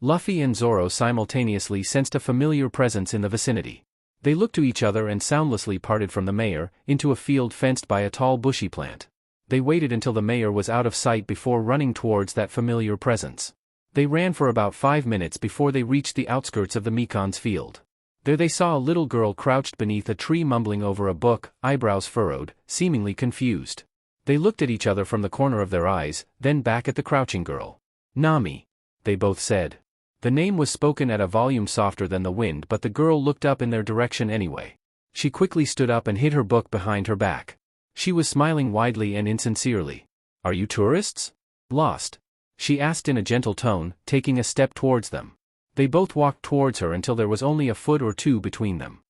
Luffy and Zoro simultaneously sensed a familiar presence in the vicinity. They looked to each other and soundlessly parted from the mayor, into a field fenced by a tall bushy plant. They waited until the mayor was out of sight before running towards that familiar presence. They ran for about 5 minutes before they reached the outskirts of the mekon's field. There they saw a little girl crouched beneath a tree mumbling over a book, eyebrows furrowed, seemingly confused. They looked at each other from the corner of their eyes, then back at the crouching girl. Nami. They both said. The name was spoken at a volume softer than the wind but the girl looked up in their direction anyway. She quickly stood up and hid her book behind her back. She was smiling widely and insincerely. Are you tourists? Lost? She asked in a gentle tone, taking a step towards them. They both walked towards her until there was only a foot or two between them.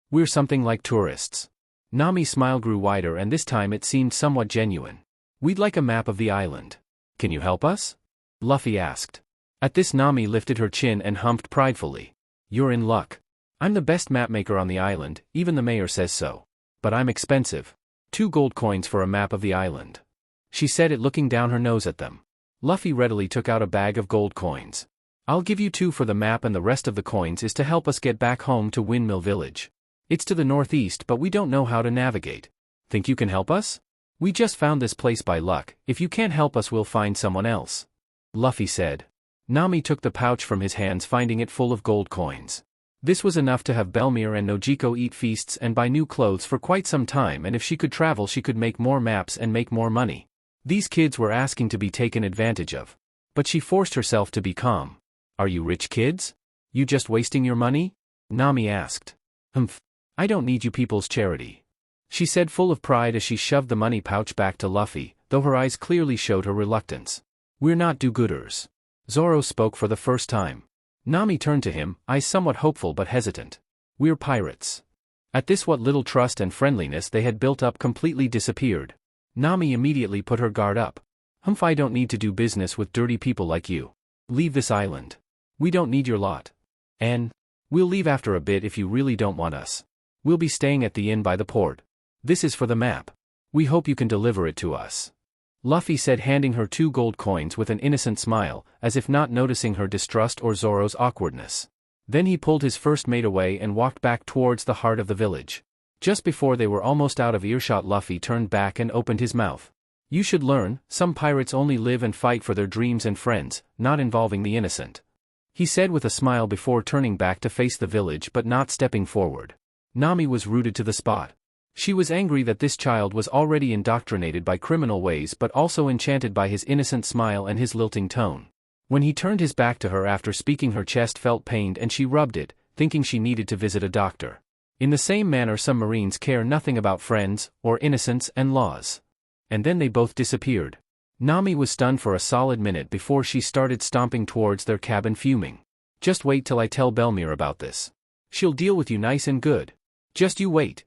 We're something like tourists. Nami's smile grew wider and this time it seemed somewhat genuine. We'd like a map of the island. Can you help us? Luffy asked. At this Nami lifted her chin and humped pridefully. You're in luck. I'm the best mapmaker on the island, even the mayor says so. But I'm expensive. 2 gold coins for a map of the island. She said it looking down her nose at them. Luffy readily took out a bag of gold coins. I'll give you 2 for the map and the rest of the coins is to help us get back home to Windmill Village. It's to the northeast but we don't know how to navigate. Think you can help us? We just found this place by luck, if you can't help us we'll find someone else. Luffy said. Nami took the pouch from his hands finding it full of gold coins. This was enough to have Belmir and Nojiko eat feasts and buy new clothes for quite some time and if she could travel she could make more maps and make more money. These kids were asking to be taken advantage of. But she forced herself to be calm. Are you rich kids? You just wasting your money? Nami asked. Humph. I don't need you people's charity. She said full of pride as she shoved the money pouch back to Luffy, though her eyes clearly showed her reluctance. We're not do-gooders. Zoro spoke for the first time. Nami turned to him, eyes somewhat hopeful but hesitant. We're pirates. At this what little trust and friendliness they had built up completely disappeared. Nami immediately put her guard up. Humph, I don't need to do business with dirty people like you. Leave this island. We don't need your lot. And we'll leave after a bit if you really don't want us. We'll be staying at the inn by the port. This is for the map. We hope you can deliver it to us. Luffy said, handing her 2 gold coins with an innocent smile, as if not noticing her distrust or Zoro's awkwardness. Then he pulled his first mate away and walked back towards the heart of the village. Just before they were almost out of earshot, Luffy turned back and opened his mouth. "You should learn, some pirates only live and fight for their dreams and friends, not involving the innocent," he said with a smile before turning back to face the village but not stepping forward. Nami was rooted to the spot. She was angry that this child was already indoctrinated by criminal ways but also enchanted by his innocent smile and his lilting tone. When he turned his back to her after speaking, her chest felt pained and she rubbed it, thinking she needed to visit a doctor. In the same manner, some Marines care nothing about friends, or innocence and laws. And then they both disappeared. Nami was stunned for a solid minute before she started stomping towards their cabin, fuming. "Just wait till I tell Belmir about this. She'll deal with you nice and good. Just you wait."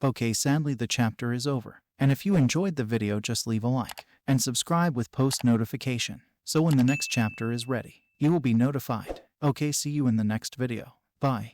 Okay, sadly the chapter is over. And if you enjoyed the video, just leave a like and subscribe with post notification, so when the next chapter is ready, you will be notified. Okay, see you in the next video. Bye.